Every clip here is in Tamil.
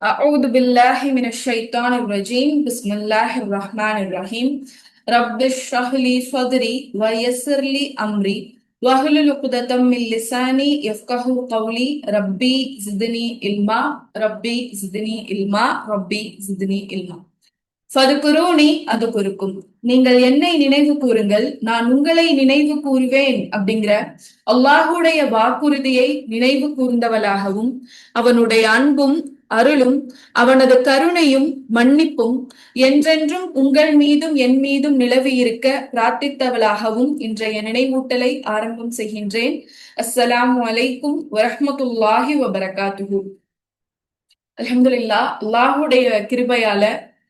أعوذ بالله من الشيطان الرجيم بسم الله الرحمن الرحيم رب اشرح لي صدري ويسر لي أمري واحلل عقدة من لساني يفقهوا قولي ربي زدني علما ربي زدني علما ربي زدني علما ஃபதுகுரூனி அதுகுருக்கும். நீங்கள் என்னை நினைவு கூறுங்கள், நான் உங்களை நினைவு கூறுவேன் அப்படிங்கிற அல்லாஹுடைய வாக்குறுதியை நினைவு கூர்ந்தவளாகவும், அவனுடைய அன்பும் அருளும் அவனது கருணையும் மன்னிப்பும் என்றென்றும் உங்கள் மீதும் என் மீதும் நிலவி இருக்க பிரார்த்தித்தவளாகவும் இன்றைய நினைவூட்டலை ஆரம்பம் செய்கின்றேன். அஸ்ஸலாமு அலைக்கும் வரஹ்மத்துல்லாஹி வபரகாத்துஹு. அல்ஹம்துலில்லாஹ், அல்லாஹுடைய கிருபையால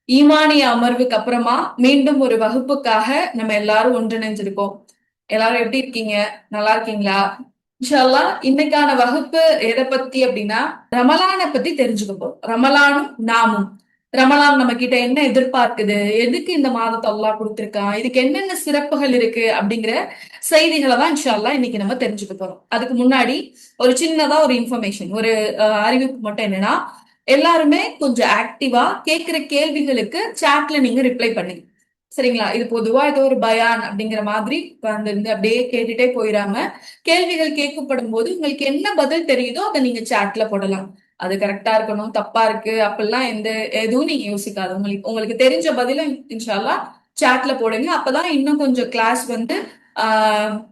ஈமானிய அமர்வுக்கு அப்புறமா மீண்டும் ஒரு வகுப்புக்காக நம்ம எல்லாரும் ஒன்றிணைஞ்சிருக்கோம். எல்லாரும் எப்படி இருக்கீங்க? நல்லா இருக்கீங்களா? இன்ஷா அல்லாஹ் இன்னைக்கான வகுப்பு எதை பத்தி அப்படின்னா, ரமலானை பத்தி தெரிஞ்சுக்கப்போம். ரமலானும் நாமும். ரமலான் நம்ம கிட்ட என்ன எதிர்பார்க்குது, எதுக்கு இந்த மாதத்தை அல்லாஹ் கொடுத்திருக்கான், இதுக்கு என்னென்ன சிறப்புகள் இருக்கு அப்படிங்கிற செய்திகளை தான் இன்ஷா அல்லாஹ் இன்னைக்கு நம்ம தெரிஞ்சுக்க போறோம். அதுக்கு முன்னாடி ஒரு சின்னதா ஒரு இன்ஃபர்மேஷன், ஒரு அறிவிப்பு மட்டும் என்னன்னா, எல்லாருமே கொஞ்சம் ஆக்டிவா கேட்கிற கேள்விகளுக்கு சாட்ல நீங்க ரிப்ளை பண்ணுங்க. சரிங்களா? இது பொதுவா ஏதோ ஒரு பயான் அப்படிங்கிற மாதிரி உட்கார்ந்து அப்படியே கேட்டுட்டே போயிடாம, கேள்விகள் கேட்கப்படும் போது உங்களுக்கு என்ன பதில் தெரியுதோ அதை நீங்க சாட்ல போடலாம். அது கரெக்டா இருக்கணும், தப்பா இருக்கு அப்படிலாம் எதுவும் நீங்க யோசிக்காது. உங்களுக்கு தெரிஞ்ச பதில இன்ஷால்லா சாட்ல போடுங்க. அப்பதான் இன்னும் கொஞ்சம் கிளாஸ் வந்து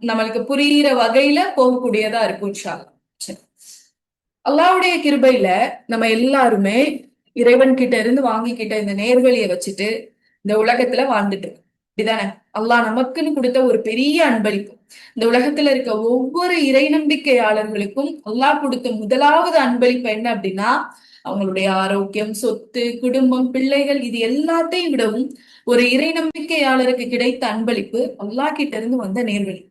நம்மளுக்கு புரியிற வகையில போகக்கூடியதா இருக்கும் இன்ஷால்லா. சரி. அல்லாவுடைய கிருபையில நம்ம எல்லாருமே இறைவன் கிட்ட இருந்து வாங்கிக்கிட்ட இந்த நேர்வழியை வச்சுட்டு இந்த உலகத்துல வாழ்ந்துட்டு இருக்கோம். இப்படிதானே? அல்லாஹ் நமக்குன்னு கொடுத்த ஒரு பெரிய அன்பளிப்பு. இந்த உலகத்துல இருக்க ஒவ்வொரு இறை நம்பிக்கையாளர்களுக்கும் அல்லாஹ் கொடுத்த முதலாவது அன்பளிப்பு என்ன அப்படின்னா, அவங்களுடைய ஆரோக்கியம், சொத்து, குடும்பம், பிள்ளைகள், இது எல்லாத்தையும் விடவும் ஒரு இறை நம்பிக்கையாளருக்கு கிடைத்த அன்பளிப்பு அல்லாஹ் கிட்ட இருந்து வந்த நேர்வழி.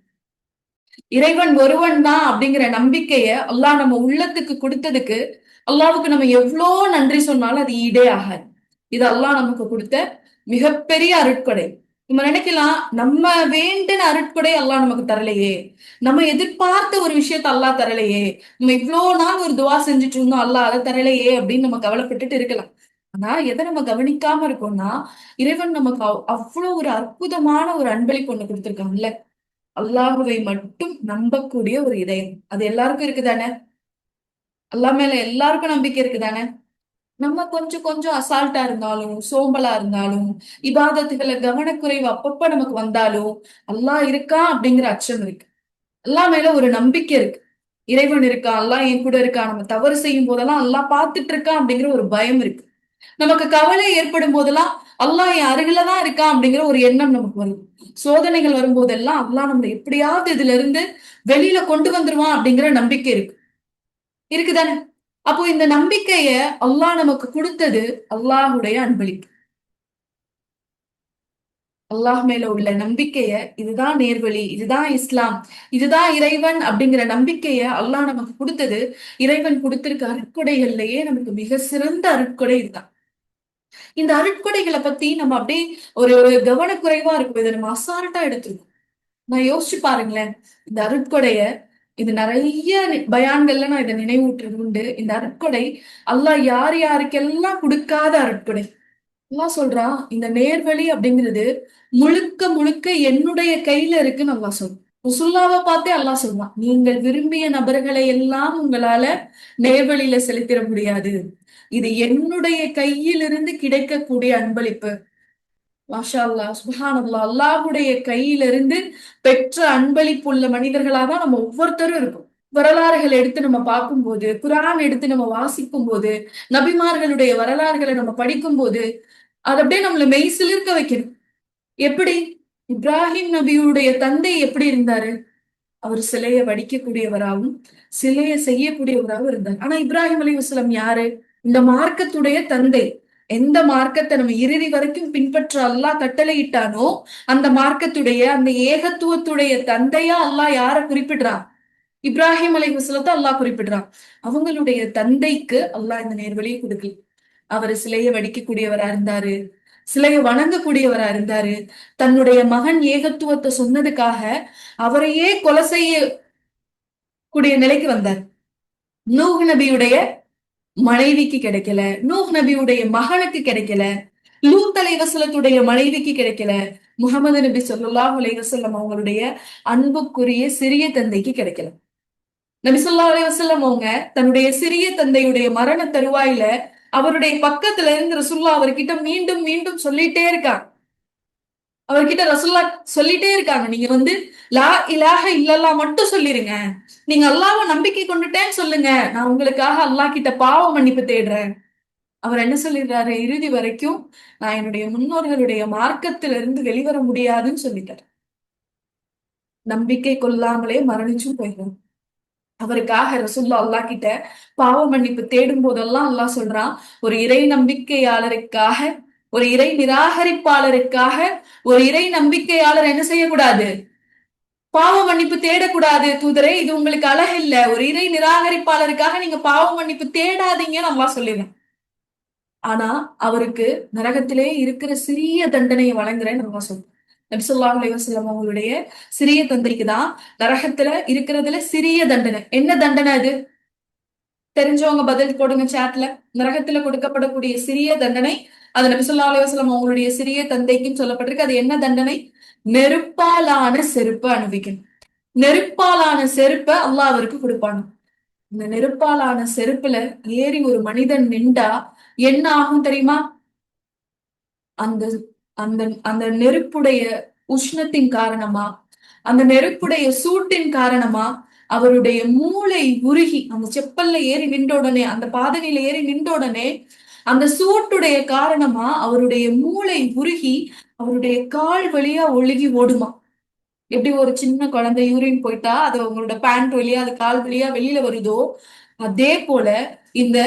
இறைவன் ஒருவன் தான் அப்படிங்கிற நம்பிக்கைய அல்லாஹ் நம்ம உள்ளத்துக்கு கொடுத்ததுக்கு அல்லாவுக்கு நம்ம எவ்வளோ நன்றி சொன்னாலும் அது ஈடே ஆகாது. இது அல்லாஹ் நமக்கு கொடுத்த மிகப்பெரிய அருட்கொடை. நம்ம நினைக்கலாம், நம்ம வேண்டின அருட்கொடை அல்லாஹ் நமக்கு தரலையே, நம்ம எதிர்பார்த்த ஒரு விஷயத்த அல்லாஹ் தரலையே, நம்ம இவ்வளோ நாள் ஒரு துவா செஞ்சுட்டு இருந்தோம் அல்லாஹ் அதை தரலையே அப்படின்னு நம்ம கவலைப்பட்டுட்டு இருக்கலாம். ஆனா எதை நம்ம கவனிக்காம இருக்கோம்னா, இறைவன் நமக்கு அவ்வளவு ஒரு அற்புதமான ஒரு அன்பளிப்பு ஒண்ணு கொடுத்திருக்காங்கல்ல. அல்லாஹுவை மட்டும் நம்பக்கூடிய ஒரு இதயம். அது எல்லாருக்கும் இருக்குதானே? அல்லாஹ் மேல எல்லாருக்கும் நம்பிக்கை இருக்குதானே? நம்ம கொஞ்சம் கொஞ்சம் அசால்ட்டா இருந்தாலும், சோம்பலா இருந்தாலும், இபாதத்துகளை கவனக்குறைவு அப்பப்ப நமக்கு வந்தாலும், அல்லாஹ் இருக்கான் அப்படிங்கிற அச்சம் இருக்கு. அல்லாஹ் மேல ஒரு நம்பிக்கை இருக்கு. இறைவன் இருக்கான், அல்லாஹ் என் கூட இருக்கான், நம்ம தவறு செய்யும் போதெல்லாம் அல்லாஹ் பார்த்துட்டு இருக்கான் அப்படிங்கிற ஒரு பயம் இருக்கு. நமக்கு கவலை ஏற்படும் போதெல்லாம் அல்லாஹ் என் அருகிலதான் இருக்கான் அப்படிங்கிற ஒரு எண்ணம் நமக்கு வரும். சோதனைகள் வரும்போதெல்லாம் அல்லாஹ் நம்ம எப்படியாவது இதுல இருந்து வெளியில கொண்டு வந்துருவான் அப்படிங்கிற நம்பிக்கை இருக்கு. இருக்குதானே? அப்போ இந்த நம்பிக்கைய அல்லாஹ் நமக்கு கொடுத்தது அல்லாஹுடைய அன்பளிப்பு. அல்லாஹ் மேல உள்ள நம்பிக்கைய, இதுதான் நேர்வழி, இதுதான் இஸ்லாம், இதுதான் இறைவன் அப்படிங்கிற நம்பிக்கைய அல்லாஹ் நமக்கு கொடுத்தது. இறைவன் கொடுத்திருக்க அருட்கொடைகள்லயே நமக்கு மிக சிறந்த அருட்கொடை இதுதான். இந்த அருட்கொடைகளை பத்தி நம்ம அப்படியே ஒரு கவனக்குறைவா இருக்கும், இதை நம்ம அசால்ட்டா எடுத்துருக்கோம். நான் யோசிச்சு பாருங்களேன், இந்த அருட்கொடைய இது நிறைய பயான்கள்ல நான் இதை நினைவூட்டுறது உண்டு. இந்த அருட்கொடை அல்லாஹ் யார் யாருக்கெல்லாம் கொடுக்காத அருட்கொடை. அல்லாஹ் சொல்றான், இந்த நேர்வழி அப்படிங்கிறது முழுக்க முழுக்க என்னுடைய கையில இருக்குன்னு அல்லாஹ் சொல்றான். ரசூலுல்லாஹ்வை பார்த்தே அல்லாஹ் சொல்றான், நீங்கள் விரும்பிய நபர்களை எல்லாம் உங்களால நேர்வழியில செலுத்திட முடியாது, இது என்னுடைய கையிலிருந்து கிடைக்கக்கூடிய அன்பளிப்பு. மாஷா அல்லாஹ், சுப்ஹானல்லாஹ், அல்லாஹுடைய கையிலிருந்து பெற்ற அன்பளிப்பு உள்ள மனிதர்களாதான் நம்ம ஒவ்வொருத்தரும் இருக்கும். வரலாறுகள் எடுத்து நம்ம பார்க்கும்போது, குரான் எடுத்து நம்ம வாசிக்கும் போது, நபிமார்களுடைய வரலாறுகளை நம்ம படிக்கும் போது, அது அப்படியே நம்மள மெய் சிலிர்க்க வைக்கணும். எப்படி? இப்ராஹிம் நபியுடைய தந்தை எப்படி இருந்தாரு? அவர் சிலையை வடிக்கக்கூடியவராகவும் சிலையை செய்யக்கூடியவராகவும் இருந்தார். ஆனா இப்ராஹிம் அலைஹிஸ்ஸலாம் யாரு? இந்த மார்க்கத்துடைய தந்தை. எந்த மார்க்கத்தை நம்ம இறுதி வரைக்கும் பின்பற்ற அல்லாஹ் கட்டளையிட்டானோ அந்த மார்க்கத்துடைய, அந்த ஏகத்துவத்துடைய தந்தையா அல்லாஹ் யார குறிப்பிடுறான்? இப்ராஹிம் அலைஹிஸ்ஸலாத்தை அல்லாஹ் குறிப்பிடுறான். அவங்களுடைய தந்தைக்கு அல்லாஹ் இந்த நேர்வழியை கொடுக்கல. அவர் சிலையை வடிக்கக்கூடியவரா இருந்தாரு, சிலையை வணங்கக்கூடியவரா இருந்தாரு. தன்னுடைய மகன் ஏகத்துவத்தை சொன்னதுக்காக அவரையே கொலை செய்ய கூடிய நிலைக்கு வந்தார். நூஹ் நபியுடைய மனைவிக்கு கிடைக்கல, நூஹ் நபியுடைய மகனுக்கு கிடைக்கல, லூத் அலைஹிஸ்ஸலாத்துடைய மனைவிக்கு கிடைக்கல, முகமது நபி ஸல்லல்லாஹு அலைஹி வஸல்லம் அவங்களுடைய அன்புக்குரிய சிறிய தந்தைக்கு கிடைக்கல. நபி ஸல்லல்லாஹு அலைஹி வஸல்லம் அவங்க தன்னுடைய சிறிய தந்தையுடைய மரண தருவாயில அவருடைய பக்கத்துல இருந்து ரசூலுல்லாஹ் அவர்கிட்ட மீண்டும் மீண்டும் சொல்லிட்டே இருக்காங்க. அவர்கிட்ட ரசூலுல்லாஹ் சொல்லிட்டே இருக்காங்க, நீங்க லா இலாஹ இல்லல்லாஹ் மட்டும் சொல்லிருங்க. நீங்க அல்லாஹ்வை நம்பிக்கை கொண்டுட்டேன்னு சொல்லுங்க. நான் உங்களுக்காக அல்லாஹ் கிட்ட பாவ மன்னிப்பு தேடுறேன். அவர் என்ன சொல்லிடுறாரு? இறுதி வரைக்கும் நான் என்னுடைய முன்னோர்களுடைய மார்க்கத்திலிருந்து வெளிவர முடியாதுன்னு சொல்லிட்டார். நம்பிக்கை கொள்ளாமலே மரணிச்சும் போயிடும். அவருக்காக ரசூலுல்லாஹ் அல்லாஹ் கிட்ட பாவ மன்னிப்பு தேடும் போதெல்லாம் அல்லாஹ் சொல்றான், ஒரு இறை நம்பிக்கையாளருக்காக, ஒரு இறை நிராகரிப்பாளருக்காக ஒரு இறை நம்பிக்கையாளர் என்ன செய்யக்கூடாது? பாவ மன்னிப்பு தேடக்கூடாது தூதரே, இது உங்களுக்கு அழகில்ல. ஒரு இறை நிராகரிப்பாளருக்காக நீங்க பாவ மன்னிப்பு தேடாதீங்கன்னு அல்லாஹ் சொல்லிடுறான். ஆனா அவருக்கு நரகத்திலே இருக்கிற சிறிய தண்டனையை வழங்குறேன்னு அல்லாஹ் சொல்றான். நபி ஸல்லல்லாஹு அலைஹி வஸல்லம் அவங்களுடைய சிறிய தந்தைக்கு தான் நரகத்துல இருக்கிறதுல சிறிய தண்டனை. என்ன தண்டனை அது? தெரிஞ்சவங்க பதில் போடுங்க சாட்ல. நரகத்துல கொடுக்கப்படக்கூடிய சிறிய தண்டனை, அது நபி ஸல்லல்லாஹு அலைஹி வஸல்லம் அவங்களுடைய சிறிய தந்தைக்கும் சொல்லப்பட்டிருக்கு. அது என்ன தண்டனை? நெருப்பாலான செருப்பு அணிவிக்கணும். நெருப்பாலான செருப்பை அல்லாஹ் அவருக்கு கொடுப்பான். இந்த நெருப்பாலான செருப்புல ஏறி ஒரு மனிதன் நின்றா என்ன ஆகும் தெரியுமா? அந்த அந்த அந்த நெருப்புடைய உஷ்ணத்தின் காரணமா, அந்த நெருப்புடைய சூட்டின் காரணமா அவருடைய மூளை உருகி, அந்த செப்பல்ல ஏறி நின்ற உடனே, அந்த பாதகையில ஏறி நின்ற உடனே அந்த சூட்டுடைய காரணமா அவருடைய மூளை உருகி அவருடைய கால் வழியா ஒழுகி ஓடுமா. எப்படி ஒரு சின்ன குழந்தை யூரின் போயிட்டா அது அவங்களோட பேண்ட் வழியா, அது கால் வழியா வெளியில வருதோ, அதே போல இந்த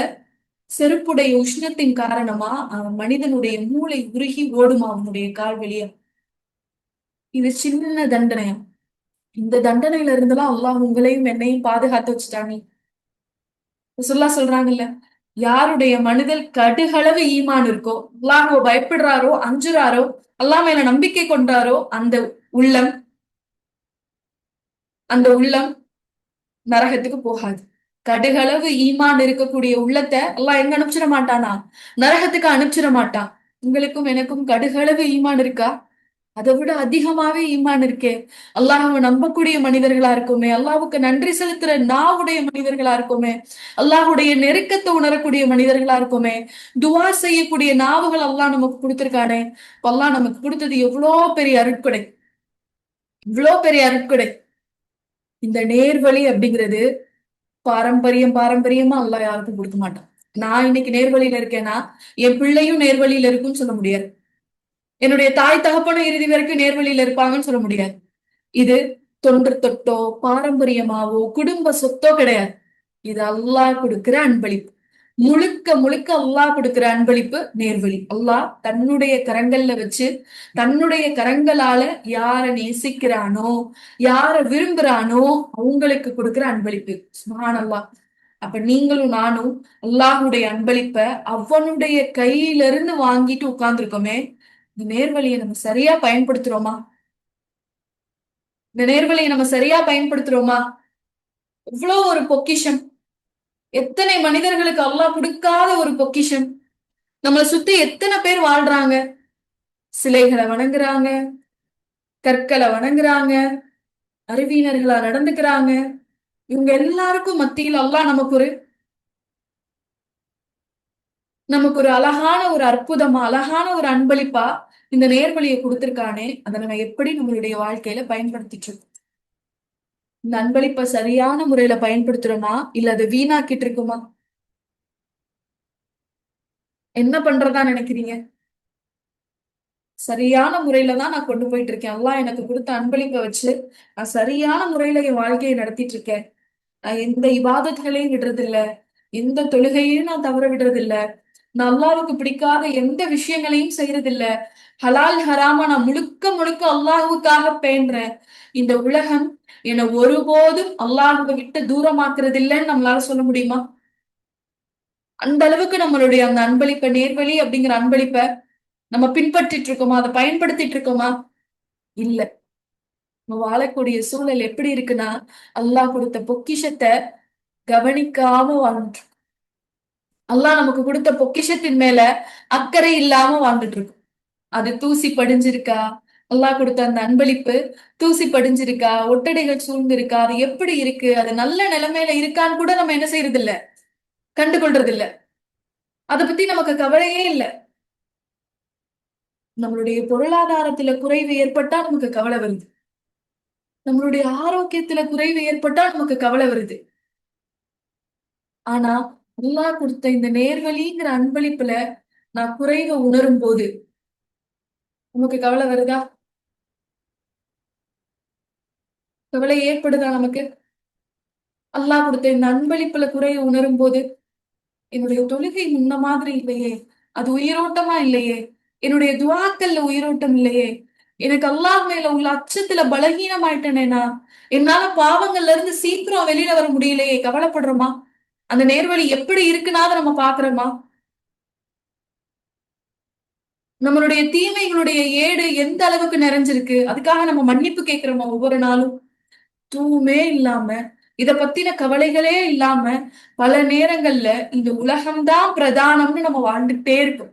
செருப்புடைய உஷ்ணத்தின் காரணமா அவன் மனிதனுடைய மூளை உருகி ஓடுமா அவனுடைய கால் வழியா. இது சின்ன தண்டனையா? இந்த தண்டனையில இருந்தெல்லாம் அல்லாஹ் உங்களையும் என்னையும் பாதுகாத்து வச்சுட்டாங்க. ரசூலுல்லாஹ் சொல்றாங்கல்ல, யாருடைய மனிதல் கடுகளவு ஈமான் இருக்கோ, அல்லாஹ்வை பயப்படுறாரோ, அஞ்சுறாரோ, அல்லாஹ் மேல நம்பிக்கை கொண்டாரோ, உள்ளம் அந்த உள்ளம் நரகத்துக்கு போகாது. கடுகளவு ஈமான் இருக்கக்கூடிய உள்ளத்தை அல்லாஹ் எங்க அனுப்பிச்சிட மாட்டானா? நரகத்துக்கு அனுப்பிச்சிட மாட்டான். உங்களுக்கும் எனக்கும் கடுகளவு ஈமான் இருக்கா? அதை விட அதிகமாவே ஈமான் இருக்கே. அல்லாஹ்வை நம்பக்கூடிய மனிதர்களா இருக்குமே, அல்லாஹ்வுக்கு நன்றி செலுத்துற நாவுடைய மனிதர்களா இருக்குமே, அல்லாஹ்வுடைய நெருக்கத்தை உணரக்கூடிய மனிதர்களா இருக்குமே, துவா செய்யக்கூடிய நாவுகள் அல்லாஹ் நமக்கு கொடுத்திருக்கானே. அல்லாஹ் நமக்கு கொடுத்தது எவ்வளோ பெரிய அருட்கொடை, இவ்வளோ பெரிய அருட்கொடை. இந்த நேர்வழி அப்படிங்கிறது பாரம்பரியமா அல்லாஹ் யாருக்கும் கொடுக்க மாட்டான். நான் இன்னைக்கு நேர்வழியில இருக்கேன்னா என் பிள்ளையும் நேர்வழியில இருக்குன்னு சொல்ல முடியாது. என்னுடைய தாய் தகப்பனும் இறுதி வரைக்கும் நேர்வழியில இருப்பாங்கன்னு சொல்ல முடியாது. இது தொன்று தொட்டோ பாரம்பரியமாவோ குடும்ப சொத்தோ கிடையாது. இது அல்லாஹ் கொடுக்கிற அன்பளிப்பு. முழுக்க முழுக்க அல்லாஹ் கொடுக்கிற அன்பளிப்பு நேர்வழி. அல்லாஹ் தன்னுடைய கரங்கள்ல வச்சு, தன்னுடைய கரங்களால யார நேசிக்கிறானோ, யார விரும்புறானோ அவங்களுக்கு கொடுக்கிற அன்பளிப்பு. சுப்ஹானல்லாஹ். அப்ப நீங்களும் நானும் அல்லாஹுடைய அன்பளிப்ப அவனுடைய கையிலிருந்து வாங்கிட்டு உட்கார்ந்துருக்கோமே, இந்த நேர்வழியை நம்ம சரியா பயன்படுத்துறோமா? இந்த நேர்வழியை நம்ம சரியா பயன்படுத்துறோமா? இவ்வளவு ஒரு பொக்கிஷம், எத்தனை மனிதர்களுக்கு அல்லாஹ் கொடுக்காத ஒரு பொக்கிஷம். நம்மளை சுத்தி எத்தனை பேர் வாழ்றாங்க? சிலைகளை வணங்குறாங்க, கற்களை வணங்குறாங்க, அறிவியனர்களா நடந்துக்கிறாங்க. இவங்க எல்லாருக்கும் மத்தியில் அல்லாஹ் நமக்கு ஒரு அழகான ஒரு அற்புதமா, அழகான ஒரு அன்பளிப்பா இந்த நேர்வழியை கொடுத்திருக்கானே, அதை நம்ம எப்படி நம்மளுடைய வாழ்க்கையில பயன்படுத்திட்டு இருக்கோம்? இந்த அன்பளிப்பை சரியான முறையில பயன்படுத்துறோமா, இல்ல அதை வீணாக்கிட்டு இருக்குமா? என்ன பண்றதா நினைக்கிறீங்க? சரியான முறையில தான் நான் கொண்டு போயிட்டு இருக்கேன். அல்லாஹ் எனக்கு கொடுத்த அன்பளிப்பை வச்சு நான் சரியான முறையில என் வாழ்க்கையை நடத்திட்டு இருக்கேன். நான் எந்த இபாதத்களையும் விடுறது இல்ல, எந்த தொழுகையையும் நான் தவற விடுறது இல்ல, நான் அல்லாஹ்வுக்கு பிடிக்காத எந்த விஷயங்களையும் செய்யறது இல்ல, ஹலால் ஹராமா நான் முழுக்க முழுக்க அல்லாஹ்வுக்காக பேணுறேன். இந்த உலகம் என்னை ஒருபோதும் அல்லாஹ்வை விட்டு தூரமாக்குறது இல்லைன்னு நம்மளால சொல்ல முடியுமா? அந்த அளவுக்கு நம்மளுடைய அந்த அன்பளிப்பை, நேர்வழி அப்படிங்கிற அன்பளிப்பை நம்ம பின்பற்றிட்டு இருக்கோமா? அதை பயன்படுத்திட்டு இருக்கோமா? இல்ல. நம்ம வாழக்கூடிய சூழல் எப்படி இருக்குன்னா, அல்லாஹ் கொடுத்த பொக்கிஷத்தை கவனிக்காம வாழ்ந்துட்டு இருக்கோம். அல்லாஹ் நமக்கு கொடுத்த பொக்கிஷத்தின் மேல அக்கறை இல்லாம வாழ்ந்துட்டு இருக்கோம். அது தூசி படிஞ்சிருக்கா, அல்லாஹ் கொடுத்த அந்த அன்பளிப்பு தூசி படிஞ்சிருக்கா, ஒட்டடைகள் சூழ்ந்திருக்கா, அது எப்படி இருக்கு, அது நல்ல நிலைமையில இருக்கான்னு கூட நம்ம என்ன செய்யறது இல்ல, கண்டுகொள்றது இல்ல. அதை பத்தி நமக்கு கவலையே இல்ல. நம்மளுடைய பொருளாதாரத்துல குறைவு ஏற்பட்டா நமக்கு கவலை வருது. நம்மளுடைய ஆரோக்கியத்துல குறைவு ஏற்பட்டா நமக்கு கவலை வருது. ஆனா அல்லாஹ் கொடுத்த இந்த நேர்வழிங்கிற அன்பளிப்புல நான் குறைவை உணரும் போது நமக்கு கவலை வருதா? கவலை ஏற்படுதா நமக்கு? அல்லாஹ் கொடுத்த இந்த அன்பளிப்புல குறைய உணரும் போது என்னுடைய தொழுகை முன்ன மாதிரி இல்லையே, அது உயிரோட்டமா இல்லையே, என்னுடைய துவாக்கல்ல உயிரோட்டம் இல்லையே, எனக்கு அல்லாஹ் மேல உள்ள அச்சத்துல பலகீனமாயிட்டேனேனா, என்னால பாவங்கள்ல இருந்து சீக்கிரம் வெளியில வர முடியலையே, கவலைப்படுறோமா? அந்த நேர்வழி எப்படி இருக்குனாவது நம்ம பாக்குறோமா? நம்மளுடைய தீமைகளுடைய ஏடு எந்த அளவுக்கு நிறைஞ்சிருக்கு, அதுக்காக நம்ம மன்னிப்பு கேட்கிறோமா ஒவ்வொரு நாளும்? எதுவுமே இல்லாம, இத பத்தின கவலைகளே இல்லாம, பல நேரங்கள்ல இந்த உலகம்தான் பிரதானம்னு நம்ம வாழ்ந்துட்டே இருக்கோம்.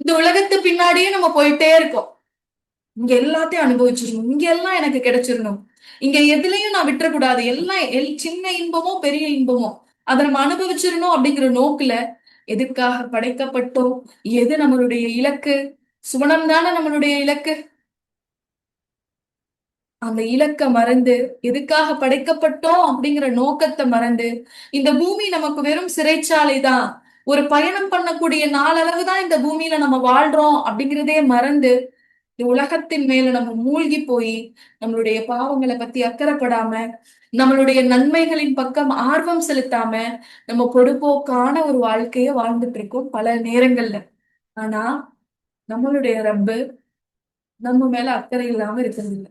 இந்த உலகத்து பின்னாடியே நம்ம போயிட்டே இருக்கோம். இங்க எல்லாத்தையும் அனுபவிச்சிடணும், இங்க எல்லாம் எனக்கு கிடைச்சிடணும், இங்க எதுலயும் நான் விட்டுறக்கூடாது, எல்லாம் சின்ன இன்பமோ பெரிய இன்பமோ அதை நம்ம அனுபவிச்சிடணும் அப்படிங்கிற நோக்குல எதுக்காக படைக்கப்பட்டோம், எது நம்மளுடைய இலக்கு, சுவனம் தானே நம்மளுடைய இலக்கு. அந்த இலக்க மறந்து, எதுக்காக படைக்கப்பட்டோம் அப்படிங்கிற நோக்கத்தை மறந்து, இந்த பூமி நமக்கு வெறும் சிறைச்சாலை தான், ஒரு பயணம் பண்ணக்கூடிய நாளளவு தான் இந்த பூமியில நம்ம வாழ்றோம் அப்படிங்கிறதே மறந்து, இந்த உலகத்தின் மேல நம்ம மூழ்கி போய் நம்மளுடைய பாவங்களை பத்தி அக்கறைப்படாம, நம்மளுடைய நன்மைகளின் பக்கம் ஆர்வம் செலுத்தாம, நம்ம பொடுபோக்கான ஒரு வாழ்க்கைய வாழ்ந்துட்டு இருக்கோம் பல நேரங்கள்ல. ஆனா நம்மளுடைய ரப்பு நம்ம மேல அக்கறை இல்லாம இருக்கிறது இல்ல.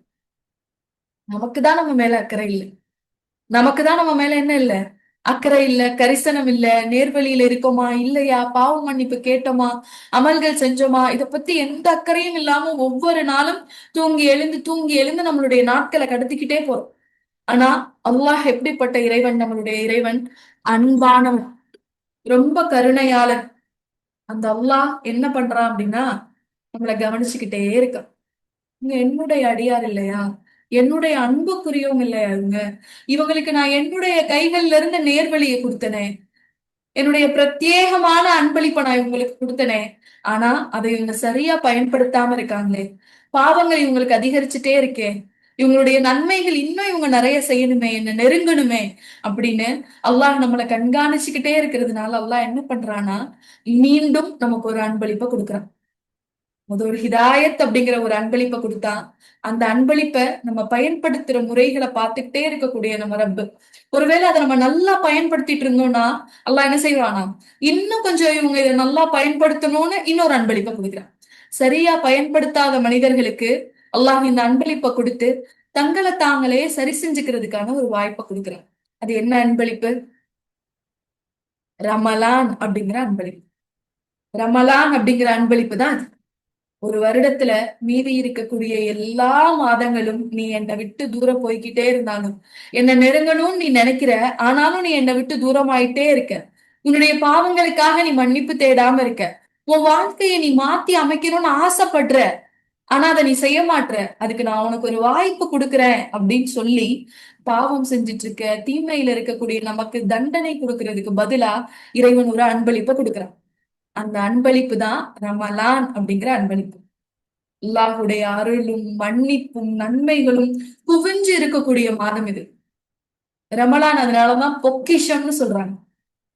நமக்குதான் நம்ம மேல அக்கறை இல்லை. நமக்குதான் நம்ம மேல என்ன இல்ல, அக்கறை இல்ல, கரிசனம் இல்ல, நேர்வழியில இருக்கோமா இல்லையா, பாவ மன்னிப்பு கேட்டோமா, அமல்கள் செஞ்சோமா, இத பத்தி எந்த அக்கறையும் இல்லாம ஒவ்வொரு நாளும் தூங்கி எழுந்து நம்மளுடைய நாட்களை கடத்திக்கிட்டே போறோம். ஆனா அல்லாஹ் எப்படிப்பட்ட இறைவன்? நம்மளுடைய இறைவன் அன்பானவன், ரொம்ப கருணையாளன். அந்த அல்லாஹ் என்ன பண்றான் அப்படின்னா நம்மளை கவனிச்சுக்கிட்டே இருக்கான். இவங்க என்னுடைய அடியார் இல்லையா, என்னுடைய அன்புக்குரியவங்க இல்லையா இவங்க, இவங்களுக்கு நான் என்னுடைய கைகள்ல இருந்து நேர்வழியை கொடுத்தனே, என்னுடைய பிரத்யேகமான அன்பளிப்பை நான் இவங்களுக்கு கொடுத்தனே, ஆனா அதை இவங்க சரியா பயன்படுத்தாம இருக்காங்களே, பாவங்கள் இவங்களுக்கு அதிகரிச்சுட்டே இருக்கே, இவங்களுடைய நன்மைகள் இன்னும் இவங்க நிறைய செய்யணுமே, என்ன நெருங்கணுமே அப்படின்னு அல்லாஹ் நம்மளை கண்காணிச்சுக்கிட்டே இருக்கிறதுனால அல்லாஹ் என்ன பண்றான்னா மீண்டும் நமக்கு ஒரு அன்பளிப்பை கொடுக்குறான். அது ஒரு ஹிதாயத் அப்படிங்கிற ஒரு அன்பளிப்பை கொடுத்தான். அந்த அன்பளிப்பை நம்ம பயன்படுத்துற முறைகளை பார்த்துக்கிட்டே இருக்கக்கூடிய நம்ம ரப்பு, ஒருவேளை அதை நம்ம நல்லா பயன்படுத்திட்டு இருந்தோம்னா அல்லாஹ் என்ன செய்வானா இன்னும் கொஞ்சம் இவங்க இதை நல்லா பயன்படுத்தணும்னு இன்னொரு அன்பளிப்பை கொடுக்குறான். சரியா பயன்படுத்தாத மனிதர்களுக்கு அல்லாஹ் இந்த அன்பளிப்பை கொடுத்து தங்களை தாங்களே சரி செஞ்சுக்கிறதுக்கான ஒரு வாய்ப்பை கொடுக்குறான். அது என்ன அன்பளிப்பு? ரமலான் அப்படிங்கிற அன்பளிப்பு. ரமலான் அப்படிங்கிற அன்பளிப்பு தான் அது. ஒரு வருடத்துல மீதி இருக்கக்கூடிய எல்லா மாதங்களும் நீ என்னை விட்டு தூரம் போய்கிட்டே இருந்தாலும், என்னை நெருங்கணும்னு நீ நினைக்கிற, ஆனாலும் நீ என்னை விட்டு தூரம் ஆயிட்டே இருக்க, உன்னுடைய பாவங்களுக்காக நீ மன்னிப்பு தேடாம இருக்க, உன் வாழ்க்கையை நீ மாத்தி அமைக்கணும்னு ஆசைப்படுற, ஆனா அதை நீ செய்ய மாட்ற, அதுக்கு நான் உனக்கு ஒரு வாய்ப்பு கொடுக்குறேன் அப்படின்னு சொல்லி பாவம் செஞ்சுட்டு இருக்க, தீமையில இருக்கக்கூடிய நமக்கு தண்டனை கொடுக்கறதுக்கு பதிலா இறைவன் ஒரு அன்பளிப்பை கொடுக்குறான். அந்த அன்பளிப்பு தான் ரமலான் அப்படிங்கிற அன்பளிப்பு. அல்லாஹுடைய அருளும் மன்னிப்பும் நன்மைகளும் குவிஞ்சு இருக்கக்கூடிய மாதம் இது ரமலான். அதனாலதான் பொக்கிஷம்னு சொல்றாங்க.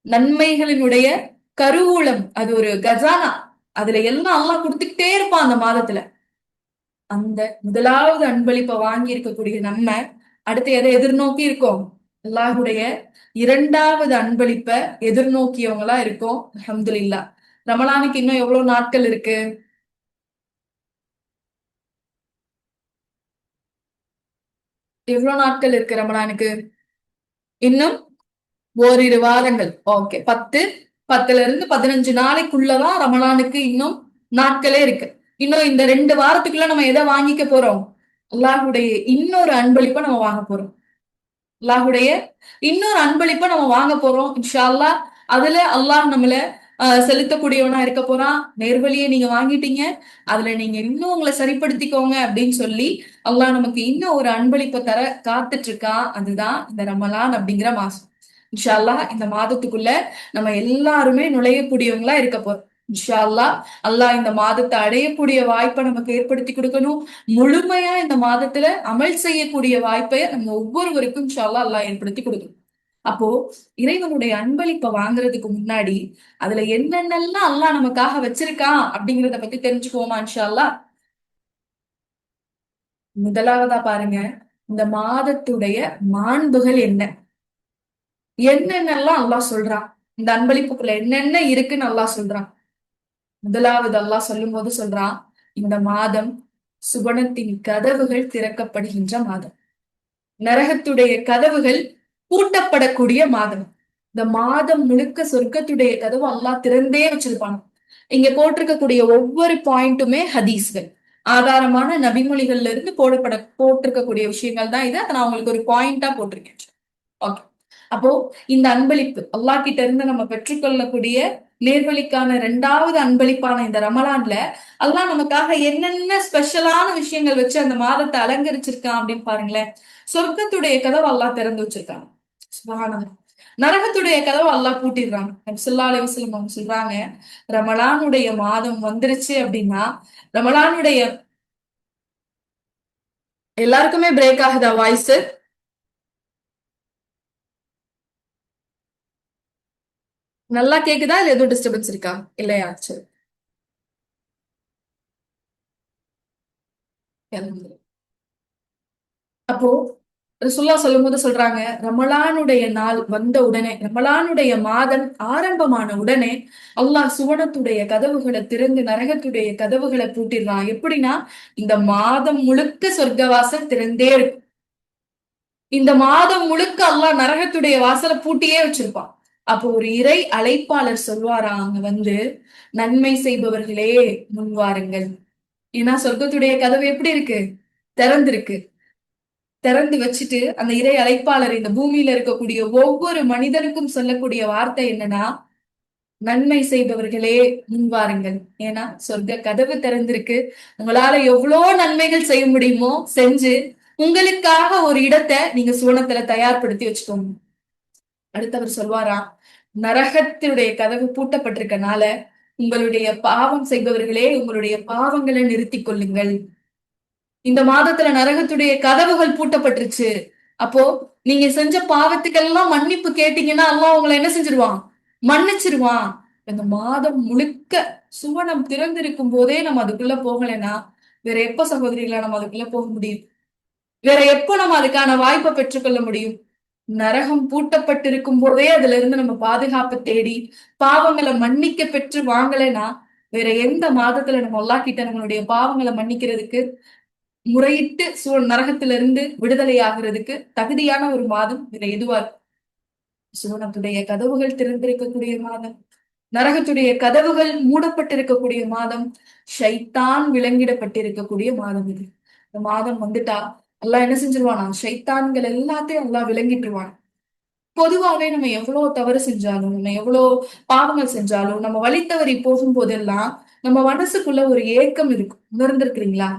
நன்மைகளினுடைய கருவூலம், அது ஒரு கஜானா, அதுல எல்லாம் அல்லாஹ் கொடுத்துக்கிட்டே இருப்பான் அந்த மாதத்துல. அந்த முதலாவது அன்பளிப்பை வாங்கி இருக்கக்கூடிய நம்ம அடுத்து எதை எதிர்நோக்கி இருக்கோம்? அல்லாஹுடைய இரண்டாவது அன்பளிப்பை எதிர்நோக்கியவங்களா இருக்கோம். அல்ஹம்துலில்லாஹ். ரமலானுக்கு இன்னும் எவ்வளவு நாட்கள் இருக்கு? எவ்வளவு நாட்கள் இருக்கு ரமலானுக்கு? இன்னும் ஓரிரு வாரங்கள். ஓகே, 10 10ல இருந்து 15 நாளைக்குள்ளதான் ரமலானுக்கு இன்னும் நாட்களே இருக்கு. இன்னும் இந்த 2 வாரத்துக்குள்ள நம்ம எதை வாங்கிக்க போறோம்? அல்லாஹுடைய இன்னொரு அன்பளிப்பை நம்ம வாங்க போறோம். அல்லாஹுடைய இன்னொரு அன்பளிப்பை நம்ம வாங்க போறோம் இன்ஷா அல்லாஹ். அதுல அல்லாஹ் நம்மள செலுத்தக்கூடியவனா இருக்க போறான். நேர்வழியை நீங்க வாங்கிட்டீங்க, அதுல நீங்க இன்னும் உங்களை சரிப்படுத்திக்கோங்க அப்படின்னு சொல்லி அல்லாஹ் நமக்கு இன்னும் ஒரு அன்பளிப்பை தர காத்துட்டு இருக்கான். அதுதான் இந்த ரமலான் அப்படிங்கிற மாசம். இன்ஷா அல்லாஹ் இந்த மாதத்துக்குள்ள நம்ம எல்லாருமே நுழையக்கூடியவங்களா இருக்க போறோம். இன்ஷா அல்லாஹ் அல்லாஹ் இந்த மாதத்தை அடையக்கூடிய வாய்ப்பை நமக்கு ஏற்படுத்தி கொடுக்கணும். முழுமையா இந்த மாதத்துல அமல் செய்யக்கூடிய வாய்ப்பை நம்ம ஒவ்வொருவருக்கும் இன்ஷா அல்லாஹ் அல்லாஹ் ஏற்படுத்தி கொடுக்கணும். அப்போ இறைவனுடைய அன்பளிப்பை வாங்குறதுக்கு முன்னாடி அதுல என்னென்னலாம் அல்லாஹ் நமக்காக வச்சிருக்கான் அப்படிங்கறத பத்தி தெரிஞ்சுக்குவோமா இன்ஷா அல்லாஹ். முதலாவதா பாருங்க, இந்த மாதத்துடைய மாண்புகள் என்ன, என்னென்னலாம் அல்லாஹ் சொல்றான், இந்த அன்பளிப்புக்குள்ள என்னென்ன இருக்குன்னு அல்லாஹ் சொல்றான். முதலாவது அல்லாஹ் சொல்லும் போது சொல்றான், இந்த மாதம் சுவனத்தின் கதவுகள் திறக்கப்படுகின்ற மாதம், நரகத்துடைய கதவுகள் பூட்டப்படக்கூடிய மாதம். இந்த மாதம் முழுக்க சொர்க்கத்துடைய கதவு அல்லாஹ் திறந்தே வச்சிருப்பாங்க. இங்க போட்டிருக்கக்கூடிய ஒவ்வொரு பாயிண்ட்டுமே ஹதீஸ்கள், ஆதாரமான நபிமொழிகள்ல இருந்து போட்டிருக்கக்கூடிய விஷயங்கள் தான் இது. அதை நான் உங்களுக்கு ஒரு பாயிண்டா போட்டிருக்கேன். ஓகே. அப்போ இந்த அன்பளிப்பு அல்லாஹ் கிட்ட இருந்து நம்ம பெற்றுக்கொள்ளக்கூடிய நேர்வழிக்கான இரண்டாவது அன்பளிப்பான இந்த ரமலான்ல அல்லாஹ் நமக்காக என்னென்ன ஸ்பெஷலான விஷயங்கள் வச்சு அந்த மாதத்தை அலங்கரிச்சிருக்கான் அப்படின்னு பாருங்களேன். சொர்க்கத்துடைய கதவு அல்லாஹ் திறந்து வச்சிருக்காங்க. சுபஹானல்லாஹ். நரகத்துடைய கதவு அல்லாஹ் பூட்டிடுறாங்க. நபி ஸல்லல்லாஹு அலைஹி வஸல்லம் அவங்க சொல்றாங்க, ரமலானுடைய மாதம் வந்துருச்சு அப்படின்னா, ரமலானுடைய எல்லாருக்குமே பிரேக் ஆகுதா வாய்ஸ்? நல்லா கேக்குதா இல்ல எதுவும் டிஸ்டர்பன்ஸ் இருக்கா? இல்லையா? சரி. அப்போ ரசூலுல்லாஹ் சொல்லும்போது சொல்றாங்க, ரமலானுடைய நாள் வந்த உடனே, ரமலானுடைய மாதம் ஆரம்பமான உடனே அல்லாஹ் சுவனத்துடைய கதவுகளை திறந்து நரகத்துடைய கதவுகளை பூட்டிடுறான். எப்படின்னா, இந்த மாதம் முழுக்க சொர்க்கவாசல் திறந்தே இருக்கும். இந்த மாதம் முழுக்க அல்லாஹ் நரகத்துடைய வாசலை பூட்டியே வச்சிருப்பான். அப்போ ஒரு இறை அழைப்பாளர் சொல்வாரா அங்க வந்து, நன்மை செய்பவர்களே முன்வாருங்கள். ஏன்னா சொர்க்கத்துடைய கதவு எப்படி இருக்கு? திறந்திருக்கு. திறந்து வச்சுட்டு அந்த இறை அழைப்பாளர் இந்த பூமியில இருக்கக்கூடிய ஒவ்வொரு மனிதனுக்கும் சொல்லக்கூடிய வார்த்தை என்னன்னா, நன்மை செய்பவர்களே முன்வாருங்கள். ஏன்னா சொர்க்க கதவு திறந்திருக்கு. உங்களால எவ்வளவு நன்மைகள் செய்ய முடியுமோ செஞ்சு உங்களுக்காக ஒரு இடத்தை நீங்க சுவனத்துல தயார்படுத்தி வச்சுக்கோங்க. அடுத்தவர் சொல்வாரா, நரகத்தினுடைய கதவு பூட்டப்பட்டிருக்கனால உங்களுடைய பாவம் செய்பவர்களே உங்களுடைய பாவங்களை நிறுத்திக் கொள்ளுங்கள். இந்த மாதத்துல நரகத்துடைய கதவுகள் பூட்டப்பட்டுருச்சு. அப்போ நீங்க செஞ்ச பாவத்துக்கெல்லாம் மன்னிப்பு கேட்டீங்கன்னா அல்லாஹ் உங்களை என்ன செஞ்சிருவான்? மன்னிச்சிருவான். இந்த மாதம் முழுக்க சுவனம் திறந்திருக்கும் போதே நம்ம அதுக்குள்ள போகலைன்னா வேற எப்ப சகோதரிகளை நம்ம அதுக்குள்ள போக முடியும்? வேற எப்போ நம்ம அதுக்கான வாய்ப்பை பெற்றுக்கொள்ள முடியும்? நரகம் பூட்டப்பட்டிருக்கும் போதே அதுல இருந்து நம்ம பாதுகாப்பு தேடி பாவங்களை மன்னிக்க பெற்று வாங்கலைன்னா வேற எந்த மாதத்துல நம்ம அல்லாஹ் கிட்ட நம்மளுடைய பாவங்களை மன்னிக்கிறதுக்கு முறையிட்டு நரகத்திலிருந்து விடுதலை ஆகிறதுக்கு தகுதியான ஒரு மாதம் இதுல எதுவா இருக்கு? சுவனத்துடைய கதவுகள் திறந்திருக்கக்கூடிய மாதம், நரகத்துடைய கதவுகள் மூடப்பட்டிருக்கக்கூடிய மாதம், ஷைத்தான் விலங்கிடப்பட்டிருக்கக்கூடிய மாதம் இது. இந்த மாதம் வந்துட்டா அல்லாஹ் என்ன செஞ்சிருவானா? ஷைத்தான்கள் எல்லாத்தையும் அல்லாஹ் விளங்கிட்டுருவான். பொதுவாவே நம்ம எவ்வளவு தவறு செஞ்சாலும், நம்ம எவ்வளவு பாவங்கள் செஞ்சாலும், நம்ம வழி தவறி போகும் போதெல்லாம் நம்ம மனசுக்குள்ள ஒரு ஏக்கம் இருக்கும். உணர்ந்திருக்கிறீங்களா?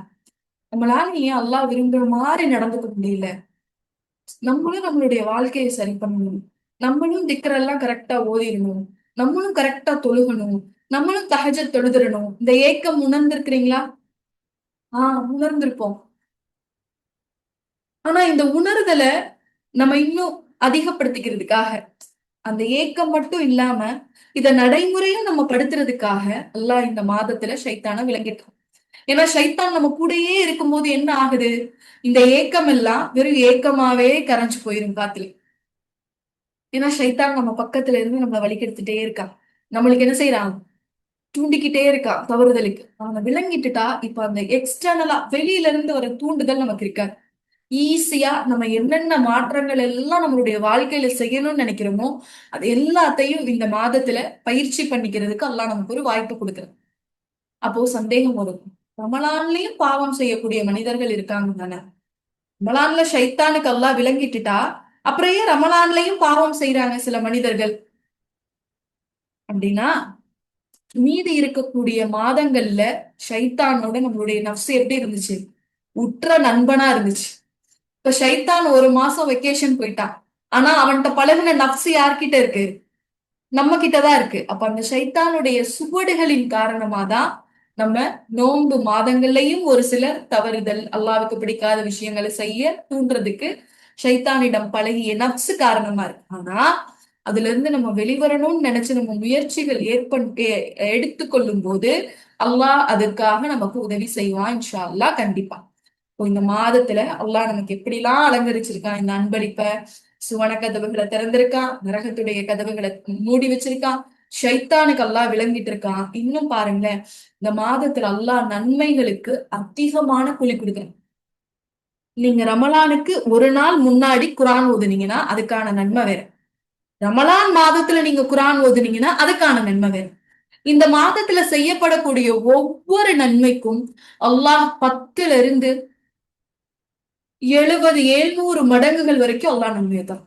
நம்மளால ஏன் அல்லாஹ் விரும்புற மாதிரி நடந்துக்க முடியல? நம்மளும் நம்மளுடைய வாழ்க்கையை சரி பண்ணணும். நம்மளும் திக்கரெல்லாம் கரெக்டா ஓதிடணும். நம்மளும் கரெக்டா தொழுகணும். நம்மளும் தஹஜ்ஜத் தொழுதிரணும். இந்த ஏக்கம் உணர்ந்திருக்கிறீங்களா? உணர்ந்திருப்போம். ஆனா இந்த உணர்தலை நம்ம இன்னும் அதிகப்படுத்திக்கிறதுக்காக, அந்த ஏக்கம் மட்டும் இல்லாம இத நடைமுறையும் நம்ம படுத்துறதுக்காக அல்லாஹ் இந்த மாதத்துல ஷைத்தான விளங்கிட்டான். ஏன்னா ஷைத்தான் நம்ம கூடயே இருக்கும்போது என்ன ஆகுது? இந்த ஏக்கம் எல்லாம் வெறும் ஏக்கமாவே கரைஞ்சு போயிரும் காத்துல. ஏன்னா ஷைத்தான் நம்ம பக்கத்துல இருந்து நம்மளை வழிகெடுத்துட்டே இருக்கான். நம்மளுக்கு என்ன செய்யறான்? தூண்டிக்கிட்டே இருக்கான் தவறுதலுக்கு. அவனை விளங்கிட்டுட்டா இப்ப அந்த எக்ஸ்டர்னலா வெளியில இருந்து வர தூண்டுதல் நமக்கு இருக்காது. ஈஸியா நம்ம என்னென்ன மாற்றங்கள் எல்லாம் நம்மளுடைய வாழ்க்கையில செய்யணும்னு நினைக்கிறோமோ அது எல்லாத்தையும் இந்த மாதத்துல பயிற்சி பண்ணிக்கிறதுக்கு அல்லாஹ் நமக்கு ஒரு வாய்ப்பு கொடுக்குறது. அப்போ சந்தேகம் வரும், ரமலான்லயும் பாவம் செய்யக்கூடிய மனிதர்கள் இருக்காங்க தானே? ரமலான்ல ஷைத்தானுக்கு அல்லாஹ் விளங்கிட்டுட்டா அப்புறம் ஏன் ரமலான்லயும் பாவம் செய்யறாங்க சில மனிதர்கள்? அப்படின்னா மீதி இருக்கக்கூடிய மாதங்கள்ல ஷைத்தானோட நம்மளுடைய நஃப்ஸ் எப்படி இருந்துச்சு? உற்ற நண்பனா இருந்துச்சு. இப்ப ஷைத்தான் ஒரு மாசம் வெக்கேஷன் போயிட்டான். ஆனா அவன்கிட்ட பழகுன நஃப்ஸ் யார்கிட்ட இருக்கு? நம்ம கிட்டதான் இருக்கு. அப்ப அந்த ஷைத்தானுடைய சுவடுகளின் காரணமா தான் நம்ம நோன்பு மாதங்கள்லயும் ஒரு சிலர் தவறுதல், அல்லாஹ்வுக்கு பிடிக்காத விஷயங்களை செய்ய தூண்டுறதுக்கு ஷைத்தானிடம் பழகிய நப்சு காரணமா இருக்கு. ஆனா அதுல இருந்து நம்ம வெளிவரணும்னு நினைச்சு நம்ம முயற்சிகள் எடுத்துக்கொள்ளும் போது அல்லாஹ் அதுக்காக நமக்கு உதவி செய்வான் இன்ஷா அல்லாஹ் கண்டிப்பா. இப்போ இந்த மாதத்துல அல்லாஹ் நமக்கு எப்படிலாம் அலங்கரிச்சிருக்கான் இந்த அன்பளிப்ப. சுவன கதவுகளை திறந்திருக்கான், நரகத்துடைய கதவுகளை மூடி வச்சிருக்கான், ஷைத்தானுக்கு அல்லாஹ் விளங்கிட்டு இருக்கான். இன்னும் பாருங்களேன், இந்த மாதத்துல அல்லாஹ் நன்மைகளுக்கு அதிகமான கூலி கொடுக்குறான். நீங்க ரமலானுக்கு ஒரு நாள் முன்னாடி குரான் ஓதுனீங்கன்னா அதுக்கான நன்மை வேற. ரமலான் மாதத்துல நீங்க குரான் ஓதுனீங்கன்னா அதுக்கான நன்மை வேற. இந்த மாதத்துல செய்யப்படக்கூடிய ஒவ்வொரு நன்மைக்கும் அல்லாஹ் 10ல இருந்து 70 700 மடங்குகள் வரைக்கும் அல்லாஹ் நன்மையை தரான்.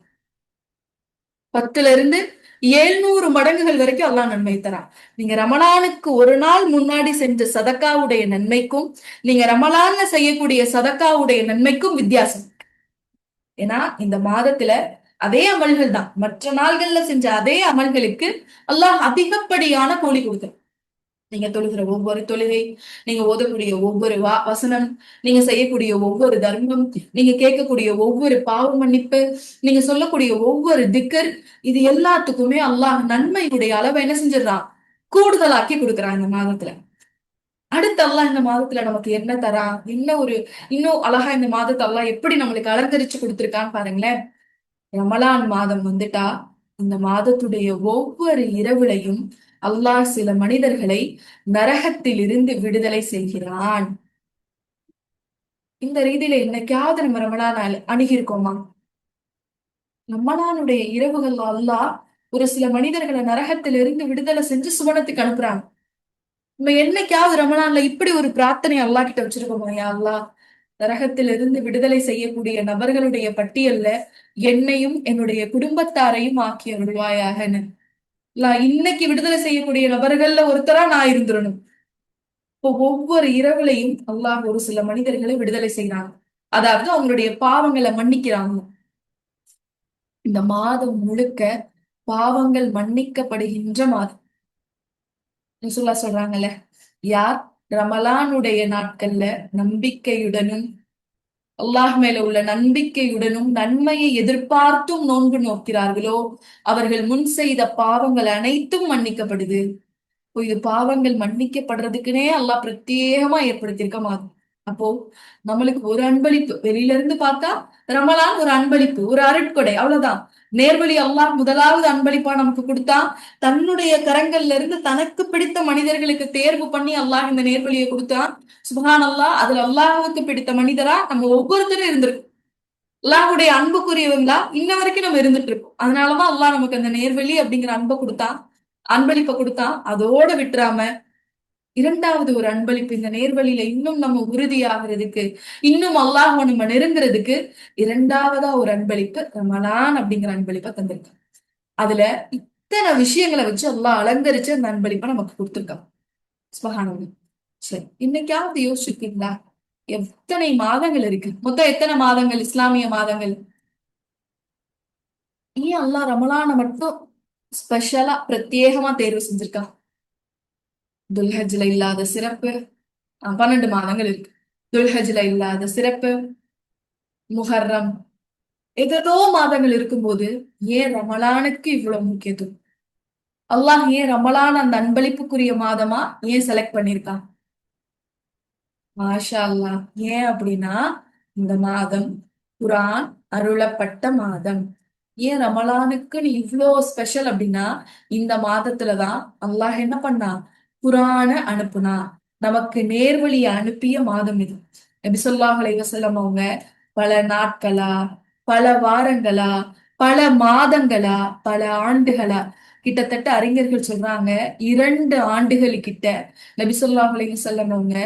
10ல இருந்து 700 மடங்குகள் வரைக்கும் அல்லாஹ் நன்மை தரான். நீங்க ரமலானுக்கு ஒரு நாள் முன்னாடி செஞ்ச சதக்காவுடைய நன்மைக்கும் நீங்க ரமலான்ல செய்யக்கூடிய சதக்காவுடைய நன்மைக்கும் வித்தியாசம். ஏன்னா இந்த மாதத்துல அதே அமல்கள் தான், மற்ற நாள்கள்ல செஞ்ச அதே அமல்களுக்கு அல்லாஹ் அதிகப்படியான கூலி கொடுக்குறான். நீங்க தொழுகிற ஒவ்வொரு தொழுகை, நீங்க ஓதக்கூடிய ஒவ்வொரு வசனம், நீங்க செய்யக்கூடிய ஒவ்வொரு தர்மம், நீங்க கேட்கக்கூடிய ஒவ்வொரு பாவ மன்னிப்பு, நீங்க சொல்லக்கூடிய ஒவ்வொரு திக்கர், இது எல்லாத்துக்குமே அல்லாஹ் நன்மையுடைய அளவை என்ன செஞ்சிடறான்? கூடுதலாக்கி கொடுக்குறான் இந்த மாதத்துல. அடுத்து அல்லாஹ் இந்த மாதத்துல நமக்கு என்ன தரான்? இன்னும் அழகா இந்த மாதத்தை அல்லாஹ் எப்படி நம்மளுக்கு அலங்கரிச்சு கொடுத்திருக்கான்னு பாருங்களேன். ரமலான் மாதம் வந்துட்டா இந்த மாதத்துடைய ஒவ்வொரு இரவுலையும் அல்லாஹ் சில மனிதர்களை நரகத்தில் இருந்து விடுதலை செய்கிறான். இந்த ரீதியில என்னைக்காவது நம்ம ரமலான் அணுகியிருக்கோமா? ரமலானுடைய இரவுகள் அல்லாஹ் ஒரு சில மனிதர்களை நரகத்திலிருந்து விடுதலை செஞ்சு சுவனத்துக்கு அனுப்புறாங்க. நம்ம என்னைக்காவது ரமலான்ல இப்படி ஒரு பிரார்த்தனை அல்லாஹ் கிட்ட வச்சிருக்கோமா? யா அல்லாஹ், நரகத்திலிருந்து விடுதலை செய்யக்கூடிய நபர்களுடைய பட்டியல்ல என்னையும் என்னுடைய குடும்பத்தாரையும் ஆக்கி அருள்வாயாகன்னு. இன்னைக்கு விடுதலை செய்யக்கூடிய நபர்கள்ல ஒருத்தரா நான் இருந்துடணும். இப்போ ஒவ்வொரு இரவுலையும் அல்லாஹ் ஒரு சில மனிதர்களை விடுதலை செய்யறாங்க. அதாவது அவங்களுடைய பாவங்களை மன்னிக்கிறாங்க. இந்த மாதம் முழுக்க பாவங்கள் மன்னிக்கப்படுகின்ற மாதம். ரசூலுல்லாஹ் சொல்றாங்கல்ல, யார் ரமலானுடைய நாட்கள்ல நம்பிக்கையுடனும் அல்லாஹ் மேல உள்ள நம்பிக்கையுடனும் நன்மையை எதிர்பார்த்தும் நோன்பு நோக்கிறார்களோ அவர்கள் முன் செய்த பாவங்கள் அனைத்தும் மன்னிக்கப்படுது. இது பாவங்கள் மன்னிக்கப்படுறதுக்குன்னே அல்லாஹ் பிரத்யேகமா ஏற்படுத்தியிருக்க மாதம். அப்போ நம்மளுக்கு ஒரு அன்பளிப்பு வெளியில இருந்து பார்த்தா ரமலான் ஒரு அன்பளிப்பு, ஒரு அருட்கொடை, அவ்வளவுதான். நேர்வழி அல்லாஹ் முதலாவது அன்பளிப்பா நமக்கு கொடுத்தா தன்னுடைய கரங்கள்ல இருந்து தனக்கு பிடித்த மனிதர்களுக்கு தேர்வு பண்ணி அல்லாஹ் இந்த நேர்வழியை கொடுத்தான். சுபஹான் அல்லாஹ், அதுல அல்லாஹுக்கு பிடித்த மனிதரா நம்ம ஒவ்வொருத்தரும் இருந்திருக்கோம். அல்லாஹுடைய அன்புக்குரியவங்களா இன்ன வரைக்கும் நம்ம இருந்துட்டு இருக்கோம். அதனாலதான் அல்லாஹ் நமக்கு அந்த நேர்வழி அப்படிங்கிற அன்பை கொடுத்தான், அன்பளிப்பை கொடுத்தான். அதோட விட்டுறாம இரண்டாவது ஒரு அன்பளிப்பு, இந்த நேர்வழியில இன்னும் நம்ம உறுதியாகிறதுக்கு, இன்னும் அல்லாஹ் நம்ம நெருங்குறதுக்கு இரண்டாவதா ஒரு அன்பளிப்பு ரமலான் அப்படிங்கிற அன்பளிப்பை தந்திருக்கான். அதுல இத்தனை விஷயங்களை வச்சு அல்லாஹ் அலங்கரிச்சு அந்த அன்பளிப்பை நமக்கு கொடுத்திருக்கான். சுபஹானல்லாஹ். சரி, இன்னைக்காவது யோசிச்சிருக்கீங்களா? எத்தனை மாதங்கள் இருக்கு? மொத்தம் எத்தனை மாதங்கள் இஸ்லாமிய மாதங்கள்? ஏன் அல்லாஹ் ரமலான மட்டும் ஸ்பெஷலா பிரத்யேகமா தேர்வு செஞ்சிருக்கா? துல்ஹஜ்ல இல்லாத சிறப்பு 12 மாதங்கள் இருக்கு. துல்ஹஜ்ல இல்லாத சிறப்பு, முஹர்ரம், ஏதோ மாதங்கள் இருக்கும்போது ஏன் ரமலானுக்கு இவ்வளவு முக்கியத்துவம்? அல்லாஹ் ஏன் ரமலான் அந்த அன்பளிப்புக்குரிய மாதமா ஏன் செலக்ட் பண்ணிருக்கான்? மாஷா அல்லாஹ். ஏன் அப்படின்னா இந்த மாதம் குரான் அருளப்பட்ட மாதம். ஏன் ரமலானுக்கு நீ இவ்வளோ ஸ்பெஷல் அப்படின்னா இந்த மாதத்துலதான் அல்லாஹ் என்ன பண்ணா? குரான அனுப்புனா, நமக்கு நேர்வழியை அனுப்பிய மாதம் இது. நபி ஸல்லல்லாஹு அலைஹி வஸல்லம் அவங்க பல நாட்களா, பல வாரங்களா, பல மாதங்களா, பல ஆண்டுகளா, கிட்டத்தட்ட அறிஞர்கள் சொல்றாங்க 2 ஆண்டுகள் கிட்ட நபி ஸல்லல்லாஹு அலைஹி வஸல்லம் அவங்க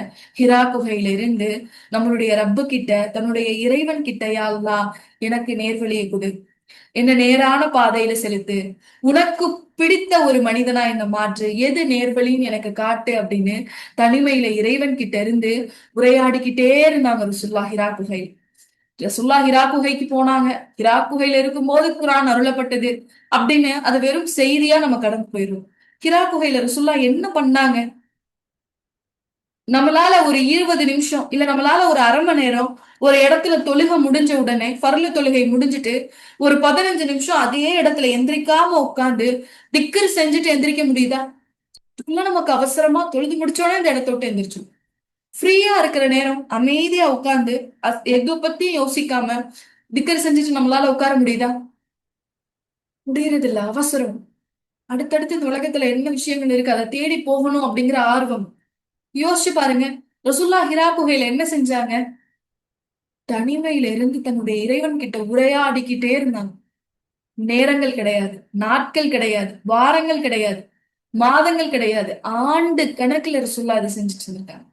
ஹிரா குகையில இருந்து நம்மளுடைய ரப்பு கிட்ட, தன்னுடைய இறைவன் கிட்ட, யா அல்லாஹ் எனக்கு நேர்வழியை கொடு, என்ன நேரான பாதையில செலுத்து, உனக்கு பிடித்த ஒரு மனிதனா என்ன மாற்று, எது நேர்வழின்னு எனக்கு காட்டு அப்படின்னு தனிமையில இறைவன் கிட்ட இருந்து உரையாடிக்கிட்டே இருந்தாங்க ரசூலுல்லா ஹிரா குகை. ரசூலுல்லா ஹிரா குகைக்கு போனாங்க. ஹிரா குகையில இருக்கும்போது குர்ஆன் அருளப்பட்டது அப்படின்னு அது வெறும் செய்தியா நம்ம கடந்து போயிடும். ஹிரா குகையில ரசூலுல்லா என்ன பண்ணாங்க? நம்மளால ஒரு 20 நிமிஷம் இல்ல நம்மளால ஒரு அரை மணி நேரம் ஒரு இடத்துல தொழுகை முடிஞ்ச உடனே பர்ல தொழுகை முடிஞ்சிட்டு ஒரு 15 நிமிஷம் அதே இடத்துல எந்திரிக்காம உட்காந்து திக்ர் செஞ்சுட்டு எந்திரிக்க முடியுதா? இல்ல நமக்கு அவசரமா தொழுது முடிச்சோடனே இந்த இடத்த விட்டு எந்திரிச்சோம். ஃப்ரீயா இருக்கிற நேரம் அமைதியா உட்கார்ந்து எதை பத்தியும் யோசிக்காம திக்ர் செஞ்சுட்டு நம்மளால உட்கார முடியுதா? முடியறது இல்ல. அவசரம். அடுத்தடுத்து இந்த உலகத்துல என்ன விஷயங்கள் இருக்கு அதை தேடி போகணும் அப்படிங்கிற ஆர்வம். யோசிச்சு பாருங்க. ரசூல்லா ஹிரா குகையில என்ன செஞ்சாங்க? தனிமையில இருந்து தன்னுடைய இறைவன் கிட்ட உரையாடிக்கிட்டே இருந்தாங்க. நேரங்கள் கிடையாது, நாட்கள் கிடையாது, வாரங்கள் கிடையாது, மாதங்கள் கிடையாது, ஆண்டு கணக்குல ரசூல்லா அதை செஞ்சுட்டு இருந்திருக்காங்க.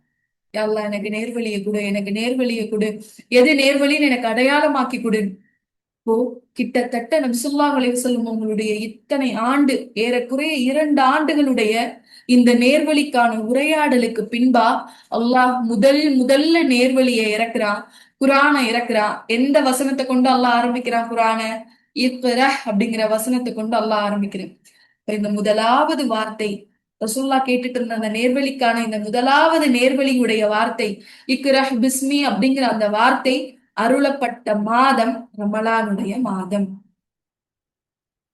யா அல்லாஹ் எனக்கு நேர்வழியை கொடு, எனக்கு நேர்வழியை கொடு, எது நேர்வழின்னு எனக்கு அடையாளமாக்கி கொடு. இப்போ கிட்டத்தட்ட நபி ஸல்லல்லாஹு அலைஹி வஸல்லம் உங்களுடைய இத்தனை ஆண்டு ஏறக்குறைய 2 ஆண்டுகளுடைய இந்த நேர்வழிக்கான உரையாடலுக்கு பின்பா அல்லாஹ் முதல்ல நேர்வழியை இறக்குறான், குரானை இறக்குறான். எந்த வசனத்தை கொண்டு அல்லாஹ் ஆரம்பிக்கிறான் குரான? இக்ர அப்படிங்கிற வசனத்தை கொண்டு அல்லாஹ் ஆரம்பிக்கிறேன். இப்ப இந்த முதலாவது வார்த்தை ரசூல்லா கேட்டுட்டு இருந்த அந்த நேர்வழிக்கான இந்த முதலாவது நேர்வழியுடைய வார்த்தை இக்ரஹ் பிஸ்மி அப்படிங்கிற அந்த வார்த்தை அருளப்பட்ட மாதம் ரமலானுடைய மாதம்.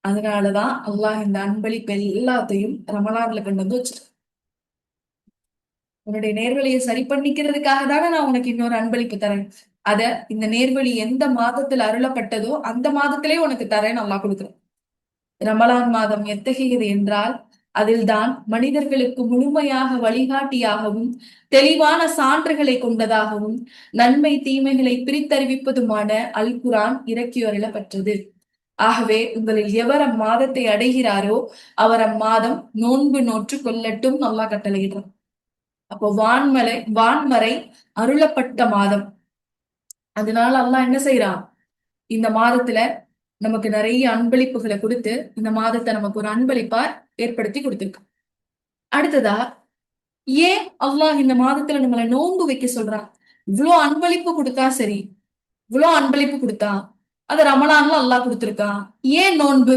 அதனாலதான் அல்லாஹ் இந்த அன்பளிப்பு எல்லாத்தையும் ரமலான்ல கொண்டு வந்து வச்சிருக்கான். உன்னுடைய நேர்வழியை சரி பண்ணிக்கிறதுக்காக தானே நான் உனக்கு இன்னொரு அன்பளிப்பு தரேன். அத இந்த நேர்வழி எந்த மாதத்துல அருளப்பட்டதோ அந்த மாதத்திலே உனக்கு தரேன்னு அல்லாஹ் கொடுக்குறேன். ரமலான் மாதம் எத்தகையது என்றால் அதில்தான் மனிதர்களுக்கு முழுமையாக வழிகாட்டியாகவும் தெளிவான சான்றுகளை கொண்டதாகவும் நன்மை தீமைகளை பிரித்தறிவிப்பதுமான அல் குரான் இறக்கி பெற்றது. ஆகவே உங்களில் எவர் அம்மாதத்தை அடைகிறாரோ அவர் அம்மாதம் நோன்பு நோற்று கொள்ளட்டும் நல்லா கட்டளையிடுறான். அப்போ வான்மறை அருளப்பட்ட மாதம். அதனால அல்லாஹ் என்ன செய்யறான்? இந்த மாதத்துல நமக்கு நிறைய அன்பளிப்புகளை கொடுத்து இந்த மாதத்தை நமக்கு ஒரு அன்பளிப்பா ஏற்படுத்தி கொடுத்திருக்கு. அடுத்ததா ஏன் அல்லாஹ் இந்த மாதத்துல நம்மள நோன்பு வைக்க சொல்றான்? இவ்வளவு அன்பளிப்பு கொடுத்தா சரி, இவ்வளவு அன்பளிப்பு கொடுத்தா அது ரமலான்ல அல்லாஹ் கொடுத்திருக்கான். ஏன் நோன்பு?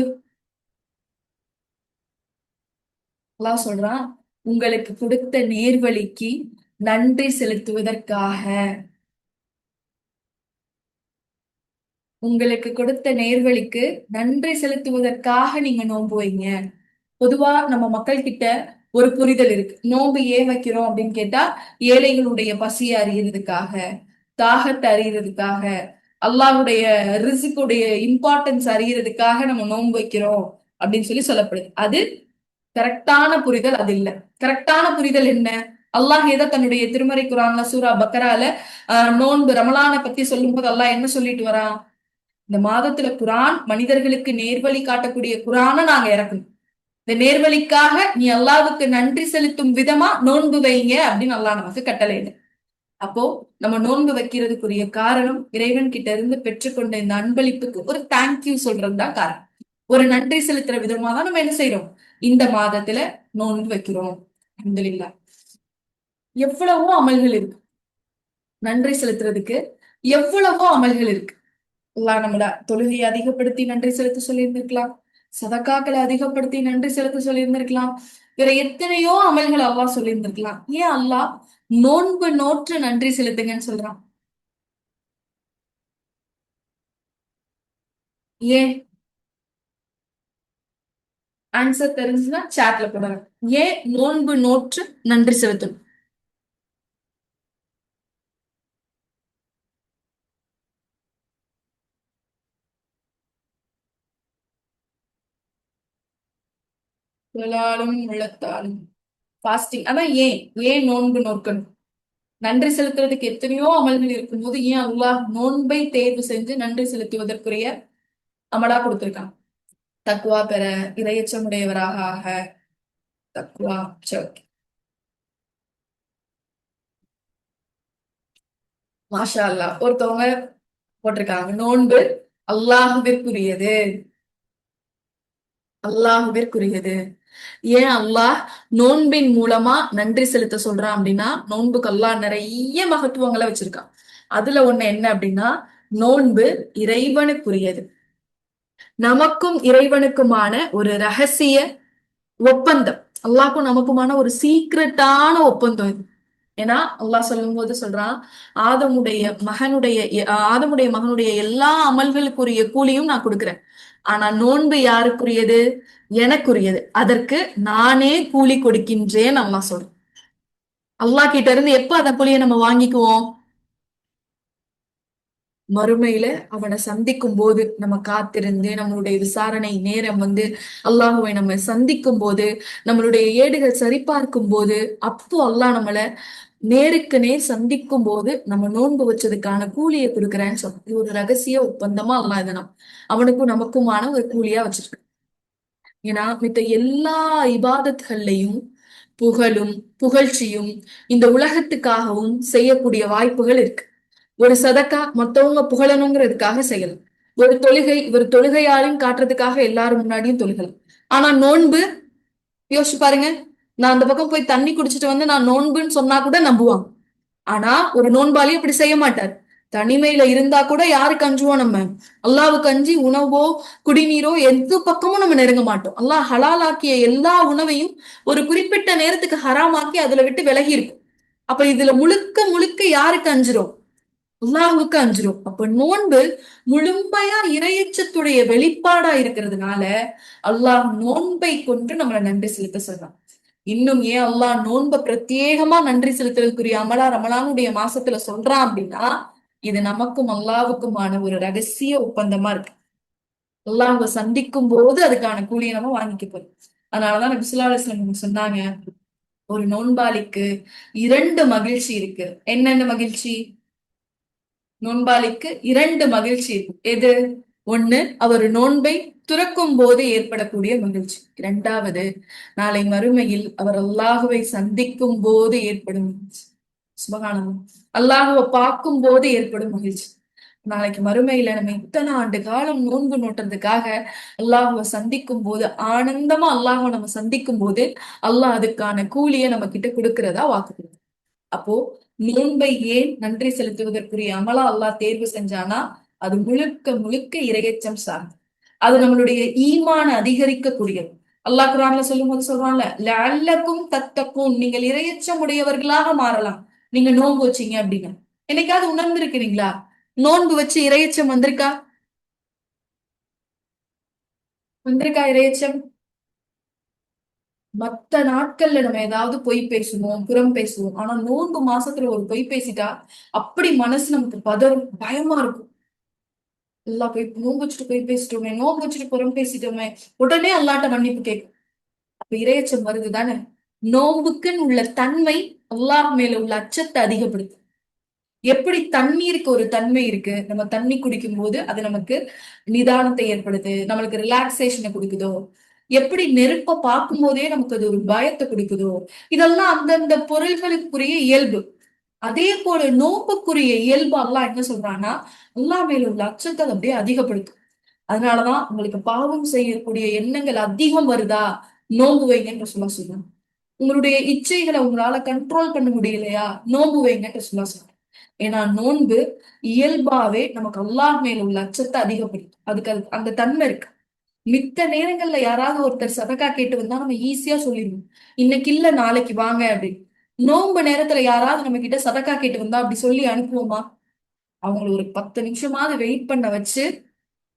அல்லாஹ் சொல்றான், உங்களுக்கு கொடுத்த நேர்வழிக்கு நன்றி செலுத்துவதற்காக. உங்களுக்கு கொடுத்த நேர்வழிக்கு நன்றி செலுத்துவதற்காக நீங்க நோன்பு வைங்க. பொதுவா நம்ம மக்கள் கிட்ட ஒரு புரிதல் இருக்கு. நோன்பு ஏன் வைக்கிறோம் அப்படின்னு கேட்டா ஏழைகளுடைய பசியை அறியறதுக்காக, தாகத்தை அறியறதுக்காக, அல்லாஹ்வுடைய ரிஸ்க்குடைய இம்பார்ட்டன்ஸ் அறியறதுக்காக நம்ம நோன்பு வைக்கிறோம் அப்படின்னு சொல்லப்படுது. அது கரெக்டான புரிதல் அது இல்ல. கரெக்டான புரிதல் என்ன? அல்லாஹ் ஏதோ தன்னுடைய திருமறை குரான்ல சூரா பக்கரால நோன்பு ரமலானை பத்தி சொல்லும் போது அல்லாஹ் என்ன சொல்லிட்டு வரான்? இந்த மாதத்துல குரான் மனிதர்களுக்கு நேர்வழி காட்டக்கூடிய குரானை நாங்க இறக்கணும். இந்த நேர்வழிக்காக நீ அல்லாவுக்கு நன்றி செலுத்தும் விதமா நோன்பு வைங்க அப்படின்னு அல்லாஹ் நமக்கு கட்டளையிடு. அப்போ நம்ம நோன்பு வைக்கிறதுக்குரிய காரணம் இறைவன் கிட்ட இருந்து பெற்றுக்கொண்ட இந்த அன்பளிப்புக்கு ஒரு தேங்க்யூ சொல்றதுதான் காரணம். ஒரு நன்றி செலுத்துற விதமா தான் நம்ம என்ன செய்யறோம்? இந்த மாதத்துல நோன்பு வைக்கிறோம். அல்ஹம்துலில்லாஹ். எவ்வளவோ அமல்கள் இருக்கு நன்றி செலுத்துறதுக்கு. எவ்வளவோ அமல்கள் இருக்கு. அல்லாஹ் நம்மள தொழுகையை அதிகப்படுத்தி நன்றி செலுத்த சொல்லி இருந்திருக்கலாம். சதக்காக்களை அதிகப்படுத்தி நன்றி செலுத்த சொல்லி இருந்திருக்கலாம். வேற எத்தனையோ அமல்கள் அல்லாஹ் சொல்லி இருந்திருக்கலாம். ஏன் அல்லாஹ் நோன்பு நோற்று நன்றி செலுத்துங்கன்னு சொல்றான்? ஏன்? ஆன்சர் தெரிஞ்சுன்னா சாட்ல போடுங்க. ஏன் நோன்பு நோற்று நன்றி செலுத்தணும்? உடலாலும் உள்ளத்தாலும் ஃபாஸ்டிங். அதான் ஏன் ஏன் நோன்பு நோக்கணும்? நன்றி செலுத்துறதுக்கு எத்தனையோ அமல்கள் இருக்கும்போது ஏன் அல்லாஹ் நோன்பை தேர்வு செஞ்சு நன்றி செலுத்துவதற்குரிய அமலா கொடுத்திருக்கான்? தக்குவா பெற, இரையச்சமுடையவராக ஆக. தக்குவா. சரி, okay. மாஷா அல்லாஹ். ஒருத்தவங்க போட்டிருக்காங்க நோன்பு அல்லாஹுவிற்குரியது. அல்லாஹுவிற்குரியது. ஏன் அல்லாஹ் நோன்பின் மூலமா நன்றி செலுத்த சொல்றான் அப்படின்னா, நோன்புக்கு அல்லாஹ் நிறைய மகத்துவங்களை வச்சிருக்கான். அதுல ஒண்ணு என்ன அப்படின்னா, நோன்பு இறைவனுக்குரியது. நமக்கும் இறைவனுக்குமான ஒரு ரகசிய ஒப்பந்தம். அல்லாஹ்க்கும் நமக்குமான ஒரு சீக்ரெட்டான ஒப்பந்தம் இது. ஏன்னா அல்லாஹ் சொல்லும் போது சொல்றான், ஆதமுடைய மகனுடைய ஆதமுடைய மகனுடைய எல்லா அமல்களுக்குரிய கூலியும் நான் கொடுக்கிறேன். ஆனா நோன்பு யாருக்குரியது? எனக்குரியது. அதற்கு நானே கூலி கொடுக்கின்றேன் அல்லாஹ் சொல்றான். அல்லாஹ் கிட்ட இருந்து எப்ப அந்த கூலியை நம்ம வாங்கிக்குவோம்? மறுமையில அவனை சந்திக்கும் போது, நம்ம காத்திருந்து நம்மளுடைய விசாரணை நேரம் வந்து அல்லாஹுவை நம்ம சந்திக்கும் போது, நம்மளுடைய ஏடுகள் சரிபார்க்கும் போது, அப்போ அல்லாஹ் நம்மள நேருக்கு நேர் சந்திக்கும் போது நம்ம நோன்பு வச்சதுக்கான கூலியை கொடுக்குறேன்னு சொல்றோம். இது ஒரு ரகசிய ஒப்பந்தமா அல்லாஹ் இதை அவனுக்கும் நமக்குமான ஒரு கூலியா வச்சிருக்கு. ஏன்னா மித்த எல்லா இபாதத்கள்லையும் புகழும் புகழ்ச்சியும் இந்த உலகத்துக்காகவும் செய்யக்கூடிய வாய்ப்புகள் இருக்கு. ஒரு சதக்கா மத்தவங்க புகழணுங்கிறதுக்காக செய்யலாம். ஒரு தொழுகை ஒரு தொழுகையாலும் காட்டுறதுக்காக எல்லாரும் முன்னாடியும் தொழுகலாம். ஆனா நோன்பு, யோசிச்சு பாருங்க. நான் அந்த பக்கம் போய் தண்ணி குடிச்சிட்டு வந்து நான் நோன்புன்னு சொன்னா கூட நம்புவாங்க. ஆனா ஒரு நோன்பாளி அப்படி செய்ய மாட்டார். தனிமையில இருந்தா கூட யாருக்கு அஞ்சுவோம் நம்ம? அல்லாவுக்கு அஞ்சி உணவோ குடிநீரோ எந்த பக்கமும் நம்ம நெருங்க மாட்டோம். அல்லாஹ் ஹலாலாக்கிய எல்லா உணவையும் ஒரு குறிப்பிட்ட நேரத்துக்கு ஹராமாக்கி அதுல விட்டு விலகி இருக்கும். அப்ப இதுல முழுக்க முழுக்க யாருக்கு அஞ்சுறோம்? அல்லாஹுக்கு அஞ்சுரும். அப்ப நோன்பு முழுமையா இறையச்சத்துடைய வெளிப்பாடா இருக்கிறதுனால அல்லாஹ் நோன்பை கொண்டு நம்மளை நன்றி செலுத்த சொல்றான். இன்னும் ஏன் அல்லாஹ் நோன்பை பிரத்யேகமா நன்றி செலுத்துறதுக்குரிய அமலா ரமலானுடைய மாசத்துல சொல்றான் அப்படின்னா, இது நமக்கும் அல்லாவுக்குமான ஒரு ரகசிய ஒப்பந்தமா இருக்கு. அல்லாஹ்வை சந்திக்கும் போது அதுக்கான கூலியை நம்ம வாங்கிக்க போறோம். அதனாலதான் நபி ஸல்லல்லாஹு அலைஹி வஸல்லம் சொன்னாங்க, ஒரு நோன்பாளிக்கு இரண்டு மகிழ்ச்சி இருக்கு. என்னென்ன மகிழ்ச்சி? நோன்பாளிக்கு இரண்டு மகிழ்ச்சி இருக்கு. எது? ஒண்ணு, அவர் நோன்பை துறக்கும் போது ஏற்படக்கூடிய மகிழ்ச்சி. இரண்டாவது, நாளை மறுமையில் அவர் அல்லாஹுவை சந்திக்கும் போது ஏற்படும் மகிழ்ச்சி. சுபஹானல்லாஹ். அல்லாஹுவை பார்க்கும் போது ஏற்படும் மகிழ்ச்சி. நாளைக்கு மறுமையில நம்ம இத்தனை ஆண்டு காலம் நோன்பு நோட்டுறதுக்காக அல்லாஹுவை சந்திக்கும் போது, ஆனந்தமா அல்லாஹுவை நம்ம சந்திக்கும் போது அல்லாஹ் அதுக்கான கூலியை நம்ம கிட்ட கொடுக்கிறதா வாக்கு. அப்போ நோன்பை ஏன் நன்றி செலுத்துவதற்குரிய அமலா அல்லாஹ் தேர்வு செஞ்சானா, அது முழுக்க முழுக்க இரையச்சம் சார்ந்து, அது நம்மளுடைய ஈமான அதிகரிக்கக்கூடியது. அல்லாஹ் குர்ஆன்ல சொல்லும் போது சொல்றான்ல, லஅல்லக்கும் தத்தக்கும், நீங்கள் இரையச்சம் உடையவர்களாக மாறலாம் நீங்க நோன்பு வச்சீங்க அப்படின்னு. என்னைக்காவது உணர்ந்திருக்கிறீங்களா? நோன்பு வச்சு இரையச்சம் வந்திருக்கா? வந்திருக்கா இரையச்சம்? மத்த நாட்கள்ல நம்ம ஏதாவது பொய் பேசுவோம், புறம் பேசுவோம். ஆனா நோன்பு மாசத்துல ஒரு பொய் பேசிட்டா அப்படி மனசு நமக்கு பதறும், பயமா இருக்கும். எல்லாம் போய் நோன்பு வச்சுட்டு பொய் பேசிட்டோமே, நோன்பு வச்சுட்டு புறம் பேசிட்டோமே, உடனே அல்லாட்ட மன்னிப்பு கேட்கும். அப்ப இரையச்சம் வருது தானே? நோன்புக்குன்னு உள்ள தன்மை அல்லாஹ் மேல உள்ள அச்சத்தை அதிகப்படுத்தும். எப்படி தண்ணீருக்கு ஒரு தன்மை இருக்கு, நம்ம தண்ணி குடிக்கும் போது அது நமக்கு நிதானத்தை ஏற்படுது, நம்மளுக்கு ரிலாக்ஸேஷனை கொடுக்குதோ, எப்படி நெருப்ப பார்க்கும் போதே நமக்கு அது ஒரு பயத்தை கொடுக்குதோ, இதெல்லாம் அந்தந்த பொருள்களுக்குரிய இயல்பு. அதே போல நோம்புக்குரிய இயல்பு அல்லாஹ் என்ன சொல்றான்னா, அல்லாஹ் மேல உள்ள அச்சத்தை அது அப்படியே அதிகப்படுத்தும். அதனாலதான் உங்களுக்கு பாவம் செய்யக்கூடிய எண்ணங்கள் அதிகம் வருதா, நோன்பு வைங்கன்னு சொல்றாங்க. உங்களுடைய இச்சைகளை உங்களால கண்ட்ரோல் பண்ண முடியலையா, நோன்பு வைங்கன்னு சொல்றாங்க. ஏன்னா நோன்பு இயல்பாவே நமக்கு அல்லாஹ் மேல உள்ள அச்சத்தை அதிகப்படுத்தும். அதுக்கு அந்த தன்மை இருக்கு. மித்த நேரங்கள்ல யாராவது ஒருத்தர் சதக்கா கேட்டு வந்தா நம்ம ஈஸியா சொல்லிடுவோம், இன்னைக்கு இல்ல நாளைக்கு வாங்க அப்படின்னு. நோன்பு நேரத்துல யாராவது நம்ம கிட்ட சதக்கா கேட்டு வந்தா அப்படி சொல்லி அனுப்புவோமா? அவங்களை ஒரு 10 நிமிஷமாவது வெயிட் பண்ண வச்சு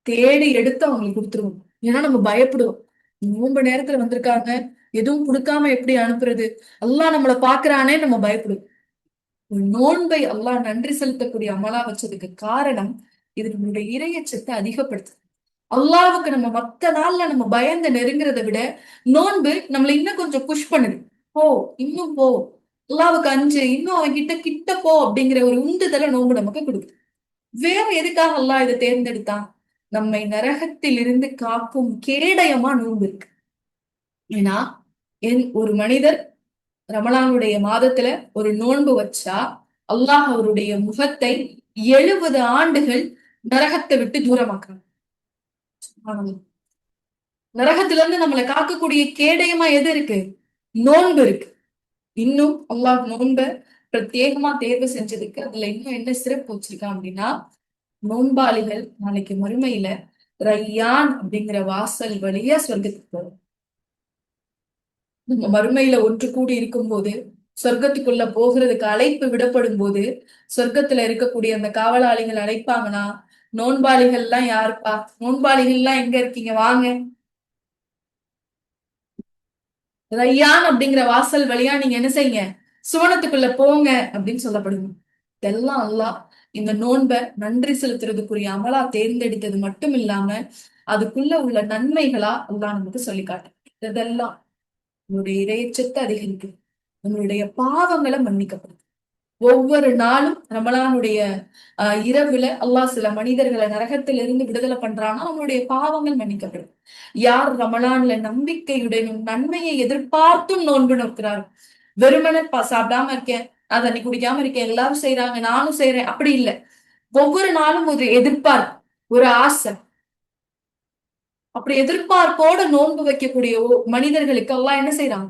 தேடி எடுத்து அவங்களுக்கு கொடுத்துருவோம். ஏன்னா நம்ம பயப்படுவோம், நோன்பு நேரத்துல வந்திருக்காங்க, எதுவும் கொடுக்காம எப்படி அனுப்புறது, அல்லாஹ் நம்மளை பாக்குறானே நம்ம பயப்படுவோம். நோன்பை அல்லாஹ் நன்றி செலுத்தக்கூடிய அமலா வச்சதுக்கு காரணம், இது நம்மளுடைய இரையச்சத்தை அதிகப்படுத்து. அல்லாவுக்கு நம்ம மத்த நாள்ல நம்ம பயந்து நெருங்குறதை விட நோன்பு நம்மள இன்னும் கொஞ்சம் புஷ் பண்ணுது. போ, இன்னும் போ, அல்லாவுக்கு அஞ்சு, இன்னும் அவன் கிட்ட கிட்ட போ அப்படிங்கிற ஒரு உந்துதலை நோன்பு நமக்கு கொடுக்குது. வேற எதுக்காக அல்லாஹ் இதை தேர்ந்தெடுத்தான்? நம்மை நரகத்தில் இருந்து காக்கும் கேடயமா நோன்பு இருக்கு. ஏன்னா ஒரு மனிதர் ரமலானுடைய மாதத்துல ஒரு நோன்பு வச்சா அல்லாஹ் அவருடைய முகத்தை 70 ஆண்டுகள் நரகத்தை விட்டு தூரமாக்குறாங்க. நரகத்துல இருந்து நம்மளை காக்கக்கூடிய கேடயமா எது இருக்கு? நோன்பு இருக்கு. இன்னும் அல்லாஹ் நோன்ப பிரத்யேகமா தேர்வு செஞ்சதுக்கு அதுல இன்னும் என்ன சிறப்பு வச்சிருக்கான் அப்படின்னா, நோன்பாளிகள் நாளைக்கு மறுமையில ரையான் அப்படிங்கிற வாசல் வழியா சொர்க்கத்துக்கு போறோம். நம்ம மறுமையில ஒன்று கூடி இருக்கும் போது, சொர்க்கத்துக்குள்ள போகிறதுக்கு அழைப்பு விடப்படும் போது, சொர்க்கத்துல இருக்கக்கூடிய அந்த காவலாளிகள் அழைப்பாங்கன்னா, நோன்பாளிகள் எல்லாம் யாருப்பா, நோன்பாளிகள் எல்லாம் எங்க இருக்கீங்க, வாங்க, ரையான் அப்படிங்கிற வாசல் வழியா நீங்க என்ன செய்யுங்க, சுவனத்துக்குள்ள போங்க அப்படின்னு சொல்லப்படுங்க. இதெல்லாம் அல்லாஹ் இந்த நோன்ப நன்றி செலுத்துறதுக்குரிய அமலா தேர்ந்தெடுத்தது மட்டும் இல்லாம அதுக்குள்ள உள்ள நன்மைகளா அல்லாஹ் நமக்கு சொல்லி காட்டு. இதெல்லாம் உங்களுடைய இறையச்சத்தை அதிகரிக்குது, உங்களுடைய பாவங்களை மன்னிக்கப்படுது. ஒவ்வொரு நாளும் ரமலானுடைய இரவுல அல்லாஹ் சில மனிதர்களை நரகத்திலிருந்து விடுதலை பண்றான்னா அவங்களுடைய பாவங்கள் மன்னிக்கப்படும். யார் ரமலான்ல நம்பிக்கையுடனும் நன்மையை எதிர்பார்த்தும் நோன்பு நோக்கிறார், வெறுமனே சாப்பிடாம இருக்கேன், நான் தண்ணி குடிக்காம இருக்கேன், எல்லாரும் செய்யறாங்க நானும் செய்யறேன், அப்படி இல்லை. ஒவ்வொரு நாளும் ஒரு எதிர்பார்ப்பு, ஒரு ஆசை, அப்படி எதிர்பார்ப்போட நோன்பு வைக்கக்கூடிய மனிதர்களுக்கு எல்லாம் என்ன செய்யறாங்க,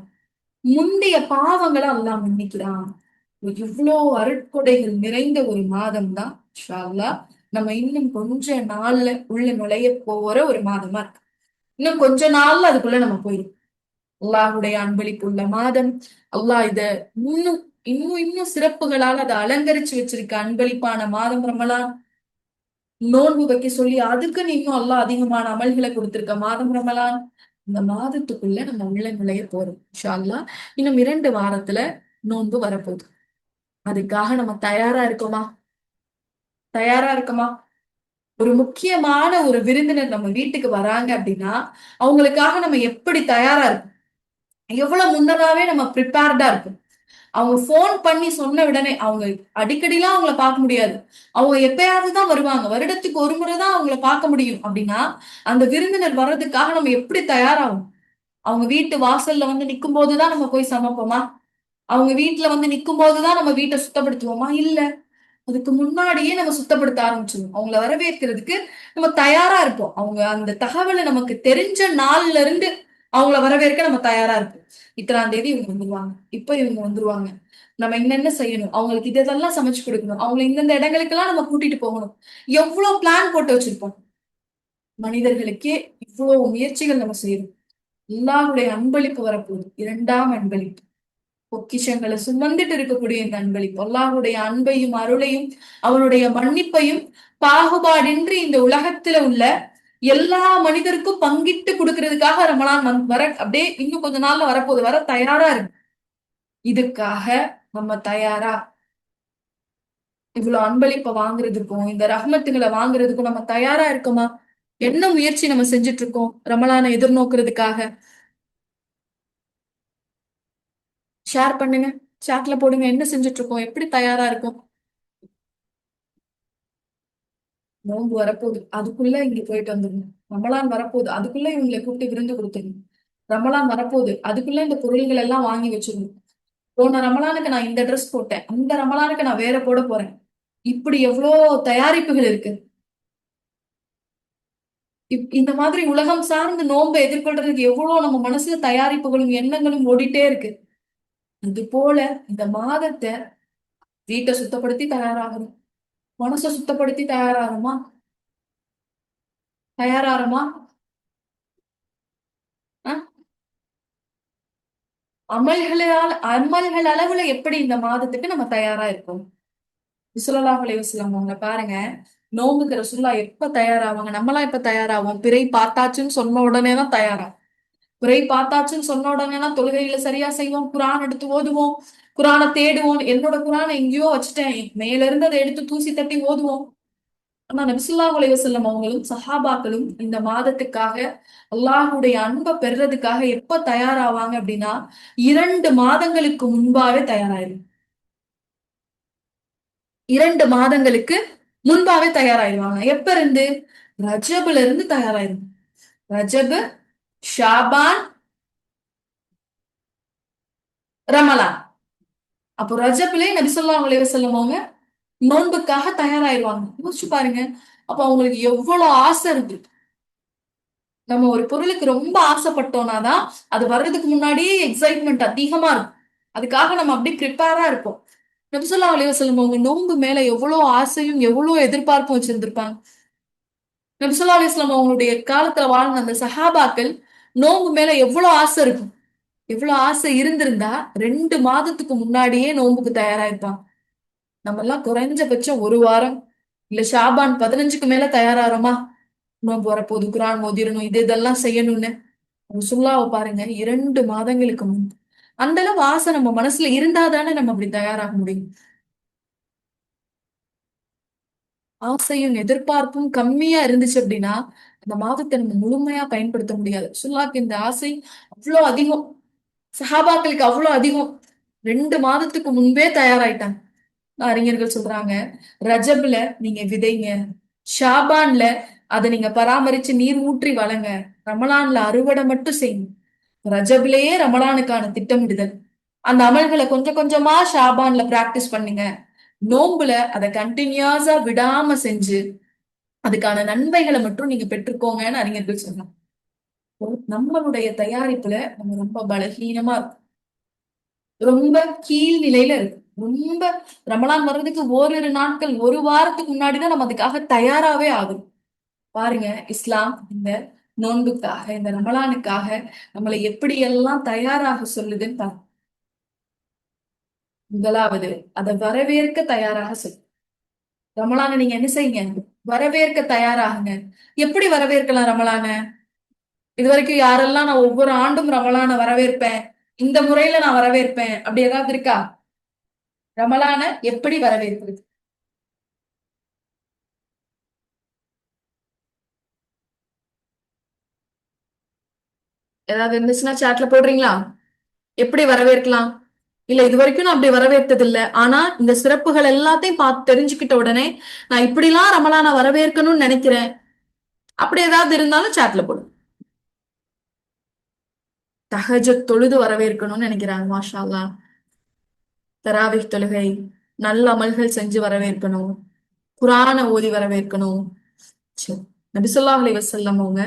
முந்தைய பாவங்களை எல்லாம் மன்னிக்கிறான். இவ்வளோ அருட்கொடைகள் நிறைந்த ஒரு மாதம் தான் இன்ஷா அல்லாஹ் நம்ம இன்னும் கொஞ்ச நாள்ல உள்ள நுழைய போற ஒரு மாதமா இருக்கு. இன்னும் கொஞ்ச நாள்ல அதுக்குள்ள நம்ம போயிடும். அல்லாஹுடைய அன்பளிப்பு உள்ள மாதம். அல்லாஹ் இத இன்னும் இன்னும் இன்னும் சிறப்புகளால் அதை அலங்கரிச்சு வச்சிருக்க அன்பளிப்பான மாதம் ரமலான். நோன்பு வைக்க சொல்லி அதுக்குன்னு இன்னும் அல்லாஹ் அதிகமான அமல்களை கொடுத்திருக்க மாதம் ரமலான். இந்த மாதத்துக்குள்ள நம்ம உள்ள நுழைய போறோம் இன்ஷா அல்லாஹ். இன்னும் 2 வாரத்துல நோன்பு வரப்போகுது. அதுக்காக நம்ம தயாரா இருக்கோமா? தயாரா இருக்கோமா? ஒரு முக்கியமான ஒரு விருந்தினர் நம்ம வீட்டுக்கு வராங்க அப்படின்னா அவங்களுக்காக நம்ம எப்படி தயாரா இருக்கும், எவ்வளவு முன்னதாவே நம்ம ப்ரிப்பேர்டா இருக்கும். அவங்க போன் பண்ணி சொன்ன உடனே, அவங்க அடிக்கடிலாம் அவங்கள பார்க்க முடியாது, அவங்க எப்பயாவது தான் வருவாங்க, வருடத்துக்கு ஒரு முறை தான் அவங்கள பார்க்க முடியும் அப்படின்னா அந்த விருந்தினர் வர்றதுக்காக நம்ம எப்படி தயாராகும்? அவங்க வீட்டு வாசல்ல வந்து நிக்கும் போதுதான் நம்ம போய் சமைப்போமா? அவங்க வீட்டுல வந்து நிக்கும் போதுதான் நம்ம வீட்டை சுத்தப்படுத்துவோமா? இல்ல, அதுக்கு முன்னாடியே நம்ம சுத்தப்படுத்த ஆரம்பிச்சிருவோம். அவங்கள வரவேற்கிறதுக்கு நம்ம தயாரா இருப்போம். அவங்க அந்த தகவலை நமக்கு தெரிஞ்ச நாள்ல இருந்து அவங்கள வரவேற்க நம்ம தயாரா இருப்போம். இத்தனாம் தேதி இவங்க வந்துருவாங்க, இப்ப இவங்க வந்துருவாங்க, நம்ம என்னென்ன செய்யணும், அவங்களுக்கு இதெல்லாம் சமைச்சு கொடுக்கணும், அவங்களை இந்தந்த இடங்களுக்கெல்லாம் நம்ம கூட்டிட்டு போகணும், எவ்வளவு பிளான் போட்டு வச்சிருப்போம். மனிதர்களுக்கே இவ்வளவு முயற்சிகள் நம்ம செய்யறோம். எல்லாருடைய அன்பளிப்பு வரப்போகுது, 2ஆம் அன்பளிப்பு. பொக்கிஷங்களை சுமந்துட்டு இருக்கக்கூடிய இந்த அன்பளிப்பு, அல்லாஹுடைய அன்பையும் அருளையும் அவனுடைய மன்னிப்பையும் பாகுபாடின்றி இந்த உலகத்துல உள்ள எல்லா மனிதருக்கும் பங்கிட்டு கொடுக்கறதுக்காக ரமலான் வர அப்படியே இன்னும் கொஞ்ச நாள்ல வரப்போது, வர தயாரா இருக்கு. இதுக்காக நம்ம தயாரா? இவ்வளவு அன்பளிப்பை வாங்குறதுக்கும் இந்த ரஹ்மத்துகளை வாங்குறதுக்கும் நம்ம தயாரா இருக்கோமா? என்ன முயற்சி நம்ம செஞ்சுட்டு இருக்கோம் ரமலானை எதிர்நோக்குறதுக்காக? ஷேர் பண்ணுங்க, சாட்ல போடுங்க, என்ன செஞ்சுட்டு இருக்கோம், எப்படி தயாரா இருக்கும்? நோன்பு வரப்போகுது, அதுக்குள்ள இங்க போயிட்டு வந்துடணும். ரமலான் வரப்போகுது, அதுக்குள்ள இவங்களை கூப்பிட்டு விருந்து கொடுத்துடணும். ரமலான் வரப்போகுது, அதுக்குள்ள இந்த பொருள்கள் எல்லாம் வாங்கி வச்சிடணும். போன ரமலானுக்கு நான் இந்த ட்ரெஸ் போட்டேன், அந்த ரமலானுக்கு நான் வேற போட போறேன். இப்படி எவ்வளோ தயாரிப்புகள் இருக்கு. இந்த மாதிரி உலகம் சார்ந்து நோன்பை எதிர்கொள்றதுக்கு எவ்வளவு நம்ம மனசுல தயாரிப்புகளும் எண்ணங்களும் ஓடிட்டே இருக்கு. அது போல இந்த மாதத்தை வீட்டை சுத்தப்படுத்தி தயாராகணும், மனசை சுத்தப்படுத்தி தயாராகுமா? தயாராகுமா? அமல்கள் அளவுல எப்படி இந்த மாதத்துக்கு நம்ம தயாரா இருக்கோம்? ஸல்லல்லாஹு அலைஹி வஸல்லம் அவங்க பாருங்க, நோம்புக்கு ரசூலுல்லாஹ் எப்ப தயாராவாங்க, நம்மளாம் எப்ப தயாராவோம்? பிறை பார்த்தாச்சுன்னு சொன்ன உடனே தான் தயாரா. பிறை பார்த்தாச்சுன்னு சொன்ன உடனே தான் தொழுகைகளை சரியா செய்வோம், குரான் எடுத்து ஓதுவோம், குரானை தேடுவோம். என்னோட குரானை எங்கேயோ வச்சுட்டேன், மேல இருந்து அதை எடுத்து தூசி தட்டி ஓதுவோம். ஆனா நபி ஸல்லல்லாஹு அலைஹி வஸல்லம் அவங்களும் சஹாபாக்களும் இந்த மாதத்துக்காக அல்லாஹுடைய அன்பை பெறுறதுக்காக எப்ப தயாராவாங்க அப்படின்னா 2 மாதங்களுக்கு முன்பாவே தயாராயிரும். 2 மாதங்களுக்கு முன்பாவே தயாராயிருவாங்க. எப்ப இருந்து? ரஜபுல இருந்து தயாராயிரும். ரஜபு, ஷாபான், ரமலான். அப்போ ரஜபுலே நபி ஸல்லல்லாஹு அலைஹி வஸல்லம் அவங்க நோன்புக்காக தயாராயிருவாங்க. யோசிச்சு பாருங்க. அப்ப அவங்களுக்கு எவ்வளவு ஆசை இருக்கு. நம்ம ஒரு பொருளுக்கு ரொம்ப ஆசைப்பட்டோம்னாதான் அது வர்றதுக்கு முன்னாடியே எக்ஸைட்மெண்ட் அதிகமா இருக்கும். அதுக்காக நம்ம அப்படியே ப்ரிப்பேரா இருப்போம். நபி ஸல்லல்லாஹு அலைஹி வஸல்லம் அவங்க நோன்பு மேல எவ்வளவு ஆசையும் எவ்வளவு எதிர்பார்ப்பும் வச்சிருந்திருப்பாங்க. நபி ஸல்லல்லாஹு அலைஹி வஸல்லம் அவங்களுடைய காலத்துல வாழ்ந்த அந்த சஹாபாக்கள் நோன்பு மேல எவ்வளவு ஆசை இருக்கும். எவ்வளவு ஆசை இருந்திருந்தா 2 மாதத்துக்கு முன்னாடியே நோன்புக்கு தயாராயிருப்பாங்க. நம்ம எல்லாம் குறைஞ்சபட்சம் ஒரு வாரம் இல்ல ஷாபான் 15க்கு மேல தயாராறோமா? நோன்பு வரப்போகுது, குர்ஆன் ஓதிரணும், இதெல்லாம் செய்யணும்னு. ரசூலுல்லாஹ்வ பாருங்க 2 மாதங்களுக்கு முன். அந்த அளவு ஆசை நம்ம மனசுல இருந்தா தானே நம்ம அப்படி தயாராக முடியும். ஆசையும் எதிர்பார்ப்பும் கம்மியா இருந்துச்சு அப்படின்னா அந்த மாதத்தை நம்ம முழுமையா பயன்படுத்த முடியாது. ரசூலுல்லாஹ்க்கு இந்த ஆசை அவ்வளவு அதிகம். சஹாபாக்களுக்கு அவ்வளவு அதிகம். 2 மாதத்துக்கு முன்பே தயாராயிட்டாங்க. அறிஞர்கள் சொல்றாங்க, ரஜப்ல நீங்க விதைங்க, ஷாபான்ல அதை நீங்க பராமரிச்சு நீர் ஊற்றி வளங்க, ரமலான்ல அறுவடை மட்டும் செய்யுங்க. ரஜப்லயே ரமலானுக்கான திட்டமிடுதல். அந்த அமல்களை கொஞ்சம் கொஞ்சமா ஷாபான்ல பிராக்டிஸ் பண்ணுங்க. நோம்புல அதை கண்டினியூஸா விடாம செஞ்சு அதுக்கான நன்மைகளை மட்டும் நீங்க பெற்றுக்கோங்கன்னு அறிஞர்கள் சொன்னாங்க. நம்மளுடைய தயாரிப்புல நம்ம ரொம்ப பலகீனமா இருக்கும். ரொம்ப கீழ் நிலையில இருக்கு. ரொம்ப ரமலான் வர்றதுக்கு ஓரிரு நாட்கள், ஒரு வாரத்துக்கு முன்னாடிதான் நம்ம அதுக்காக தயாராவே ஆகும். பாருங்க, இஸ்லாம் இந்த நோன்புக்காக, இந்த ரமலானுக்காக நம்மளை எப்படியெல்லாம் தயாராக சொல்லுதுன்னு பாருங்க. முதலாவது, அதை வரவேற்க தயாராக சொல்லு. ரமலான நீங்க என்ன செய்யுங்க? வரவேற்க தயாராகுங்க. எப்படி வரவேற்கலாம் ரமலான? இது வரைக்கும் யாரெல்லாம் நான் ஒவ்வொரு ஆண்டும் ரமலான வரவேற்பேன், இந்த முறையில நான் வரவேற்பேன் அப்படி ஏதாவது இருக்கா? ரமலான எப்படி வரவேற்பது? ஏதாவது இருந்துச்சுன்னா சாட்ல போடுறீங்களா? எப்படி வரவேற்கலாம்? இல்ல இது வரைக்கும் நான் அப்படி வரவேற்றது இல்ல. ஆனா இந்த சிறப்புகள் எல்லாத்தையும் பார்த்து தெரிஞ்சுக்கிட்ட உடனே நான் இப்படிலாம் ரமலான வரவேற்கணும்னு நினைக்கிறேன். அப்படி ஏதாவது இருந்தாலும் சாட்ல போடும். தஹஜ்ஜத் தொழுது வரவேற்கணும்னு நினைக்கிறாங்க. மாஷா அல்லாஹ். தராவிஹ் தொழுகை, நல்ல அமல்கள் செஞ்சு வரவேற்கணும். குரான ஓதி வரவேற்கணும். சரி. நபி ஸல்லல்லாஹு அலைஹி வஸல்லம் அவங்க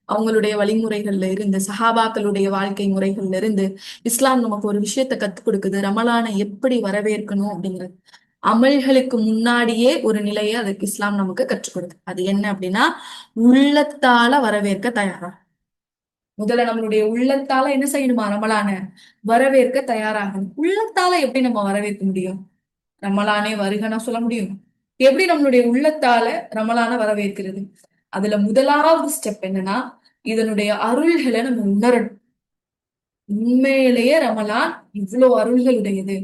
அவங்களுடைய வழிமுறைகள்ல இருந்து, சஹாபாக்களுடைய வாழ்க்கை முறைகள்ல இருந்து இஸ்லாம் நமக்கு ஒரு விஷயத்த கத்துக் கொடுக்குது. ரமலானை எப்படி வரவேற்கணும் அப்படிங்கிறது. அமல்களுக்கு முன்னாடியே ஒரு நிலையை அதுக்கு இஸ்லாம் நமக்கு கற்றுக் கொடுக்குது. அது என்ன அப்படின்னா, உள்ளத்தால வரவேற்க தயாரா. முதல்ல நம்மளுடைய உள்ளத்தால என்ன செய்யணுமா? ரமலான வரவேற்க தயாராகணும். உள்ளத்தால எப்படி நம்ம வரவேற்க முடியும்? ரமலானே வருகனா சொல்ல முடியும்? எப்படி நம்மளுடைய உள்ளத்தால ரமலான வரவேற்கிறது? அதுல முதலாவது ஸ்டெப் என்னன்னா, இதனுடைய அருள்களை நம்ம உணரணும். உண்மையிலேயே ரமலான் இவ்வளவு அருள்கள் உடையது.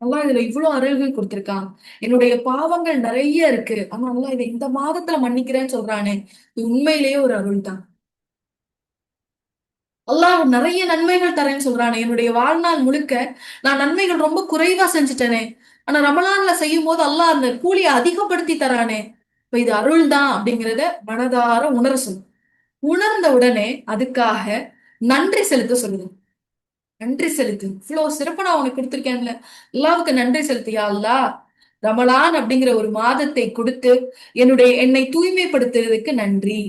அல்லாஹ் இதுல இவ்வளவு அருள்கள் கொடுத்திருக்கான். என்னுடைய பாவங்கள் நிறைய இருக்கு. ஆனா அல்லாஹ் இதை இந்த மாதத்துல மன்னிக்கிறேன்னு சொல்றானே, இது உண்மையிலேயே ஒரு அருள் தான். அல்லாஹ் நிறைய நன்மைகள் தரேன்னு சொல்றானே, என்னுடைய வாழ்நாள் முழுக்க நான் நன்மைகள் ரொம்ப குறைவா செஞ்சுட்டேனே, ஆனா ரமலான்ல செய்யும் போது அல்லாஹ் அந்த கூலியை அதிகப்படுத்தி தரானே, இப்ப இது அருள் தான் அப்படிங்கிறத மனதார உணர சொல்லு. உணர்ந்த உடனே அதுக்காக நன்றி செலுத்த சொல்லுது. நன்றி செலுத்து. இவ்வளவு சிறப்பு நான் உனக்கு கொடுத்திருக்கேன்ல, அல்லாவுக்கு நன்றி செலுத்தியா அல்லாஹ். ரமலான் அப்படிங்கிற ஒரு மாதத்தை கொடுத்து என்னை தூய்மைப்படுத்துறதுக்கு நன்றி.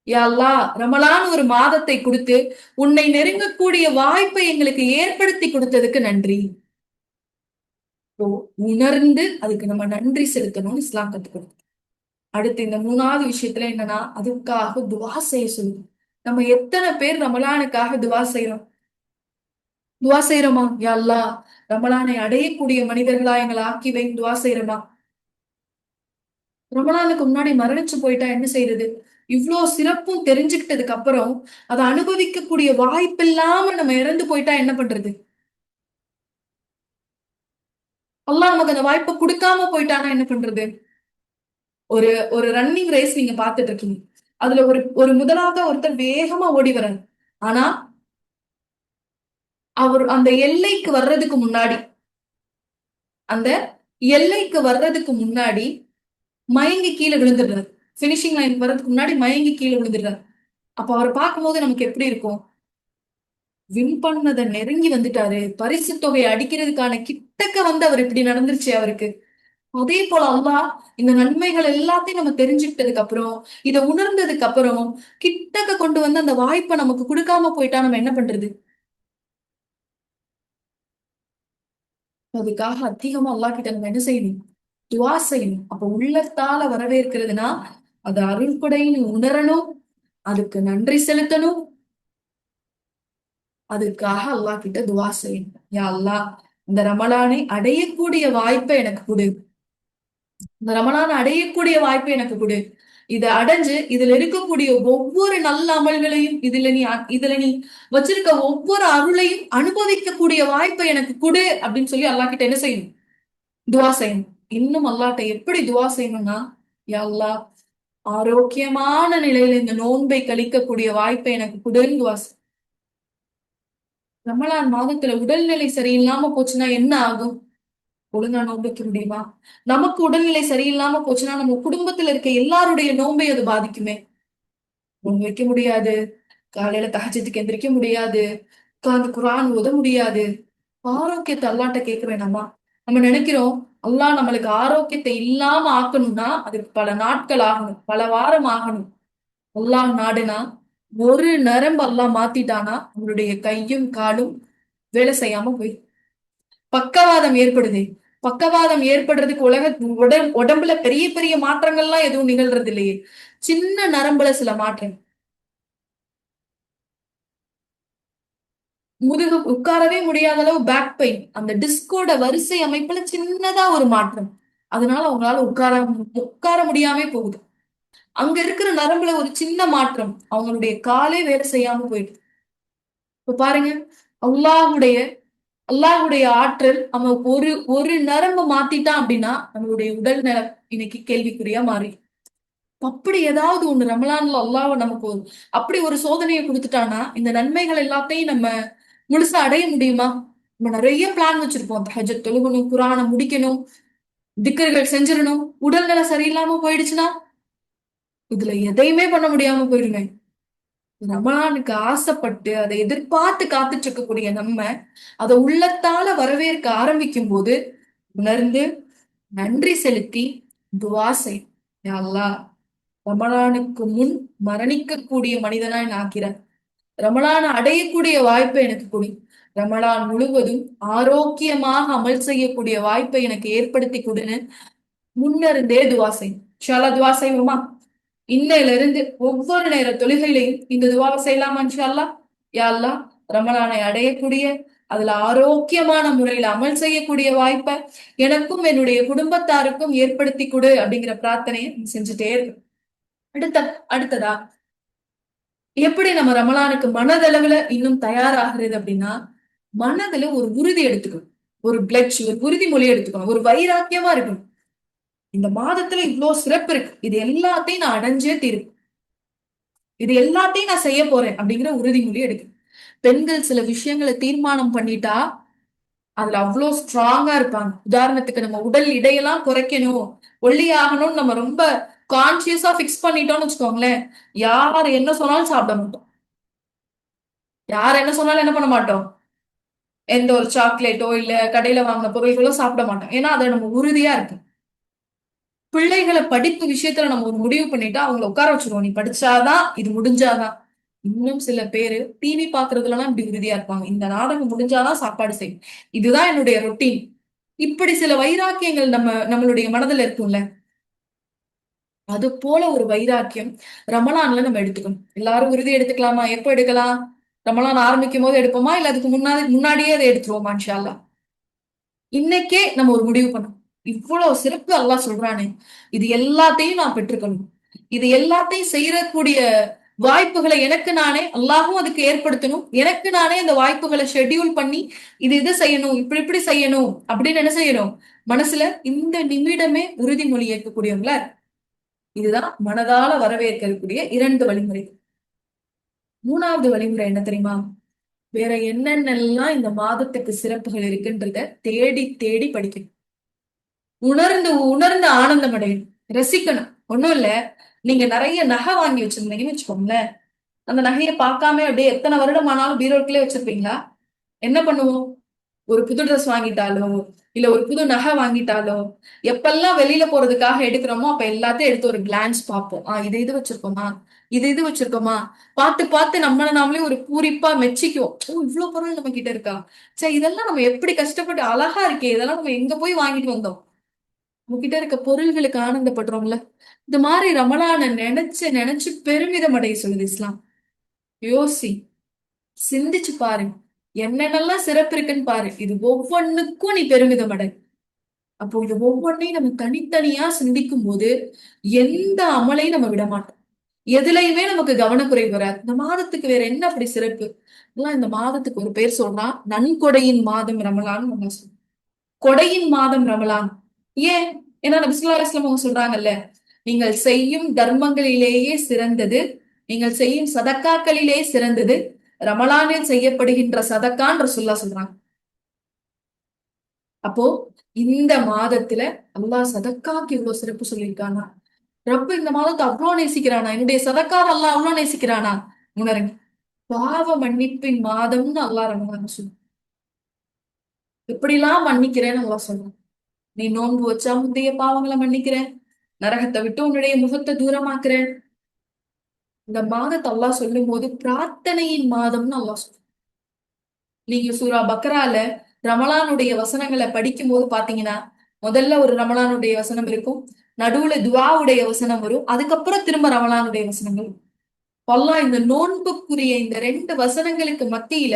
யா அல்லாஹ், ரமலான் ஒரு மாதத்தை கொடுத்து உன்னை நெருங்கக்கூடிய வாய்ப்பை எங்களுக்கு ஏற்படுத்தி கொடுத்ததுக்கு நன்றி. இப்போ உணர்ந்து அதுக்கு நம்ம நன்றி செலுத்தணும்னு இஸ்லாம் கத்துக் கொடுக்குது. அடுத்து இந்த 3வது விஷயத்துல என்னன்னா, அதுக்காக துவா செய்ய சொல்லுது. நம்ம எத்தனை பேர் ரமலானுக்காக துவா செய்யறோம்? துவா செய்யறோமா? யா அல்லாஹ், ரமலானை அடையக்கூடிய மனிதர்களா எங்களை ஆக்கி வை, துவா செய்யறோமா? ரமலானுக்கு முன்னாடி மரணிச்சு போயிட்டா என்ன செய்யறது? இவ்ளோ சிறப்பும் தெரிஞ்சுக்கிட்டதுக்கு அப்புறம் அதை அனுபவிக்கக்கூடிய வாய்ப்பு இல்லாம நம்ம இறந்து போயிட்டா என்ன பண்றது? அல்லாஹ் நமக்கு அந்த வாய்ப்பை கொடுக்காம போயிட்டானா என்ன பண்றது? ஒரு ஒரு ரன்னிங் ரேஸ் நீங்க பாத்துட்டு இருக்கீங்க. அதுல ஒரு ஒரு முதலாவது ஒருத்தர் வேகமா ஓடி வர்றாரு. ஆனா அவர் அந்த எல்லைக்கு வர்றதுக்கு முன்னாடி, அந்த எல்லைக்கு வர்றதுக்கு முன்னாடி மயங்கி கீழே விழுந்துடுறாரு. பினிஷிங் லைன் வர்றதுக்கு முன்னாடி மயங்கி கீழே விழுந்துடுறாரு. அப்ப அவரை பார்க்கும்போது நமக்கு எப்படி இருக்கும்? வின் பண்ணதை நெருங்கி வந்துட்டாரு, பரிசு தொகையை அடிக்கிறதுக்கான கிட்டக்க வந்து அவர் இப்படி நடந்துருச்சு அவருக்கு. அதே போல அல்லாஹ் இந்த நன்மைகள் எல்லாத்தையும் நம்ம தெரிஞ்சுக்கிட்டதுக்கு அப்புறம், இதை உணர்ந்ததுக்கு அப்புறம் கிட்டக்க கொண்டு வந்து அந்த வாய்ப்பை நமக்கு கொடுக்காம போயிட்டா நம்ம என்ன பண்றது? அதுக்காக அதிகமா அல்லாஹ் கிட்ட நம்ம என்ன செய்யணும்? துவா செய்யணும். அப்ப உள்ளத்தால வரவேற்கிறதுனா, அது அருள்கொடைன்னு உணரணும், அதுக்கு நன்றி செலுத்தணும், அதுக்காக அல்லாஹ் கிட்ட துவா செய்யணும். யா அல்லாஹ், இந்த ரமலானை அடையக்கூடிய வாய்ப்பை எனக்கு கொடு. இந்த ரமலான் அடையக்கூடிய வாய்ப்பை எனக்கு கொடு. இதை அடைஞ்சு இதுல இருக்கக்கூடிய ஒவ்வொரு நல்ல அமல்களையும், இதுல நீ வச்சிருக்க ஒவ்வொரு அருளையும் அனுபவிக்கக்கூடிய வாய்ப்பை எனக்கு கொடு அப்படின்னு சொல்லி அல்லாஹ் கிட்ட என்ன செய்யணும்? துவா செய்யணும். இன்னும் அல்லாஹ்ட்ட எப்படி துவா செய்யணும்னா, யா அல்லாஹ், ஆரோக்கியமான நிலையில இந்த நோன்பை கழிக்கக்கூடிய வாய்ப்பை எனக்கு குடுன்னு துவா ரமலான் மாதத்துல உடல்நிலை சரியில்லாம போச்சுன்னா என்ன ஆகும்? ஒழுங்கா நோன்பு முடியுமா? நமக்கு உடல்நிலை சரியில்லாம போச்சுன்னா நம்ம குடும்பத்துல இருக்க எல்லாருடைய நோன்பை அது பாதிக்குமே. நோன்பு வைக்க முடியாது, காலையில தஹஜ்ஜுதுக்கு எந்திரிக்க முடியாது, உட்கார்ந்து குர்ஆன் ஓத முடியாது. ஆரோக்கியத்தை அல்லாஹ்ட்ட கேட்க வேணாமா? நம்ம நினைக்கிறோம், அல்லாஹ் நம்மளுக்கு ஆரோக்கியத்தை இல்லாம ஆக்கணும்னா அதுக்கு பல நாட்கள் ஆகணும், பல வாரம் ஆகணும். அல்லாஹ் நாடுனா ஒரு நரம்பு அல்லாஹ் மாத்திட்டானா உங்களுடைய கையும் காலும் வேலை செய்யாம போயிடும். பக்கவாதம் ஏற்படுது. பக்கவாதம் ஏற்படுறதுக்கு உடம்புல பெரிய பெரிய மாற்றங்கள்லாம் எதுவும் நிகழ்றது இல்லையே. சின்ன நரம்புல சில மாற்றம். முதுகு உட்காரவே முடியாத அளவு பேக் பெயின். அந்த டிஸ்கோட வரிசை அமைப்புல சின்னதா ஒரு மாற்றம். அதனால அவங்களால உட்கார முடியாம போகுது. அங்க இருக்கிற நரம்புல ஒரு சின்ன மாற்றம். அவங்களுடைய காலே வேலை செய்யாம போயிடுது. இப்ப பாருங்க, அல்லாஹுடைய அல்லாஹுடைய ஆற்றல் அவன் ஒரு ஒரு நரம்பு மாத்திட்டான் அப்படின்னா நம்மளுடைய உடல் நலம் இன்னைக்கு கேள்விக்குறியா மாறி. அப்படி ஏதாவது ஒண்ணு ரமலான்ல அல்லாஹ் நமக்கு அப்படி ஒரு சோதனையை கொடுத்துட்டானா இந்த நன்மைகள் எல்லாத்தையும் நம்ம முழுசா அடைய முடியுமா? நம்ம நிறைய பிளான் வச்சிருப்போம். தஹஜ்ஜத் தொழுகணும், குர்ஆனை முடிக்கணும், திக்ர்கள் செஞ்சிடணும். உடல்நலம் சரியில்லாம போயிடுச்சுன்னா இதுல எதையுமே பண்ண முடியாம போயிடுங்க. ரமலானுக்கு ஆசைப்பட்டு அதை எதிர்பார்த்து காத்துட்டு இருக்கக்கூடிய நம்ம அதை உள்ளத்தால வரவேற்க ஆரம்பிக்கும் போது உணர்ந்து நன்றி செலுத்தி துவா செய். யா அல்லாஹ், ரமலானுக்கு முன் மரணிக்கக்கூடிய மனிதனா நான் ஆக்கிறேன். ரமலான அடையக்கூடிய வாய்ப்பை எனக்கு கொடு. ரமலான் முழுவதும் ஆரோக்கியமாக அமல் செய்யக்கூடிய வாய்ப்பை எனக்கு ஏற்படுத்தி கொடுன்னு முன்னிருந்தே துவா செய்யும். இன்ஷா அல்லாஹ் துவா செய்வோமா? இன்னையில இருந்து ஒவ்வொரு நேர தொழுகையிலையும் இந்த துவாவை செய்யலாமா? இன்ஷா அல்லாஹ். யா அல்லாஹ், ரமலானை அடையக்கூடிய அதுல ஆரோக்கியமான முறையில அமல் செய்யக்கூடிய வாய்ப்பை எனக்கும் என்னுடைய குடும்பத்தாருக்கும் ஏற்படுத்தி கொடு அப்படிங்கிற பிரார்த்தனையை செஞ்சுட்டே இருக்கு. அடுத்த அடுத்ததா எப்படி நம்ம ரமலானுக்கு மனதளவுல இன்னும் தயாராகிறது அப்படின்னா, மனதுல ஒரு உறுதி எடுத்துக்கணும். ஒரு பிளட்ஜ், ஒரு உறுதிமொழி எடுத்துக்கணும். ஒரு வைராக்கியமா இருக்கணும். இந்த மாதத்துல இவ்வளவு சிறப்பு இருக்கு, இது எல்லாத்தையும் நான் அடைஞ்சே தீருவேன், இது எல்லாத்தையும் நான் செய்ய போறேன் அப்படிங்கிற உறுதிமொழி எடுக்கு. பெண்கள் சில விஷயங்களை தீர்மானம் பண்ணிட்டா அதுல அவ்வளவு ஸ்ட்ராங்கா இருப்பாங்க. உதாரணத்துக்கு நம்ம உடல் இடையெல்லாம் குறைக்கணும், ஒல்லி ஆகணும்னு நம்ம ரொம்ப கான்சியஸா பிக்ஸ் பண்ணிட்டோம்னு வச்சுக்கோங்களேன், யார் என்ன சொன்னாலும் சாப்பிட மாட்டோம். யார் என்ன சொன்னாலும் என்ன பண்ண மாட்டோம்? எந்த ஒரு சாக்லேட்டோ இல்ல கடையில வாங்கின பொருள்களோ சாப்பிட மாட்டோம். ஏன்னா அதை நம்ம உறுதியா இருக்கு. பிள்ளைகளை படிப்பு விஷயத்துல நம்ம ஒரு முடிவு பண்ணிட்டா அவங்களை உட்கார வச்சிருவோம். நீ படிச்சாதான் இது முடிஞ்சாதான். இன்னும் சில பேரு டிவி பாக்குறதுலாம் இப்படி உறுதியா இருப்பாங்க. இந்த நாடகம் முடிஞ்சாதான் சாப்பாடு செய்யும், இதுதான் என்னுடைய ரொட்டீன். இப்படி சில வைராக்கியங்கள் நம்மளுடைய மனதுல இருக்கும்ல. அது போல ஒரு வைராக்கியம் ரமலான்ல நம்ம எடுத்துக்கணும். எல்லாரும் உறுதி எடுத்துக்கலாமா? எப்ப எடுக்கலாம்? ரமலான் ஆரம்பிக்கும் போது எடுப்போமா, இல்ல அதுக்கு முன்னாடியே அதை எடுத்துருவோமா? இன்ஷா அல்லாஹ் இன்னைக்கே நம்ம ஒரு முடிவு பண்ணணும். இவ்வளவு சிறப்பு அல்லாஹ் சொல்றானே, இது எல்லாத்தையும் நான் பெற்றுக்கணும். இது எல்லாத்தையும் செய்யக்கூடிய வாய்ப்புகளை எனக்கு நானே அல்லாஹும் அதுக்கு ஏற்படுத்தணும். எனக்கு நானே அந்த வாய்ப்புகளை ஷெட்யூல் பண்ணி இது செய்யணும், இப்படி இப்படி செய்யணும் அப்படின்னு என்ன செய்யணும்? மனசுல இந்த நிமிடமே உறுதிமொழி ஏற்கக்கூடியவங்களா. இதுதான் மனதால வரவேற்கக்கூடிய 2 வழிமுறை. 3வது வழிமுறை என்ன தெரியுமா? வேற என்னென்னலாம் இந்த மாதத்துக்கு சிறப்புகள் இருக்குன்றத தேடி தேடி படிக்கணும். உணர்ந்து உணர்ந்து ஆனந்தம் அடையணும், ரசிக்கணும். ஒண்ணும் இல்ல, நீங்க நிறைய நகை வாங்கி வச்சிருந்தீங்கன்னு வச்சுக்கோங்களேன். அந்த நகையை பார்க்காம அப்படியே எத்தனை வருடம் ஆனாலும் பீரோக்குள்ளே வச்சிருப்பீங்களா? என்ன பண்ணுவோம்? ஒரு புது ட்ரெஸ் வாங்கிட்டாலோ இல்ல ஒரு புது நகை வாங்கிட்டாலோ, எப்பெல்லாம் வெளியில போறதுக்காக எடுக்கிறோமோ அப்ப எல்லாத்தையும் எடுத்து ஒரு கிளான்ஸ் பார்ப்போம். இது வச்சிருக்கோமா, இது வச்சிருக்கோமா, பார்த்து பார்த்து நம்மள நாமளே ஒரு பூரிப்பா மெச்சிக்குவோம். ஓ, இவ்ளோ பொருள் நம்ம கிட்ட இருக்கா, சே இதெல்லாம் நம்ம எப்படி கஷ்டப்பட்டு, அழகா இருக்கே, இதெல்லாம் நம்ம எங்க போய் வாங்கிட்டு வந்தோம். நம்ம கிட்ட இருக்க பொருள்களுக்கு ஆனந்தப்படுறோம்ல. இந்த மாதிரி ரமலான நினைச்சு நினைச்சு பெருமிதம் அடைய சொல்லுது இஸ்லாம். யோசி, சிந்திச்சு பாரு, என்னென்னலாம் சிறப்பு இருக்குன்னு பாரு. இது ஒவ்வொன்னுக்கும் நீ பெருமிதம் அடை. அப்போ இது ஒவ்வொன்னையும் நம்ம தனித்தனியா சிந்திக்கும் போது எந்த அமலையும் நம்ம விட மாட்டோம். எதுலையுமே நமக்கு கவனக்குறைவு வராது. இந்த மாதத்துக்கு வேற என்ன அப்படி சிறப்பு? இந்த மாதத்துக்கு ஒரு பேர் சொல்றான், நன்கொடையின் மாதம் ரமலான் நம்ம சொல்றோம். கொடையின் மாதம் ரமலான். ஏன்? ஏன்னா நபி ஸல்லல்லாஹு அலைஹி வஸல்லம் அவங்க சொல்றாங்கல்ல, நீங்கள் செய்யும் தர்மங்களிலேயே சிறந்தது, நீங்கள் செய்யும் சதக்காக்களிலே சிறந்தது ரமலானில் செய்யப்படுகின்ற சதக்கான்னு ரசூலுல்லாஹ் சொல்றாங்க. அப்போ இந்த மாதத்துல அல்லாஹ் சதக்காக்கு இவ்வளவு சிறப்பு சொல்லியிருக்கானா, ரப்பு இந்த மாதத்தை அவ்வளவு நேசிக்கிறானா, என்னுடைய சதக்காவை அல்லாஹ் அவ்வளவு நேசிக்கிறானா உணருங்க. பாவ மன்னிப்பின் மாதம்னு அல்லாஹ் ரமலான் சொல்றான். எப்படிலாம் மன்னிக்கிறேன்னு அல்லாஹ் சொல்றான். நீ நோன்பு வச்சா முந்தைய பாவங்களை மன்னிக்கிறேன், நரகத்தை விட்டு உன்னுடைய முகத்தை தூரமாக்குறேன். இந்த மாதத்தை அல்லாஹ் சொல்லும் போது பிரார்த்தனையின் மாதம்னு அல்லாஹ் சொல்றான். நீங்க சூரா பக்ரால ரமலானுடைய வசனங்களை படிக்கும் போது பாத்தீங்கன்னா, முதல்ல ஒரு ரமலானுடைய வசனம் இருக்கும், நடுவுல துஆவுடைய வசனம் வரும், அதுக்கப்புறம் திரும்ப ரமலானுடைய வசனங்கள். அல்லாஹ் இந்த நோன்புக்குரிய இந்த 2 வசனங்களுக்கு மத்தியில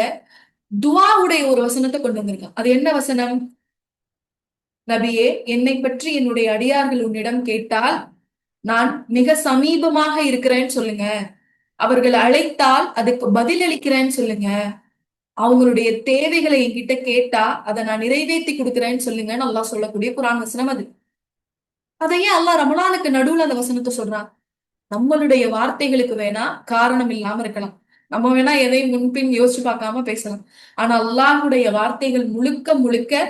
துஆவுடைய ஒரு வசனத்தை கொண்டு வந்திருக்கான். அது என்ன வசனம்? நபியே, என்னை பற்றி என்னுடைய அடியார்கள் உன்னிடம் கேட்டால் நான் மிக சமீபமாக இருக்கிறேன்னு சொல்லுங்க. அவர்கள் அழைத்தால் அதுக்கு பதில் அளிக்கிறேன்னு சொல்லுங்க. அவங்களுடைய தேவைகளை என்கிட்ட கேட்டா அதை நான் நிறைவேற்றி கொடுக்கிறேன்னு சொல்லுங்கன்னு அல்லாஹ் சொல்லக்கூடிய குர்ஆன் வசனம் அது. அதையே அல்லாஹ் ரமலானுக்கு நடுவுல அந்த வசனத்தை சொல்றான். நம்மளுடைய வார்த்தைகளுக்கு வேணா காரணம் இல்லாம இருக்கலாம், நம்ம வேணா எதையும் முன்பின் யோசிச்சு பார்க்காம பேசலாம். ஆனா அல்லாஹுடைய வார்த்தைகள் முழுக்க முழுக்க,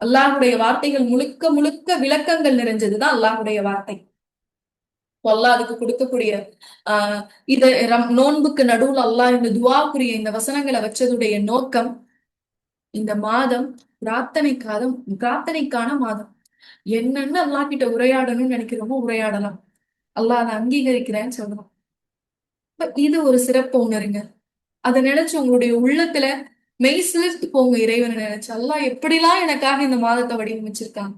அல்லாஹுடைய வார்த்தைகள் முழுக்க முழுக்க விளக்கங்கள் நிறைஞ்சதுதான் அல்லாஹுடைய வார்த்தை. அல்லாஹ் அதுக்கு கொடுக்கக்கூடிய ஆஹ் இத நோன்புக்கு நடுவுல அல்லாஹ் இந்த துஆக்குரிய இந்த வசனங்களை வச்சதுடைய நோக்கம், இந்த மாதம் பிரார்த்தனைக்கான மாதம். என்னன்னு அல்லாஹ் கிட்ட உரையாடணும்னு நினைக்கிறோமோ உரையாடலாம். அல்லாஹ் அதை அங்கீகரிக்கிறேன்னு சொல்றோம். இது ஒரு சிறப்பு உணருங்க. அதை நினைச்சு உங்களுடைய உள்ளத்துல மெய் சிலிர்த்து போங்க. இறைவனை நினைச்சு, அல்லாஹ் எப்படிலாம் எனக்காக இந்த மாதத்தை வடிவமைச்சிருக்காங்க.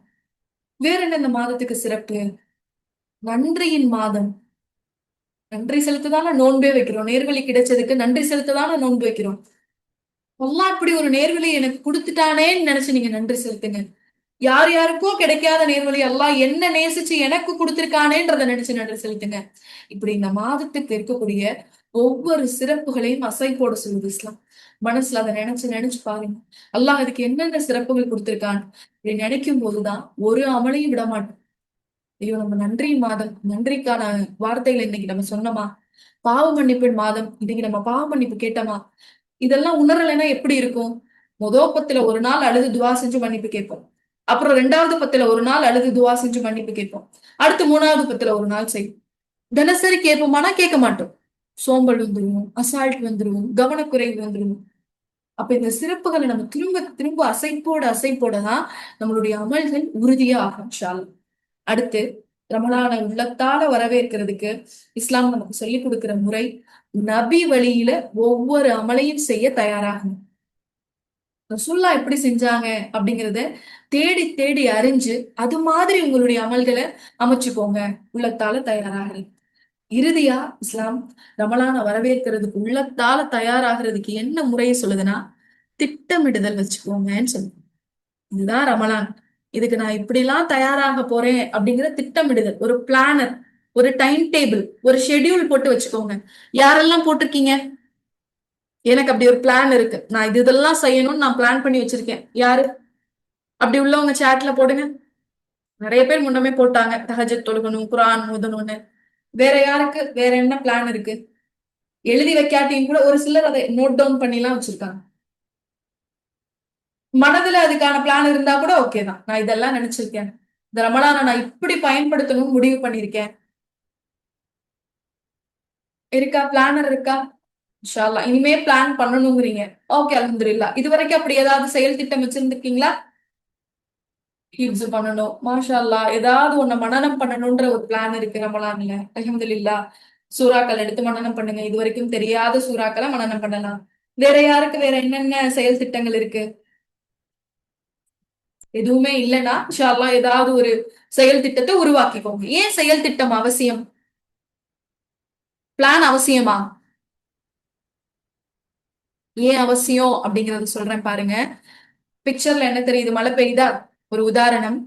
வேற என்ன இந்த மாதத்துக்கு சிறப்பு? நன்றியின் மாதம். நன்றி செலுத்ததான நோன்பே வைக்கிறோம். நேர்வழி கிடைச்சதுக்கு நன்றி செலுத்ததான நோன்பு வைக்கிறோம். அல்லாஹ் இப்படி ஒரு நேர்வழி எனக்கு கொடுத்துட்டானேன்னு நினைச்சு நீங்க நன்றி செலுத்துங்க. யார் யாருக்கோ கிடைக்காத நேர்வழி அல்லாஹ் என்ன நேசிச்சு எனக்கு கொடுத்திருக்கானேன்றதை நினைச்சு நன்றி செலுத்துங்க. இப்படி இந்த மாதத்துக்கு இருக்கக்கூடிய ஒவ்வொரு சிறப்புகளையும் அசை போட சொல்லுது இஸ்லாம். மனசுல அதை நினைச்சு நினைச்சு பாருங்க, அல்லாஹ் அதுக்கு என்னென்ன சிறப்புகள் கொடுத்திருக்கான். இப்படி நினைக்கும் போதுதான் ஒரு அமலையும் விட மாட்டோம். ஐயோ, நம்ம நன்றி மாதம், நன்றிக்கான வார்த்தைகளை இன்னைக்கு நம்ம சொன்னோமா? பாவ மன்னிப்பின் மாதம், இன்னைக்கு நம்ம பாவ மன்னிப்பு கேட்டோமா? இதெல்லாம் உணரலைன்னா எப்படி இருக்கும்? முதல் பத்துல ஒரு நாள் அழுது துவா செஞ்சு மன்னிப்பு கேட்போம். அப்புறம் 2வது பத்துல ஒரு நாள் அழுது துவா செஞ்சு மன்னிப்பு கேட்போம். அடுத்து 3வது பத்துல ஒரு நாள் செய்வோம். தினசரி கேட்போமானா கேட்க மாட்டோம். சோம்பல் வந்துருவோம், அசால்ட் வந்துருவோம், கவனக்குறைவு வந்துருவோம். அப்ப இந்த சிறப்புகளை நம்ம திரும்ப திரும்ப அசைப்போட தான் நம்மளுடைய அமல்கள் உறுதியா ஆகும் இன்ஷா அல்லாஹ். அடுத்து, ரமலானை உள்ளத்தால வரவேற்கிறதுக்கு இஸ்லாம் நமக்கு சொல்லிக் கொடுக்கிற முறை, நபி வழியில ஒவ்வொரு அமலையும் செய்ய தயாராகணும். ரசூல்லா எப்படி செஞ்சாங்க அப்படிங்கறத தேடி தேடி அறிஞ்சு அது மாதிரி உங்களுடைய அமல்களை அமைச்சுக்கோங்க. உள்ளத்தால தயாராகிறேன். இறுதியா இஸ்லாம் ரமலான வரவேற்கிறதுக்கு உள்ளத்தால தயாராகிறதுக்கு என்ன முறையை சொல்லுதுன்னா, திட்டமிடுதல் வச்சுக்கோங்கன்னு சொல்லுது. இதுதான் ரமலான், இதுக்கு நான் இப்படிலாம் தயாராக போறேன் அப்படிங்கிற திட்டமிடுதல், ஒரு பிளானர், ஒரு டைம் டேபிள், ஒரு ஷெட்யூல் போட்டு வச்சுக்கோங்க. யாரெல்லாம் போட்டிருக்கீங்க? எனக்கு அப்படி ஒரு பிளான் இருக்கு, நான் இதெல்லாம் செய்யணும்னு நான் பிளான் பண்ணி வச்சிருக்கேன். யாரு அப்படி உள்ளவங்க சாட்ல போடுங்க. நிறைய பேர் முன்னமே போட்டாங்க, தஹஜ்ஜத் தொழுகணும், குர்ஆன் ஓதணும்னு. வேற யாருக்கு வேற என்ன பிளான் இருக்கு? எழுதி வைக்காட்டியும் கூட ஒரு சிலர் அதை நோட் டவுன் பண்ணி எல்லாம் வச்சிருக்காங்க. மனதுல அதுக்கான பிளான் இருந்தா கூட ஓகே தான். நான் இதெல்லாம் நினைச்சிருக்கேன், இந்த ரமலானை நான் இப்படி பயன்படுத்தணும்னு முடிவு பண்ணிருக்கேன். இருக்கா? பிளானர் இருக்கா? இன்ஷா அல்லாஹ் இனிமே பிளான் பண்ணணுங்கிறீங்க. ஓகே, அல்ஹம்துலில்லாஹ். இது வரைக்கும் அப்படி ஏதாவது செயல் திட்டம் வச்சிருந்திருக்கீங்களா? ஹிப்ஸ் பண்ணணும். மாஷா அல்லாஹ். ஏதாவது ஒண்ண மனனம் பண்ணணும்ன்ற ஒரு பிளான் இருக்கு ரமலான்ல. அல்ஹம்துலில்லாஹ். சூறாக்கள் எடுத்து மனனம் பண்ணுங்க. இதுவரைக்கும் தெரியாத சூறாக்கள மனனம் பண்ணலாம். வேற யாருக்கு வேற என்னென்ன செயல் திட்டங்கள் இருக்கு? எதுவுமே இல்லன்னா, இன்ஷா அல்லாஹ் ஏதாவது ஒரு செயல் திட்டத்த உருவாக்கிக்கோங்க. ஏன் செயல் திட்டம் அவசியம்? பிளான் அவசியமா? ஏன் அவசியம் அப்படிங்கறத சொல்றேன் பாருங்க. பிக்சர்ல என்ன தெரியுது? மழை பெய்யுதா? ஒரு உதாரணம்.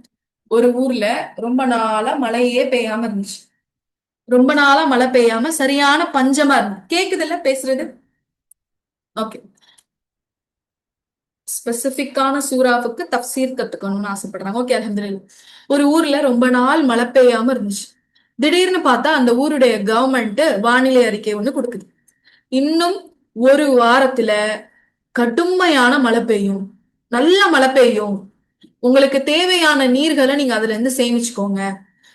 ஒரு ஊர்ல ரொம்ப நாளா மழையே பெய்யாம இருந்துச்சு. ரொம்ப நாளா மழை பெய்யாம சரியான பஞ்சமா இருந்து கேக்குதுல்ல பேசுறது? ஓகே. ஸ்பெசிபிக்கான சூறாவுக்கு தப்சீர் கத்துக்கணும்னு ஆசைப்படுறாங்க. ஓகே, அல்ஹம்துலில்லாஹ். ஒரு ஊர்ல ரொம்ப நாள் மழை பெய்யாம இருந்துச்சு. திடீர்னு பார்த்தா அந்த ஊருடைய கவர்மெண்ட் வானிலை அறிக்கை ஒண்ணு கொடுக்குது. இன்னும் ஒரு வாரத்துல கடுமையான மழை பெய்யும், நல்ல மழை பெய்யும். உங்களுக்கு தேவையான நீர்களை நீங்க அதுல இருந்து சேமிச்சுக்கோங்க.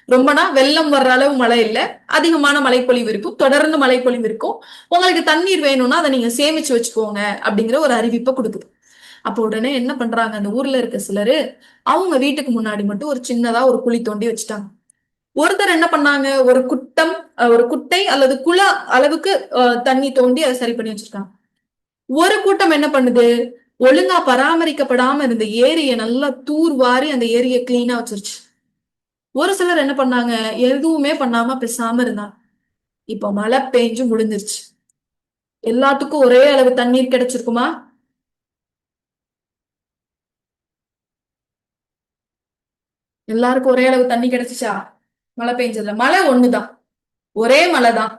ரொம்பனா வெள்ளம் வர்ற அளவு மழை இல்ல, அதிகமான மழைப்பொழிவு இருக்கும், தொடர்ந்து மழைப்பொழிவு இருக்கும். உங்களுக்கு தண்ணீர் வேணும்னா அதை நீங்க சேமிச்சு வச்சுக்கோங்க அப்படிங்கிற ஒரு அறிவிப்பை கொடுக்குது. அப்போ உடனே என்ன பண்றாங்க அந்த ஊர்ல இருக்க சிலரு, அவங்க வீட்டுக்கு முன்னாடி மட்டும் ஒரு சின்னதா ஒரு குழி தோண்டி வச்சுட்டாங்க. ஒருத்தர் என்ன பண்ணாங்க, ஒரு குட்டம், ஒரு குட்டை அல்லது குள அளவுக்கு தண்ணி தோண்டி அதை சரி பண்ணி வச்சிருக்காங்க. ஒரு கூட்டம் என்ன பண்ணுது, ஒழுங்கா பராமரிக்கப்படாம இருந்த ஏரியை நல்லா தூர் வாரி அந்த ஏரியை கிளீனா வச்சிருச்சு. ஒரு சிலர் என்ன பண்ணாங்க, எதுவுமே பண்ணாம பேசாம இருந்தாங்க. இப்ப மழை பெஞ்சு முடிஞ்சிருச்சு. எல்லாத்துக்கும் ஒரே அளவு தண்ணீர் கிடைச்சிருக்குமா? எல்லாருக்கும் ஒரே அளவு தண்ணி கிடைச்சிச்சா? மழை பெஞ்சதுல மழை ஒண்ணுதான், ஒரே மழை தான்,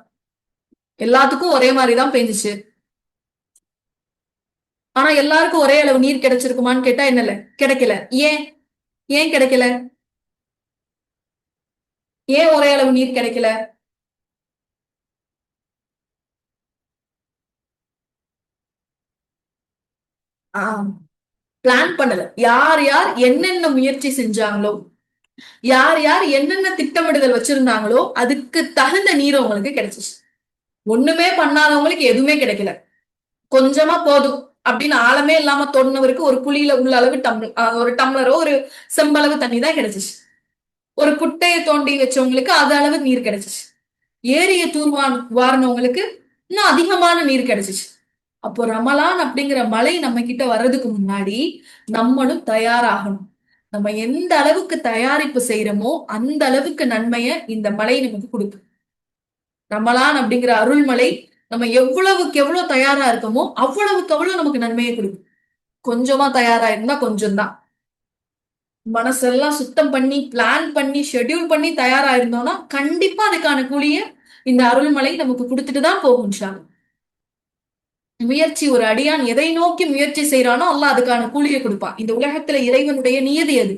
எல்லாத்துக்கும் ஒரே மாதிரிதான் பெஞ்சுச்சு. ஆனா எல்லாருக்கும் ஒரே அளவு நீர் கிடைச்சிருக்குமான்னு கேட்டா என்னல, கிடைக்கல. ஏன்? ஏன் கிடைக்கல? ஏன் ஒரே அளவு நீர் கிடைக்கல? பிளான் பண்ணல. யார் யார் என்னென்ன முயற்சி செஞ்சாங்களோ, யார் யார் என்னென்ன திட்டமிடுதல் வச்சிருந்தாங்களோ அதுக்கு தகுந்த நீர் அவங்களுக்கு கிடைச்சிச்சு. ஒண்ணுமே பண்ணாதவங்களுக்கு எதுவுமே கிடைக்கல. கொஞ்சமா போதும் அப்படின்னு ஆழமே இல்லாம தோணுனவருக்கு ஒரு குழியில உள்ள அளவு ஒரு டம்ளரோ ஒரு செம்பளவு தண்ணி தான் கிடைச்சிச்சு. ஒரு குட்டையை தோண்டி வச்சவங்களுக்கு அது அளவு நீர் கிடைச்சிச்சு. ஏரிய வாரினவங்களுக்கு இன்னும் அதிகமான நீர் கிடைச்சிச்சு. அப்போ ரமலான் அப்படிங்கிற மழை நம்ம கிட்ட வர்றதுக்கு முன்னாடி நம்மளும் தயாராகணும். நம்ம எந்த அளவுக்கு தயாரிப்பு செய்யறோமோ அந்த அளவுக்கு நன்மைய இந்த மழை நமக்கு கொடுக்கும். ரமலான் அப்படிங்கிற அருள்மழை நம்ம எவ்வளவுக்கு எவ்வளவு தயாரா இருக்கோமோ அவ்வளவுக்கு அவ்வளவு நமக்கு நன்மையை கொடுக்கும். கொஞ்சமா தயாரா இருந்தா கொஞ்சம் தான். மனசெல்லாம் சுத்தம் பண்ணி பிளான் பண்ணி ஷெட்யூல் பண்ணி தயாரா இருந்தோம்னா கண்டிப்பா அதுக்கான கூலிய இந்த அருள்மழை நமக்கு கொடுத்துட்டு தான் போகும் இன்ஷா அல்லாஹ். முயற்சி, ஒரு அடியான் எதை நோக்கி முயற்சி செய்யறானோ அல்லாஹ் அதுக்கான கூலியை கொடுப்பான். இந்த உலகத்துல இறைவனுடைய நியதி அது.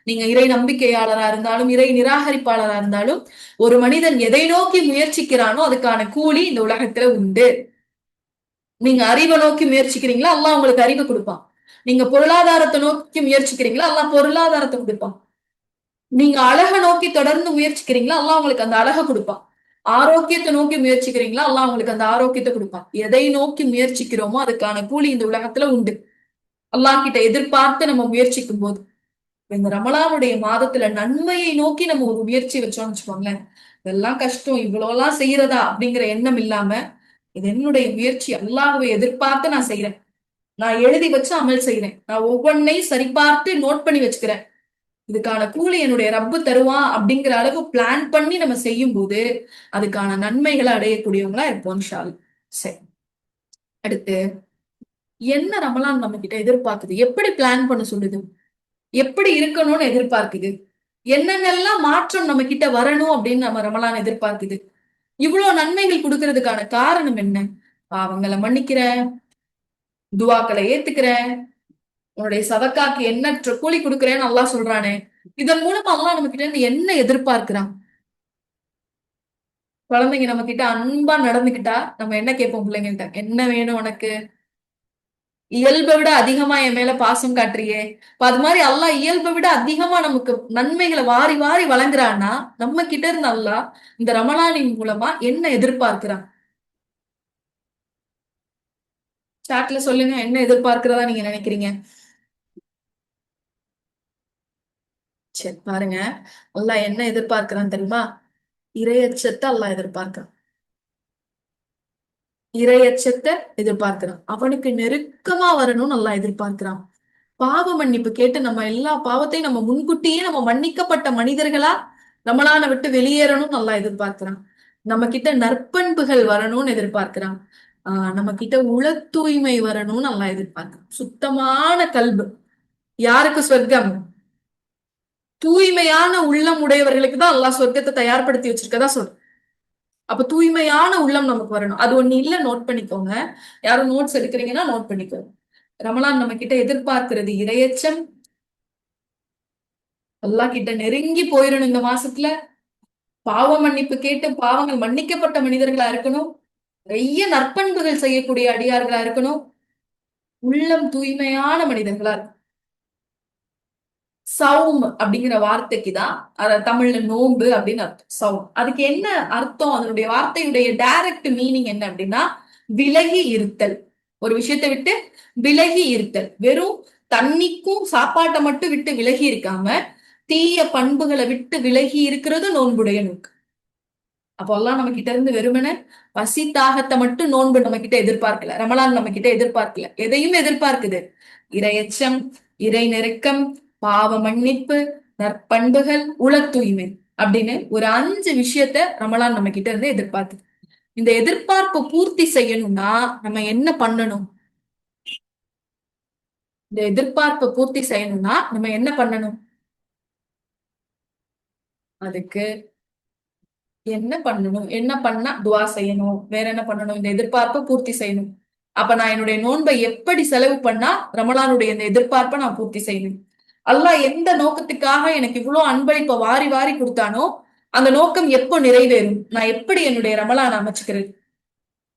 நீங்க இறை நம்பிக்கையாளரா இருந்தாலும் இறை நிராகரிப்பாளரா இருந்தாலும் ஒரு மனிதன் எதை நோக்கி முயற்சிக்கிறானோ அதுக்கான கூலி இந்த உலகத்துல உண்டு. நீங்க அறிவை நோக்கி முயற்சிக்கிறீங்களா, அல்லாஹ் உங்களுக்கு அறிவை கொடுப்பான். நீங்க பொருளாதாரத்தை நோக்கி முயற்சிக்கிறீங்களா, அல்லாஹ் பொருளாதாரத்தை கொடுப்பான். நீங்க அழக நோக்கி தொடர்ந்து முயற்சிக்கிறீங்களா, அல்லாஹ் உங்களுக்கு அந்த அழக கொடுப்பான். ஆரோக்கியத்தை நோக்கி முயற்சிக்கிறீங்களா, அல்லாஹ் உங்களுக்கு அந்த ஆரோக்கியத்தை கொடுப்பான். எதை நோக்கி முயற்சிக்கிறோமோ அதுக்கான கூலி இந்த உலகத்துல உண்டு. அல்லாஹ் கிட்ட எதிர்பார்த்து நம்ம முயற்சிக்கும் போது இந்த ரமலானுடைய மாதத்துல நன்மையை நோக்கி நம்ம ஒரு முயற்சி வச்சோம்னு வச்சுக்கோங்களேன், இதெல்லாம் கஷ்டம் இவ்வளவு எல்லாம் செய்யறதா அப்படிங்கிற எண்ணம் இல்லாம, இது என்னுடைய முயற்சி, அல்லாஹ்வை எதிர்பார்த்து நான் செய்யறேன். நான் எழுதி வச்சு அமல் செய்யறேன். நான் ஒவ்வொன்னையும் சரிபார்த்து நோட் பண்ணி வச்சுக்கிறேன். இதுக்கான கூலி என்னுடைய ரப்பு தருவான் அப்படிங்கிற அளவு பிளான் பண்ணி நம்ம செய்யும் போது அதுக்கான நன்மைகளை அடையக்கூடியவங்களா இருப்போம் இன்ஷா அல்லாஹ். சரி, அடுத்து என்ன ரமலான் நம்ம கிட்ட எதிர்பார்க்குது, எப்படி பிளான் பண்ண சொல்லுது, எப்படி இருக்கணும்னு எதிர்பார்க்குது, என்னென்னலாம் மாற்றம் நம்ம கிட்ட வரணும் அப்படின்னு நம்ம ரமலான் எதிர்பார்க்குது, இவ்வளவு நன்மைகள் கொடுக்கறதுக்கான காரணம் என்ன? பாவங்களை மன்னிக்கிறேன், துவாக்களை ஏத்துக்கிறேன், உன்னுடைய சதக்காக்கு எண்ணற்ற கூலி கொடுக்கிறேன்னு அல்லாஹ் சொல்றானே, இதன் மூலமா அல்லாஹ் நம்ம கிட்ட இருந்து என்ன எதிர்பார்க்கிறான்? குழந்தைங்க நம்ம கிட்ட அன்பா நடந்துக்கிட்டா நம்ம என்ன கேட்போம் பிள்ளைங்கள்ட்ட, என்ன வேணும் உனக்கு? இயல்பை விட அதிகமா என் மேல பாசம் காட்டுறியே. இப்ப அது மாதிரி அல்லாஹ் இயல்பை விட அதிகமா நமக்கு நன்மைகளை வாரி வாரி வழங்குறான்னா நம்ம கிட்ட இருந்து அல்லாஹ் இந்த ரமலானின் மூலமா என்ன எதிர்பார்க்கிறான்? சாட்ல சொல்லுங்க, என்ன எதிர்பார்க்கிறதா நீங்க நினைக்கிறீங்க? சரி பாருங்க, அல்லாஹ் என்ன எதிர்பார்க்கிறான் தெரியுமா? இரையச்சத்தை அல்லாஹ் எதிர்பார்க்கிறான். இரையச்சத்தை எதிர்பார்க்கிறான். அவனுக்கு நெருக்கமா வரணும்னு அல்லாஹ் எதிர்பார்க்கிறான். பாவ மன்னிப்பு கேட்டு நம்ம எல்லா பாவத்தையும் நம்ம முன்கூட்டியே நம்ம மன்னிக்கப்பட்ட மனிதர்களா நம்மளான விட்டு வெளியேறணும்னு அல்லாஹ் எதிர்பார்க்கிறான். நம்ம கிட்ட நற்பண்புகள் வரணும்னு எதிர்பார்க்கிறான். நம்ம கிட்ட உள தூய்மை வரணும்னு அல்லாஹ் எதிர்பார்க்கிறான். சுத்தமான கல்பு. யாருக்கு சொர்க்கம்? தூய்மையான உள்ளம் உடையவர்களுக்கு தான் அல்லாஹ் சொர்க்கத்தை தயார்படுத்தி வச்சிருக்கதா சொல். அப்ப தூய்மையான உள்ளம் நமக்கு வரணும். அது ஒண்ணு இல்ல, நோட் பண்ணிக்கோங்க. யாரும் நோட்ஸ் எடுக்கிறீங்கன்னா நோட் பண்ணிக்கோங்க. ரமலான் நம்ம கிட்ட எதிர்பார்க்கிறது இரையச்சம். அல்லாஹ் கிட்ட நெருங்கி போயிடணும் இந்த மாசத்துல. பாவ மன்னிப்பு கேட்டு பாவங்கள் மன்னிக்கப்பட்ட மனிதர்களா இருக்கணும். நிறைய நற்பண்புகள் செய்யக்கூடிய அடியார்களா இருக்கணும். உள்ளம் தூய்மையான மனிதர்களா இருக்கணும். சௌம் அப்படிங்கிற வார்த்தைக்கு தான் தமிழ்ல நோன்பு அப்படின்னு அர்த்தம். சௌம் அதுக்கு என்ன அர்த்தம்? அதனுடைய வார்த்தையுடைய டைரக்ட் மீனிங் என்ன அப்படின்னா விலகி இருத்தல். ஒரு விஷயத்தை விட்டு விலகி இருத்தல். வெறும் தண்ணிக்கும் சாப்பாட்டை மட்டும் விட்டு விலகி இருக்காம தீய பண்புகளை விட்டு விலகி இருக்கிறது நோன்புடைய நோக்கு. அப்போல்லாம் நம்ம கிட்ட இருந்து வெறுமனே பசி தாகத்தை மட்டும் நோன்பு நம்ம கிட்ட எதிர்பார்க்கல. ரமலான் நம்ம கிட்ட எதிர்பார்க்கல, எதையும் எதிர்பார்க்குது. இரையச்சம், இறை நெருக்கம், பாவ மன்னிப்பு, நற்பண்புகள், உள தூய்மை அப்படின்னு ஒரு 5 விஷயத்த ரமலான் நம்ம கிட்ட இருந்து எதிர்பார்க்குது. இந்த எதிர்பார்ப்பை பூர்த்தி செய்யணும்னா நம்ம என்ன பண்ணணும்? இந்த எதிர்பார்ப்பை பூர்த்தி செய்யணும்னா நம்ம என்ன பண்ணணும்? அதுக்கு என்ன பண்ணணும்? என்ன பண்ணா துவா செய்யணும்? வேற என்ன பண்ணணும்? இந்த எதிர்பார்ப்பை பூர்த்தி செய்யணும். அப்ப நான் என்னுடைய நோன்பை எப்படி செலவு பண்ணா ரமலானுடைய இந்த எதிர்பார்ப்பை நான் பூர்த்தி செய்யணும்? அல்லாஹ் எந்த நோக்கத்துக்காக எனக்கு இவ்வளவு அன்பளிப்பை வாரி வாரி கொடுத்தானோ அந்த நோக்கம் எப்போ நிறைவேறும்? நான் எப்படி என்னுடைய ரமலான் அமைச்சுக்கிறது?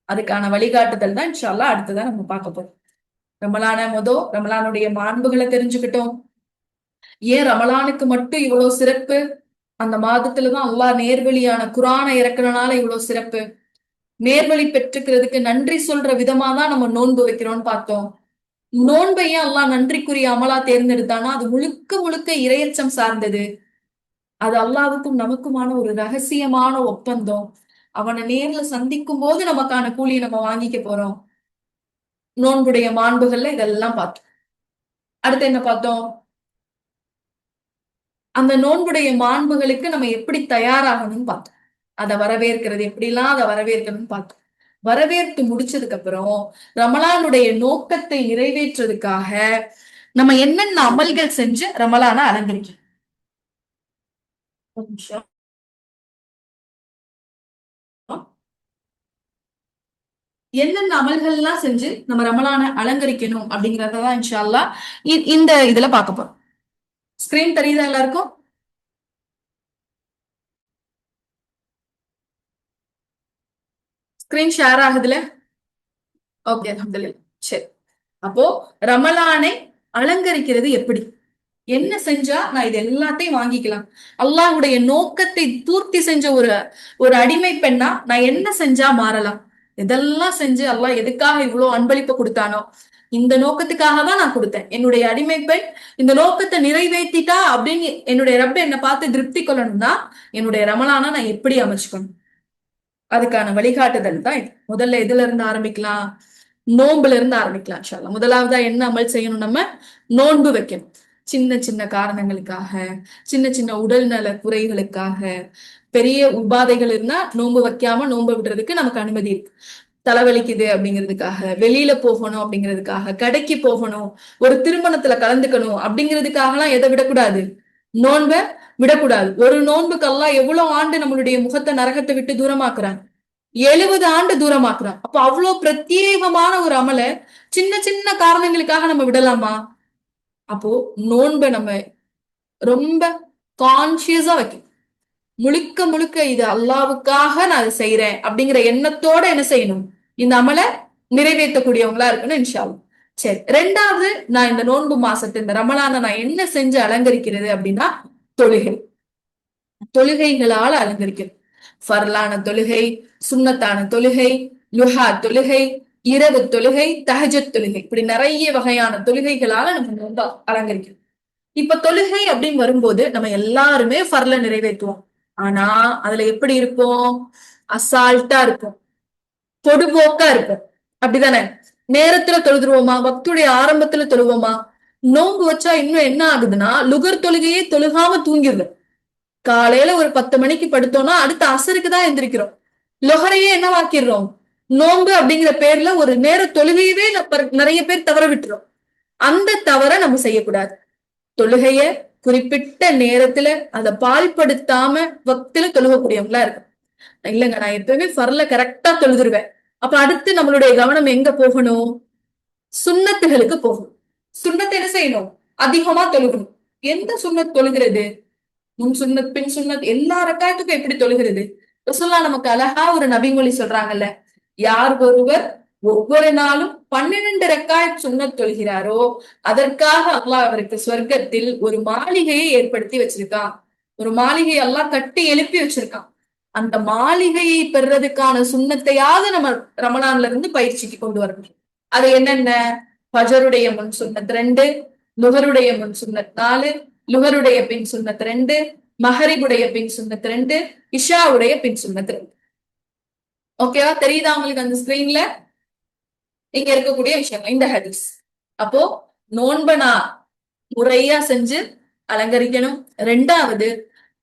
அதுக்கான வழிகாட்டுதல் தான் இன்ஷா அல்லாஹ் அடுத்ததான் நம்ம பார்க்க போறோம். ரமலானுடைய மாண்புகளை தெரிஞ்சுக்கிட்டோம். ஏன் ரமலானுக்கு மட்டும் இவ்வளவு சிறப்பு? அந்த மாதத்துலதான் அல்லாஹ் நேர்வழியான குரானை இறக்குறனால இவ்வளவு சிறப்பு. நேர்வழி பெற்றுக்கிறதுக்கு நன்றி சொல்ற விதமா தான் நம்ம நோன்பு வைக்கிறோம்னு பார்த்தோம். நோன்பையும் அல்லாஹ் நன்றிக்குரிய அமலா தேர்ந்தெடுத்தானா அது முழுக்க முழுக்க இரையச்சம் சார்ந்தது. அது அல்லாவுக்கும் நமக்குமான ஒரு ரகசியமான ஒப்பந்தம். அவனை நேர்ல சந்திக்கும் போது நமக்கான கூலியை நம்ம வாங்கிக்க போறோம். நோன்புடைய மாண்புகள்ல இதெல்லாம் பார்த்தோம். அடுத்து என்ன பார்த்தோம்? அந்த நோன்புடைய மாண்புகளுக்கு நம்ம எப்படி தயாராகணும்னு பார்த்தோம். அதை வரவேற்கிறது எப்படிலாம் அதை வரவேற்கணும்னு பார்த்தோம். வரவேற்று முடிச்சதுக்கு அப்புறம் ரமலானுடைய நோக்கத்தை நிறைவேற்றுறதுக்காக நம்ம என்னென்ன அமல்கள் செஞ்சு ரமலான அலங்கரிக்கணும். ஒரு நிமிஷம். என்னென்ன அமல்கள் எல்லாம் செஞ்சு நம்ம ரமலான அலங்கரிக்கணும் அப்படிங்கறதான் இன்ஷா அல்லாஹ் இந்த இதுல பார்க்க போறோம். ஸ்கிரீன் தெரியுதா எல்லாருக்கும்? Screen share ஆகுதுல? ஓகே, அல்ஹம்துலில்லாஹ். சரி, அப்போ ரமலானை அலங்கரிக்கிறது எப்படி? என்ன செஞ்சா நான் இது எல்லாத்தையும் வாங்கிக்கலாம்? அல்லாஹ்வுடைய நோக்கத்தை பூர்த்தி செஞ்ச ஒரு ஒரு அடிமை பெண்ணா நான் என்ன செஞ்சா மாறலாம்? இதெல்லாம் செஞ்சு அல்லாஹ் எதுக்காக இவ்வளவு அன்பளிப்பு கொடுத்தானோ இந்த நோக்கத்துக்காக தான் நான் கொடுத்தேன். என்னுடைய அடிமை பெண் இந்த நோக்கத்தை நிறைவேற்றிட்டா அப்படின்னு என்னுடைய ரப்ப என்னை பார்த்து திருப்தி கொள்ளணும்னா என்னுடைய ரமலானா நான் எப்படி அமைச்சுக்கணும்? அதுக்கான வழிகாட்டுதல் தான் இது. முதல்ல எதுல இருந்து ஆரம்பிக்கலாம்? நோன்புல இருந்து ஆரம்பிக்கலாம் இன்ஷா அல்லாஹ். முதலாவதா என்ன அமல் செய்யணும்? நம்ம நோன்பு வைக்கணும். சின்ன சின்ன காரணங்களுக்காக, சின்ன சின்ன உடல் நல குறைகளுக்காக, பெரிய உபாதைகள் இருந்தா நோன்பு வைக்காம நோன்பு விடுறதுக்கு நமக்கு அனுமதி இருக்கு. தலைவலிக்குது அப்படிங்கிறதுக்காக, வெளியில போகணும் அப்படிங்கிறதுக்காக, கடைக்கு போகணும், ஒரு திருமணத்துல கலந்துக்கணும் அப்படிங்கிறதுக்காக எல்லாம் எதை விடக்கூடாது? நோன்ப விடக்கூடாது. ஒரு நோன்புக்கு அல்லாஹ் எவ்வளவு ஆண்டு நம்மளுடைய முகத்தை நரகத்தை விட்டு தூரமாக்குறான்? 70 ஆண்டு தூரமாக்குறான். அப்ப அவ்வளவு பிரத்யேகமான ஒரு அமல சின்ன சின்ன காரணங்களுக்காக நம்ம விடலாமா? அப்போ நோன்பை நம்ம ரொம்ப கான்சியஸா வைக்கணும். முழுக்க முழுக்க இது அல்லாவுக்காக நான் அதை செய்யறேன் அப்படிங்கிற எண்ணத்தோட என்ன செய்யணும்? இந்த அமலை நிறைவேற்றக்கூடியவங்களா இருக்கணும் இன்ஷா அல்லாஹ். சரி, ரெண்டாவது, நான் இந்த நோன்பு மாசத்து இந்த ரமலான நான் என்ன செஞ்சு அலங்கரிக்கிறது அப்படின்னா தொழுகை. தொழுகைகளால அலங்கரிக்கிறது. ஃபர்லான தொழுகை, சுன்னத்தான தொழுகை, லுஹா தொழுகை, இரவு தொழுகை, தஹஜத் தொழுகை, இப்படி நிறைய வகையான தொழுகைகளால நம்ம வந்து அலங்கரிக்கிறோம். இப்ப தொழுகை அப்படின்னு வரும்போது நம்ம எல்லாருமே ஃபர்ல நிறைவேற்றுவோம். ஆனா அதுல எப்படி இருப்போம்? அசால்ட்டா இருக்கும், பொடுபோக்கா இருக்கும். அப்படிதானே? நேரத்துல தொழுதுருவோமா? வக்துடைய ஆரம்பத்துல தொழுவோமா? நோன்பு வச்சா இன்னும் என்ன ஆகுதுன்னா லுகர் தொழுகையே தொழுகாம தூங்கிடுது. காலையில ஒரு 10 மணிக்கு படுத்தோம்னா அடுத்த அசருக்கு தான் எந்திரிக்கிறோம். லொஹரையே என்னவாக்கிடுறோம்? நோன்பு அப்படிங்கிற பேர்ல ஒரு நேர தொழுகையவே நிறைய பேர் தவற விட்டுறோம். அந்த தவற நம்ம செய்யக்கூடாது. தொழுகைய குறிப்பிட்ட நேரத்துல அதை பால்படுத்தாம வக்துல தொழுகக்கூடியவங்களா இருக்கு. இல்லங்க, நான் எப்பவுமே ஃபர்ல கரெக்டா தொழுதுருவேன். அப்ப அடுத்து நம்மளுடைய கவனம் எங்க போகணும்? சுன்னத்துகளுக்கு போகணும். சுன்னத்தை என்ன செய்யணும்? அதிகமா தொழுகணும். எந்த சுன்னத் தொழுகிறது? முன் சுன்னத், பின் சுன்னத், எல்லா ரக்காயத்துக்கும் எப்படி தொழுகிறது? ரசூலுல்லாஹ் நமக்கு அழகா ஒரு நபிமொழி சொல்றாங்கல்ல, யார் ஒருவர் ஒவ்வொரு நாளும் 12 ரக்காயத் சுன்னத் தொழுகிறாரோ அதற்காக அல்லாஹ் அவருக்கு சொர்க்கத்தில் ஒரு மாளிகையை ஏற்படுத்தி வச்சிருக்கான். ஒரு மாளிகையை அல்லாஹ் கட்டி எழுப்பி வச்சிருக்கான். அந்த மாளிகையை பெறுறதுக்கான சுண்ணத்தையாவது நம்ம ரமலான்ல இருந்து பயிற்சிக்கு கொண்டு வரணும். அது என்னென்ன? ஃபஜருடைய முன் சுன்னத் 2, லுஹருடைய முன் சுன்னத் 4, லுஹருடைய பின் சுன்னத் 2, மஹரிபுடைய பின் சுன்னத் 2, இஷாவுடைய பின் சுன்னத் 2. ஓகேவா? தெரியுதா உங்களுக்கு அந்த ஸ்கிரீன்ல இங்க இருக்கக்கூடிய விஷயம் இந்த ஹதீஸ்? அப்போ நோன்பை நான் முறையா செஞ்சு அலங்கரிக்கணும். ரெண்டாவது,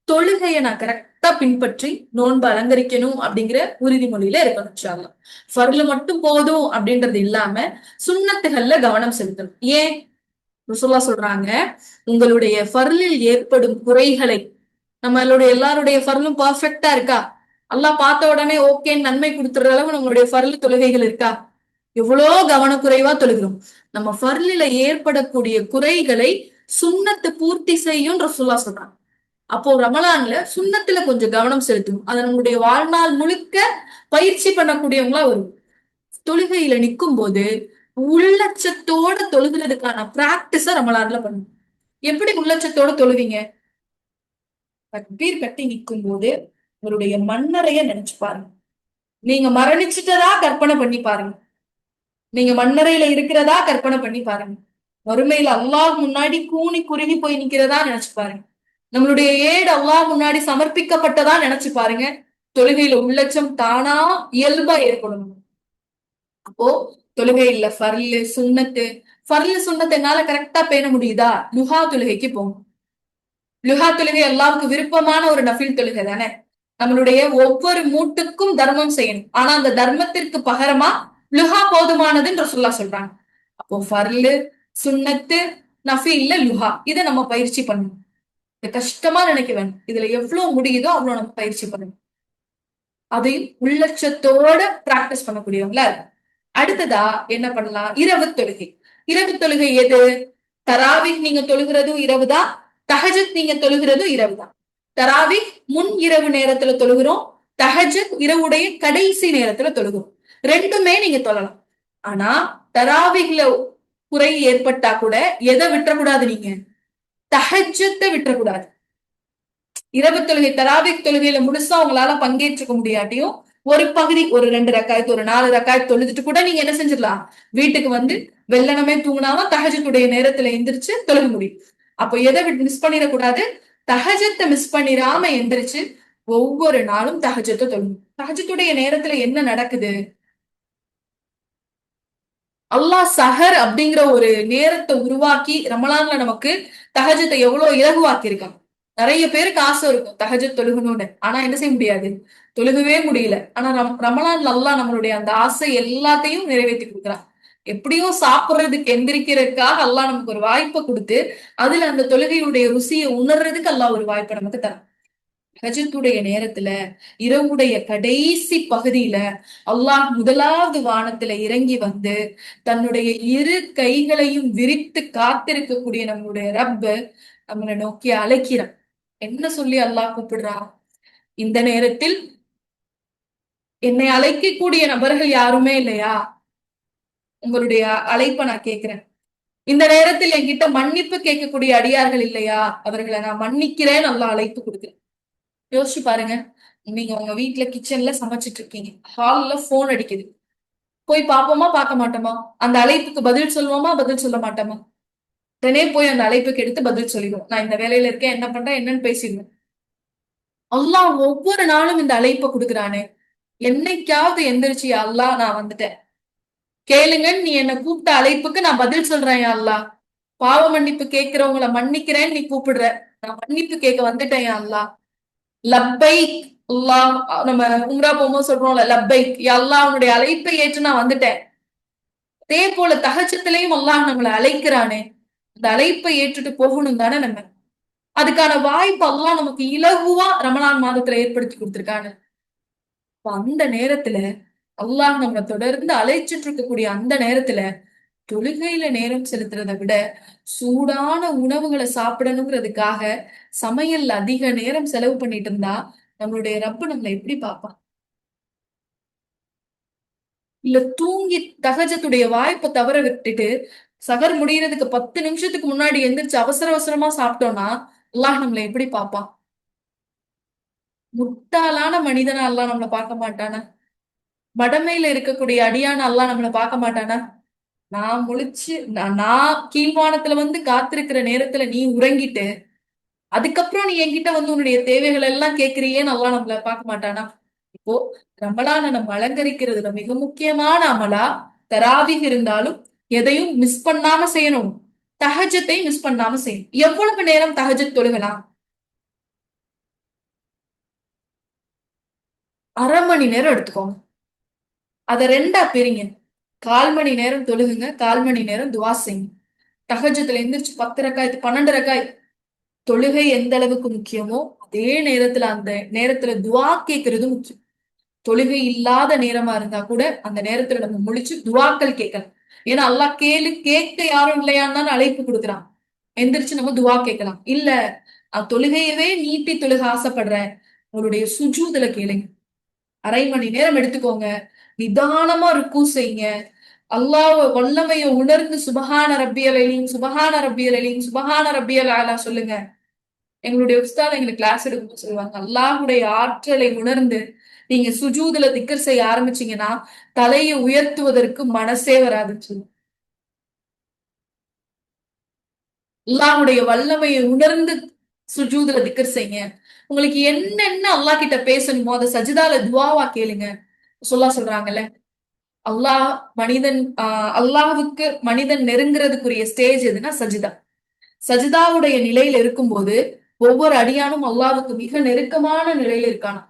தொழுகையை நான் கரெக்டா பின்பற்றி நோன்பு அலங்கரிக்கணும் அப்படிங்கிற உறுதிமொழியில இருக்கணும் இன்ஷா அல்லாஹ். ஃபர்லு மட்டும் போதும் அப்படின்றது இல்லாம சுன்னத்துகள்ல கவனம் செலுத்தணும். ஏன்? ரசூலுல்லாஹ் சொல்றாங்க, உங்களுடைய ஃபர்லில் ஏற்படும் குறைகளை, நம்மளுடைய எல்லாருடைய ஃபர்லும் பர்ஃபெக்டா இருக்கா? அல்லாஹ் பார்த்த உடனே ஓகேன்னு நன்மை கொடுத்துற அளவு நம்மளுடைய ஃபர்லு தொழுகைகள் இருக்கா? எவ்வளோ கவனக்குறைவா தொழுகிறோம். நம்ம ஃபர்லில ஏற்படக்கூடிய குறைகளை சுன்னத்து பூர்த்தி செய்யும் ரசூலுல்லாஹ் சொல்றாங்க. அப்போ ரமலான்ல சுண்ணத்துல கொஞ்சம் கவனம் செலுத்தணும். அதை நம்மளுடைய வாழ்நாள் முழுக்க பயிற்சி பண்ணக்கூடியவங்களா வரும். தொழுகையில நிக்கும் போது உள்ளட்சத்தோட தொழுகிறதுக்கான பிராக்டிஸ ரமலான்ல பண்ணணும். எப்படி உள்ளட்சத்தோட தொழுவீங்க? தக்பீர் கட்டி நிக்கும் போது உங்களுடைய மண்ணறைய நினைச்சு பாருங்க. நீங்க மரணிச்சுட்டதா கற்பனை பண்ணி பாருங்க. நீங்க மண்ணறையில இருக்கிறதா கற்பனை பண்ணி பாருங்க. வறுமையில அல்லாஹ் முன்னாடி கூனி குறுகி போய் நிக்கிறதா நினைச்சு பாருங்க. நம்மளுடைய ஏடு அல்லாஹ் முன்னாடி சமர்ப்பிக்கப்பட்டதா நினைச்சு பாருங்க. தொழுகையில உள்ளட்சம் தானா இயல்பா ஏற்படும். அப்போ தொழுகையில ஃபர்லு சுன்னத்து, ஃபர்லு சுன்னத்தை என்னால கரெக்டா பேண முடியுதா? லுஹா தொழுகைக்கு போகும். லுஹா தொழுகை அல்லாவுக்கு விருப்பமான ஒரு நஃபில் தொழுகை தானே. நம்மளுடைய ஒவ்வொரு மூட்டுக்கும் தர்மம் செய்யணும். ஆனா அந்த தர்மத்திற்கு பகரமா லுஹா போதுமானதுன்னு ரசூலுல்லாஹ் சொல்றாங்க. அப்போ ஃபர்லு, சுன்னத்து, நஃபில்ல லுஹா இதை நம்ம பயிற்சி பண்ணணும். இதை கஷ்டமா நினைக்க வேணும். இதுல எவ்வளவு முடியுதோ அவ்வளவு நம்ம பயிற்சி பண்ணணும். அதையும் உள்ளட்சத்தோட பிராக்டிஸ் பண்ணக்கூடியவங்களா இருக்கும். அடுத்ததா என்ன பண்ணலாம்? இரவு தொழுகை. இரவு தொழுகை எது? தராவிஹ் நீங்க தொழுகிறதும் இரவுதான், தஹஜத் நீங்க தொழுகிறதும் இரவுதான். தராவிஹ் முன் இரவு நேரத்துல தொழுகிறோம், தஹஜத் இரவுடைய கடைசி நேரத்துல தொழுகிறோம். ரெண்டுமே நீங்க தொழலாம். ஆனா தராவிஹ்ல குறை ஏற்பட்டா கூட எதை விட்டுறக்கூடாது? நீங்க தஹஜத்தை விட்டுறக்கூடாது. இரவு தொழுகை தராவிக் தொழுகையில முழுசா உங்களால பங்கேற்றுக்க முடியாட்டியும் ஒரு பகுதி, ஒரு 2 ரக்காயத்து, ஒரு 4 ரக்காயத்து தொழுதுட்டு கூட நீங்க என்ன செஞ்சிடலாம்? வீட்டுக்கு வந்து வெள்ளனமே தூங்கினாம தஹஜத்துடைய நேரத்துல எந்திரிச்சு தொழுக முடியும். அப்போ எதை மிஸ் பண்ணிடக்கூடாது? தஹஜத்தை மிஸ் பண்ணிடாம எந்திரிச்சு ஒவ்வொரு நாளும் தஹஜத்தை தொழுகும். தஹஜத்துடைய நேரத்துல என்ன நடக்குது? அல்லாஹ் சஹர் அப்படிங்கிற ஒரு நேரத்தை உருவாக்கி ரமலான்ல நமக்கு தஹஜத்தை எவ்வளவு இலகுவாக்கி இருக்கான். நிறைய பேருக்கு ஆசை இருக்கும் தஹஜத் தொழுகணும்னு. ஆனா என்ன செய்ய முடியாது? தொழுகவே முடியல. ஆனா ரமலான்ல அல்லாஹ் நம்மளுடைய அந்த ஆசை எல்லாத்தையும் நிறைவேற்றி கொடுக்குறான். எப்படியும் சாப்பிடுறதுக்கு எந்திரிக்கிறதுக்காக அல்லாஹ் நமக்கு ஒரு வாய்ப்பை கொடுத்து அதுல அந்த தொழுகையுடைய ருசியை உணர்றதுக்கு அல்லாஹ் ஒரு வாய்ப்பை நமக்கு தரான். ஹஜ்ஜத்துடைய நேரத்துல இரவுடைய கடைசி பகுதியில அல்லாஹ் முதலாவது வானத்துல இறங்கி வந்து தன்னுடைய இரு கைகளையும் விரித்து காத்திருக்கக்கூடிய நம்மளுடைய ரப்பு நம்மளை நோக்கி அழைக்கிறான். என்ன சொல்லி அல்லாஹ் கூப்பிடுறான்? இந்த நேரத்தில் என்னை அழைக்கக்கூடிய நபர்கள் யாருமே இல்லையா? உங்களுடைய அழைப்பை நான் கேட்கிறேன். இந்த நேரத்தில் என்கிட்ட மன்னிப்பு கேட்கக்கூடிய அடியார்கள் இல்லையா? அவர்களை நான் மன்னிக்கிறேன். நல்லா அழைப்பு கொடுக்கிறேன். யோசிச்சு பாருங்க. நீங்க உங்க வீட்டுல கிச்சன்ல சமைச்சிட்டு இருக்கீங்க, ஹால்ல போன் அடிக்குது. போய் பாப்போமா பார்க்க மாட்டோமா? அந்த அழைப்புக்கு பதில் சொல்லுவோமா பதில் சொல்ல மாட்டோமா? உடனே போய் அந்த அழைப்புக்கு எடுத்து பதில் சொல்லிடுவோம். நான் இந்த வேலையில இருக்கேன், என்ன பண்றேன், என்னன்னு பேசிடுவோம். அல்லாஹ் ஒவ்வொரு நாளும் இந்த அழைப்பை கொடுக்குறானே. என்னைக்காவது எந்திரிச்சு, "யா அல்லாஹ் நான் வந்துட்டேன், கேளுங்கன்னு நீ என்ன கூப்பிட்ட அழைப்புக்கு நான் பதில் சொல்றேன் யா அல்லாஹ். பாவ மன்னிப்பு கேட்கிறவங்கள மன்னிக்கிறேன்னு நீ கூப்பிடுற, நான் மன்னிப்பு கேட்க வந்துட்டேன் யா அல்லாஹ். லப்பைக் அல்லாஹ்." நம்ம உம்ரா போகும்போது சொல்றோம்ல, லப்பைக் யா அல்லாஹ், உன்னுடைய அழைப்பை ஏற்று நான் வந்துட்டேன். அதே போல தஹஜ்ஜுத்லயும் அல்லாஹ் நம்மளை அழைக்கிறானே. அந்த அழைப்பை ஏற்றுட்டு போகணும் தானே நம்ம. அதுக்கான வாய்ப்பு அல்லாஹ் நமக்கு இலகுவா ரமலான் மாதத்துல ஏற்படுத்தி கொடுத்திருக்காங்க. அப்ப அந்த நேரத்துல அல்லாஹ் நம்மளை தொடர்ந்து அழைச்சிட்டு இருக்கக்கூடிய அந்த நேரத்துல தொழுகையில நேரம் செலுத்துறதை விட சூடான உணவுகளை சாப்பிடணுங்கிறதுக்காக சமையல் அதிக நேரம் செலவு பண்ணிட்டு இருந்தா நம்மளுடைய ரப்பு நம்மளை எப்படி பார்ப்பான்? இல்ல தூங்கி தகஜத்துடைய வாய்ப்பை தவற விட்டுட்டு சகர் முடியறதுக்கு 10 நிமிஷத்துக்கு முன்னாடி எந்திரிச்சு அவசர அவசரமா சாப்பிட்டோம்னா அல்லாஹ் நம்மளை எப்படி பார்ப்பான்? முட்டாளான மனிதனா அல்லாஹ் நம்மளை பார்க்க மாட்டானா? மடமையில இருக்கக்கூடிய அடியான அல்லாஹ் நம்மளை பார்க்க மாட்டானா? நான் முழிச்சு நான் கீழ்வானத்துல வந்து காத்திருக்கிற நேரத்துல நீ உறங்கிட்டு அதுக்கப்புறம் நீ என்கிட்ட வந்து உன்னுடைய தேவைகள் எல்லாம் கேட்கிறியே, நல்லா நம்மள பார்க்க மாட்டானா? இப்போ ரமலான நம்ம அலங்கரிக்கிறதுல மிக முக்கியமான அமலா தராவிக இருந்தாலும் எதையும் மிஸ் பண்ணாம செய்யணும். தஹஜத்தை மிஸ் பண்ணாம செய்யணும். எவ்வளவு நேரம் தஹஜத் தொழுகலாம்? 1/2 மணி நேரம் எடுத்துக்கோங்க. அதை 2ஆ பிரிங்க. 1/4 மணி நேரம் தொழுகுங்க, 1/4 மணி நேரம் துவா செய்யுங்க. தஹஜத்துல எந்திரிச்சு 10 ரக்காயத்து 12 ரக்காய். தொழுகை எந்த அளவுக்கு முக்கியமோ அதே நேரத்துல அந்த நேரத்துல துவா கேட்கறது முக்கியம். தொழுகை இல்லாத நேரமா இருந்தா கூட அந்த நேரத்துல நம்ம முழிச்சு துவாக்கள் கேட்கலாம். ஏன்னா அல்லாஹ் கேட்க யாரும் இல்லையான்னு தான் அழைப்பு கொடுக்குறான். எந்திரிச்சு நம்ம துவா கேட்கலாம். இல்ல தொழுகையவே நீட்டி தொழுக ஆசைப்படுறேன், உங்களுடைய சுஜூதுல கேளுங்க. 1/2 மணி நேரம் எடுத்துக்கோங்க. நிதானமா ருக்கு செய்யுங்க. அல்லாஹ் வல்லமைய உணர்ந்து சுபஹான ரப்பியல் அலீம், சுபஹான ரப்பியல் அலீம், சுபஹான ரப்பியல் ஆலா சொல்லுங்க. எங்களுடைய உஸ்தாத் எங்களுக்கு கிளாஸ் எடுக்கும்போது சொல்லுவாங்க, அல்லாஹுடைய ஆற்றலை உணர்ந்து நீங்க சுஜூதுல திக்கர் செய்ய ஆரம்பிச்சீங்கன்னா தலையை உயர்த்துவதற்கு மனசே வராதுன்னு சொல்லுவாங்க. அல்லாஹுடைய வல்லமையை உணர்ந்து சுஜூதுல திக்கர் செய்யுங்க. உங்களுக்கு என்னென்ன அல்லாஹ் கிட்ட பேசணுமோ அதை சஜிதால துவாவா கேளுங்க. சொல்றாங்கல்ல, அல்லாஹ் மனிதன் அல்லாஹுக்கு மனிதன் நெருங்குறதுக்குரிய ஸ்டேஜ் எதுன்னா சஜிதா. சஜிதாவுடைய நிலையில இருக்கும்போது ஒவ்வொரு அடியானும் அல்லாஹ்வுக்கு மிக நெருக்கமான நிலையில இருக்கானா.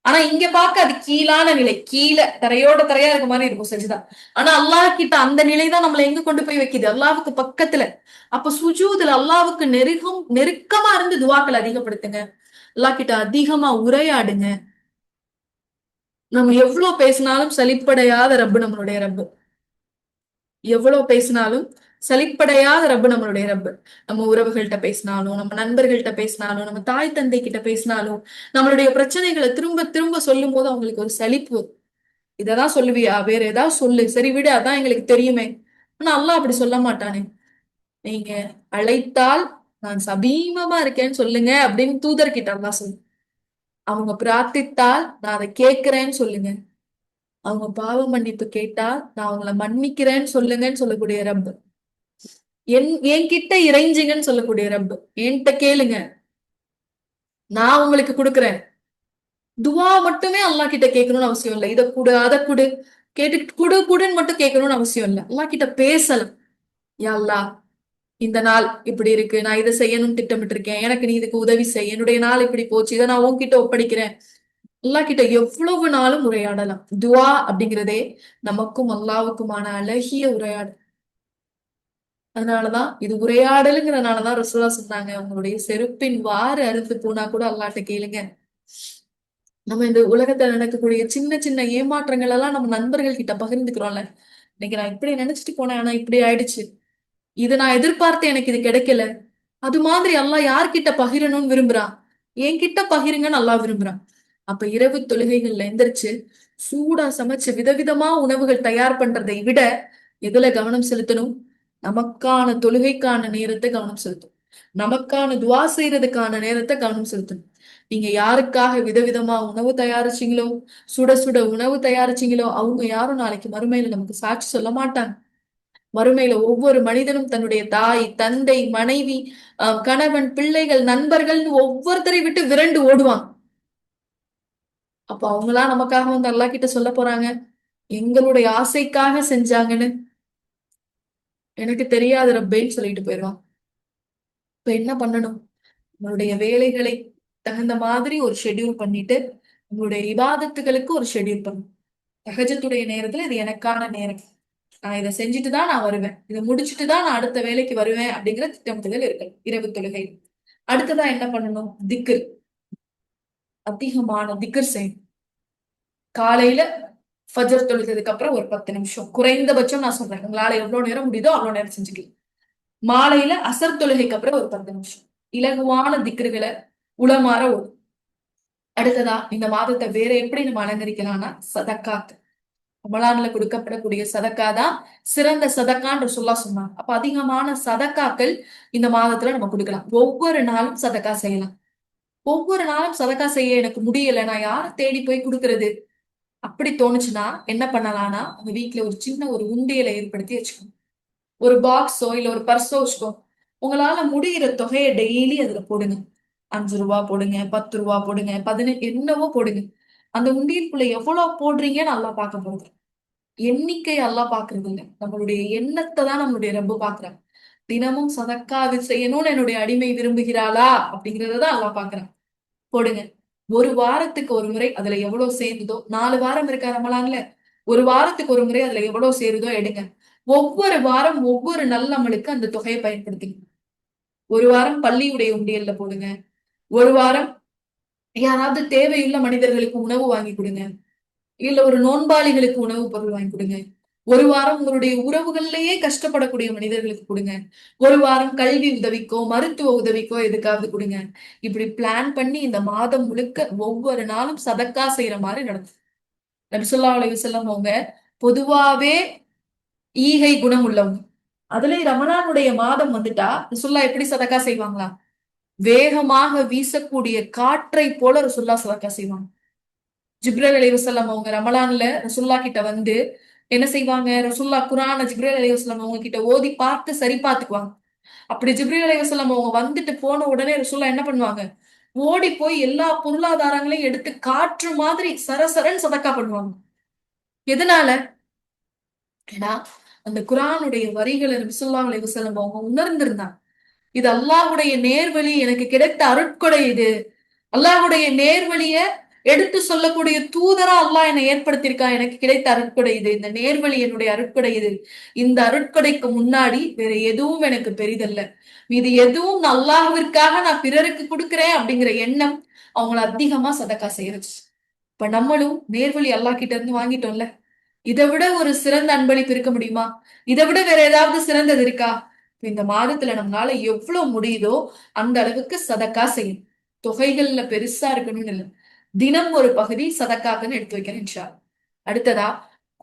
ஆனா இங்க பார்க்க அது கீழான நிலை, கீழே தரையோட தரையா இருக்க மாதிரி இருக்கும் சஜிதா. ஆனா அல்லாஹ் கிட்ட அந்த நிலைதான் நம்மளை எங்க கொண்டு போய் வைக்குது? அல்லாஹ்வுக்கு பக்கத்துல. அப்ப சுஜூதுல அல்லாஹ்வுக்கு நெருக்கமா இருந்து துவாக்கள் அதிகப்படுத்துங்க. அல்லாஹ் கிட்ட அதிகமா உரையாடுங்க. நம்ம எவ்வளவு பேசினாலும் சலிப்படையாத ரப்பு நம்மளுடைய ரப்பு. எவ்வளவு பேசினாலும் சலிப்படையாத ரப்பு நம்மளுடைய ரப்பு. நம்ம உறவுகள்கிட்ட பேசினாலும், நம்ம நண்பர்கள்ட்ட பேசினாலும், நம்ம தாய் தந்தை கிட்ட பேசினாலும், நம்மளுடைய பிரச்சனைகளை திரும்ப திரும்ப சொல்லும் போது அவங்களுக்கு ஒரு சலிப்பு. இததான் சொல்லுவியா, வேற ஏதாவது சொல்லு, சரி விடு, அதான் எங்களுக்கு தெரியுமே. ஆனா அல்லாஹ் அப்படி சொல்ல மாட்டானே. நீங்க அழைத்தால் நான் சபீமமா இருக்கேன்னு சொல்லுங்க அப்படின்னு தூதர்கிட்ட அல்லாஹ் சொல்லு. அவங்க பிரார்த்தித்தால் நான் அதை கேட்கிறேன்னு சொல்லுங்க. அவங்க பாவ மன்னிப்பு கேட்டா நான் அவங்கள மன்னிக்கிறேன்னு சொல்லுங்கன்னு சொல்லக்கூடிய ரப்பு. என்கிட்ட இறைஞ்சிங்கன்னு சொல்லக்கூடிய ரப்பு. என்கிட்ட கேளுங்க, நான் உங்களுக்கு கொடுக்குறேன். துவா மட்டுமே அல்லாஹ் கிட்ட கேட்கணும்னு அவசியம் இல்லை. இதை கொடு, அதை கொடு, கேட்டு குடுன்னு மட்டும் கேட்கணும்னு அவசியம் இல்லை. அல்லாஹ் கிட்ட பேசலாம். யா அல்லாஹ், இந்த நாள் இப்படி இருக்கு, நான் இதை செய்யணும்னு திட்டமிட்டு இருக்கேன், எனக்கு நீ இதுக்கு உதவி செய், என்னுடைய நாள் இப்படி போச்சு, இதை நான் உன்கிட்ட ஒப்படைக்கிறேன். அல்லாஹ் கிட்ட எவ்வளவு நாளும் உரையாடலாம். துவா அப்படிங்கிறதே நமக்கும் அல்லாவுக்குமான அழகிய உரையாடல். அதனாலதான் இது உரையாடலுங்கிறதுனாலதான் ரசூலா சொன்னாங்க, உங்களுடைய செருப்பின் வாறு அறுத்து போனா கூட அல்லாட்ட கேளுங்க. நம்ம இந்த உலகத்துல நடக்கக்கூடிய சின்ன சின்ன ஏமாற்றங்கள் எல்லாம் நம்ம நண்பர்கள் கிட்ட பகிர்ந்துக்கிறோம்ல. இன்னைக்கு நான் இப்படி நினைச்சிட்டு போனேன், ஆனா இப்படி ஆயிடுச்சு, இது நான் எதிர்பார்த்து எனக்கு இது கிடைக்கல. அது மாதிரி அல்லாஹ் யார்கிட்ட பகிரணும்னு விரும்புறான்? என்கிட்ட பகிருங்கன்னு அல்லாஹ் விரும்புறான். அப்ப இரவு தொழுகைகள்ல எந்திரிச்சு சூடா சமைச்சு விதவிதமா உணவுகள் தயார் பண்றதை விட எதுல கவனம் செலுத்தணும்? நமக்கான தொழுகைக்கான நேரத்தை கவனம் செலுத்தணும். நமக்கான துவா செய்யறதுக்கான நேரத்தை கவனம் செலுத்தணும். நீங்க யாருக்காக விதவிதமா உணவு தயாரிச்சீங்களோ, சுட சுட உணவு தயாரிச்சீங்களோ, அவங்க யாரும் நாளைக்கு மறுமையில நமக்கு சாட்சி சொல்ல மாட்டாங்க. மறுமையில ஒவ்வொரு மனிதனும் தன்னுடைய தாய், தந்தை, மனைவி, கணவன், பிள்ளைகள், நண்பர்கள்னு ஒவ்வொருத்தரை விட்டு விரண்டு ஓடுவாங்க. அப்ப அவங்களா நமக்காக வந்து அல்லாஹ் கிட்ட சொல்ல போறாங்க, எங்களுடைய ஆசைக்காக செஞ்சாங்கன்னு எனக்கு தெரியாது ரப்பேன்னு சொல்லிட்டு போயிடுவான். இப்ப என்ன பண்ணணும்? உங்களுடைய வேலைகளை தகுந்த மாதிரி ஒரு ஷெட்யூல் பண்ணிட்டு, உங்களுடைய இபாதத்துகளுக்கு ஒரு ஷெட்யூல் பண்ணணும். தஹஜ்ஜுடைய நேரத்துல இது எனக்கான நேரம். நான் இதை செஞ்சுட்டு தான் நான் வருவேன். இதை முடிச்சுட்டு தான் நான் அடுத்த வேலைக்கு வருவேன் அப்படிங்கிற திட்டமிட்டுதல் இருக்கு இரவு தொழுகை. அடுத்ததா என்ன பண்ணணும்? திக்ர். அதிகமான திக்ர் செய்யணும். காலையில ஃபஜர் தொழுகிறதுக்கு அப்புறம் ஒரு 10 நிமிஷம் குறைந்தபட்சம் நான் சொல்றேன். உங்களால எவ்வளவு நேரம் முடியுதோ அவ்வளவு நேரம் செஞ்சுக்கலாம். மாலையில அசர் தொழுகைக்கு அப்புறம் ஒரு 10 நிமிஷம் இலகுவான திக்ருகளை உளமாற ஓடும். அடுத்ததா இந்த மாதத்தை வேற எப்படி நம்ம அலங்கரிக்கலாம்னா சதக்காத்து. ரமலான்ல கொடுக்கப்படக்கூடிய சதக்கா தான் சிறந்த சதக்கான்னு சொல்லா சொன்னாங்க. அப்ப அதிகமான சதக்காக்கள் இந்த மாதத்துல நம்ம கொடுக்கலாம். ஒவ்வொரு நாளும் சதக்கா செய்யலாம். ஒவ்வொரு நாளும் சதக்கா செய்ய எனக்கு முடியல, நான் யாரை தேடி போய் கொடுக்கறது அப்படி தோணுச்சுன்னா என்ன பண்ணலாம்னா, உங்க வீட்டுல ஒரு சின்ன ஒரு உண்டியலை ஏற்படுத்தி வச்சுக்கணும். ஒரு பாக்ஸோ இல்ல ஒரு பர்ஸோ வச்சுக்கோ. உங்களால முடிகிற தொகையை டெய்லி அதுல போடுங்க. 5 ரூபா போடுங்க, 10 ரூபா போடுங்க, 15 என்னவோ போடுங்க. அந்த உண்டியலுக்குள்ள எவ்வளவு போடுறீங்கன்னு நல்லா பார்க்க போகுது. எண்ணிக்கை அல்லாஹ் பாக்குறது இல்ல, நம்மளுடைய எண்ணத்தை தான் நம்மளுடைய ரப்பு பாக்குறாங்க. தினமும் சதக்காது செய்யணும்னு என்னுடைய அடிமை விரும்புகிறாளா அப்படிங்கறதான் அல்லாஹ் பாக்குறான். போடுங்க. ஒரு வாரத்துக்கு ஒரு முறை அதுல எவ்வளவு சேருதோ, 4 வாரம் இருக்கா ரமலான்ல, ஒரு வாரத்துக்கு ஒரு முறை அதுல எவ்வளவு சேருதோ எடுங்க. ஒவ்வொரு வாரம் ஒவ்வொரு நல்ல அமலுக்கு அந்த தொகையை பயன்படுத்துங்க. ஒரு வாரம் பள்ளியுடைய உண்டியல்ல போடுங்க. ஒரு வாரம் யாராவது தேவையுள்ள மனிதர்களுக்கு உணவு வாங்கி கொடுங்க. இல்ல ஒரு நோன்பாளிகளுக்கு உணவு பொருள் வாங்கி கொடுங்க. ஒரு வாரம் உங்களுடைய உறவுகள்லயே கஷ்டப்படக்கூடிய மனிதர்களுக்கு கொடுங்க. ஒரு வாரம் கல்வி உதவிக்கோ மருத்துவ உதவிக்கோ எதுக்காவது கொடுங்க. இப்படி பிளான் பண்ணி இந்த மாதம் முழுக்க ஒவ்வொரு நாளும் சதக்கா செய்யற மாதிரி நடக்கும். நபி ஸல்லல்லாஹு அலைஹி வஸல்லம் அவங்க பொதுவாவே ஈகை குணம் உள்ளவங்க. அதுலயும் ரமலானுடைய மாதம் வந்துட்டா ரசூலுல்லாஹ் எப்படி சதக்கா செய்வாங்களா? வேகமாக வீசக்கூடிய காற்றை போல ரசூலுல்லாஹ் சதக்கா செய்வாங்க. ஜிப்ரீல் அலைஹிஸ்ஸலாம் அவங்க ரமலான்ல ரசூல்லா கிட்ட வந்து என்ன செய்வாங்க? ரசூல்லா குர்ஆன ஜிப்ரீல் அலைஹிஸ்ஸலாம் அவங்க கிட்ட ஓதி பார்த்து சரி பார்த்துக்குவாங்க. அப்படி ஜிப்ரீல் அலைஹிஸ்ஸலாம் அவங்க வந்துட்டு போன உடனே ரசூல்லா என்ன பண்ணுவாங்க? ஓடி போய் எல்லா பொருளாதாரங்களையும் எடுத்து காற்று மாதிரி சரசரன்னு சதக்கா பண்ணுவாங்க. எதனால? ஏன்னா அந்த குர்ஆனுடைய வரிகளை நபி ஸல்லல்லாஹு அலைஹி வஸல்லம் அவங்க உணர்ந்திருந்தாங்க. இது அல்லாஹ்வுடைய நேர்வழி, எனக்கு கிடைத்த அருட்கொடை இது. அல்லாஹ்வுடைய நேர்வழிய எடுத்து சொல்லக்கூடிய தூதரா அல்லாஹ் என்னை ஏற்படுத்தியிருக்கான். எனக்கு கிடைத்த அருட்கொடை இது. இந்த நேர்வழி என்னுடைய அருட்கொடை இது. இந்த அருட்கொடைக்கு முன்னாடி வேற எதுவும் எனக்கு பெரிதல்ல. இது எதுவும் நான் அல்லாஹ்விற்காக நான் பிறருக்கு கொடுக்கிறேன் அப்படிங்கிற எண்ணம் அவங்கள அதிகமா சதக்கா செய்ய வச்சு. இப்ப நம்மளும் நேர்வழி அல்லாஹ் கிட்ட இருந்து வாங்கிட்டோம்ல. இதை விட ஒரு சிறந்த அன்பளிப்பு இருக்க முடியுமா? இதை விட வேற ஏதாவது சிறந்தது இருக்கா? இந்த மாதத்துல நம்மளால எவ்வளவு முடியுதோ அந்த அளவுக்கு சதக்கா செய்யும். தொகைகள்ல பெருசா இருக்கணும்னு இல்லை. தினம் ஒரு பகுதி சதக்காக்குன்னு எடுத்து வைக்கிறேன் இன்ஷா அல்லாஹ். அடுத்ததா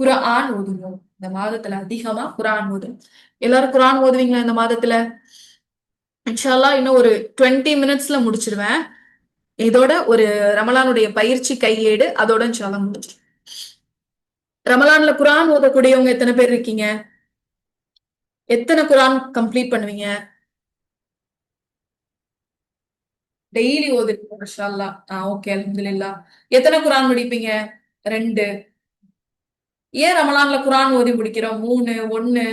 குர்ஆன் ஓதுவோம். இந்த மாதத்துல அதிகமா குர்ஆன் ஓதும். எல்லாரும் குர்ஆன் ஓதுவீங்களா இந்த மாதத்துல? இன்ஷா அல்லாஹ் இன்னும் ஒரு 20 மினிட்ஸ்ல முடிச்சிருவேன். இதோட ஒரு ரமலானுடைய பயிற்சி கையேடு அதோட இன்ஷா அல்லாஹ் முடிச்சிருவேன். ரமலான்ல குர்ஆன் ஓதக்கூடியவங்க எத்தனை பேர் இருக்கீங்க? எத்தனை குர்ஆன் கம்ப்ளீட் பண்ணுவீங்க? டெய்லி ஓதுறீங்க மாஷா அல்லாஹ். ஓகே அல்ஹம்துலில்லாஹ். எத்தனை குர்ஆன் முடிப்பீங்க? 2. ஏன் ரமலான்ல குர்ஆன் ஓதி முடிக்கிறோம்? 3, 1,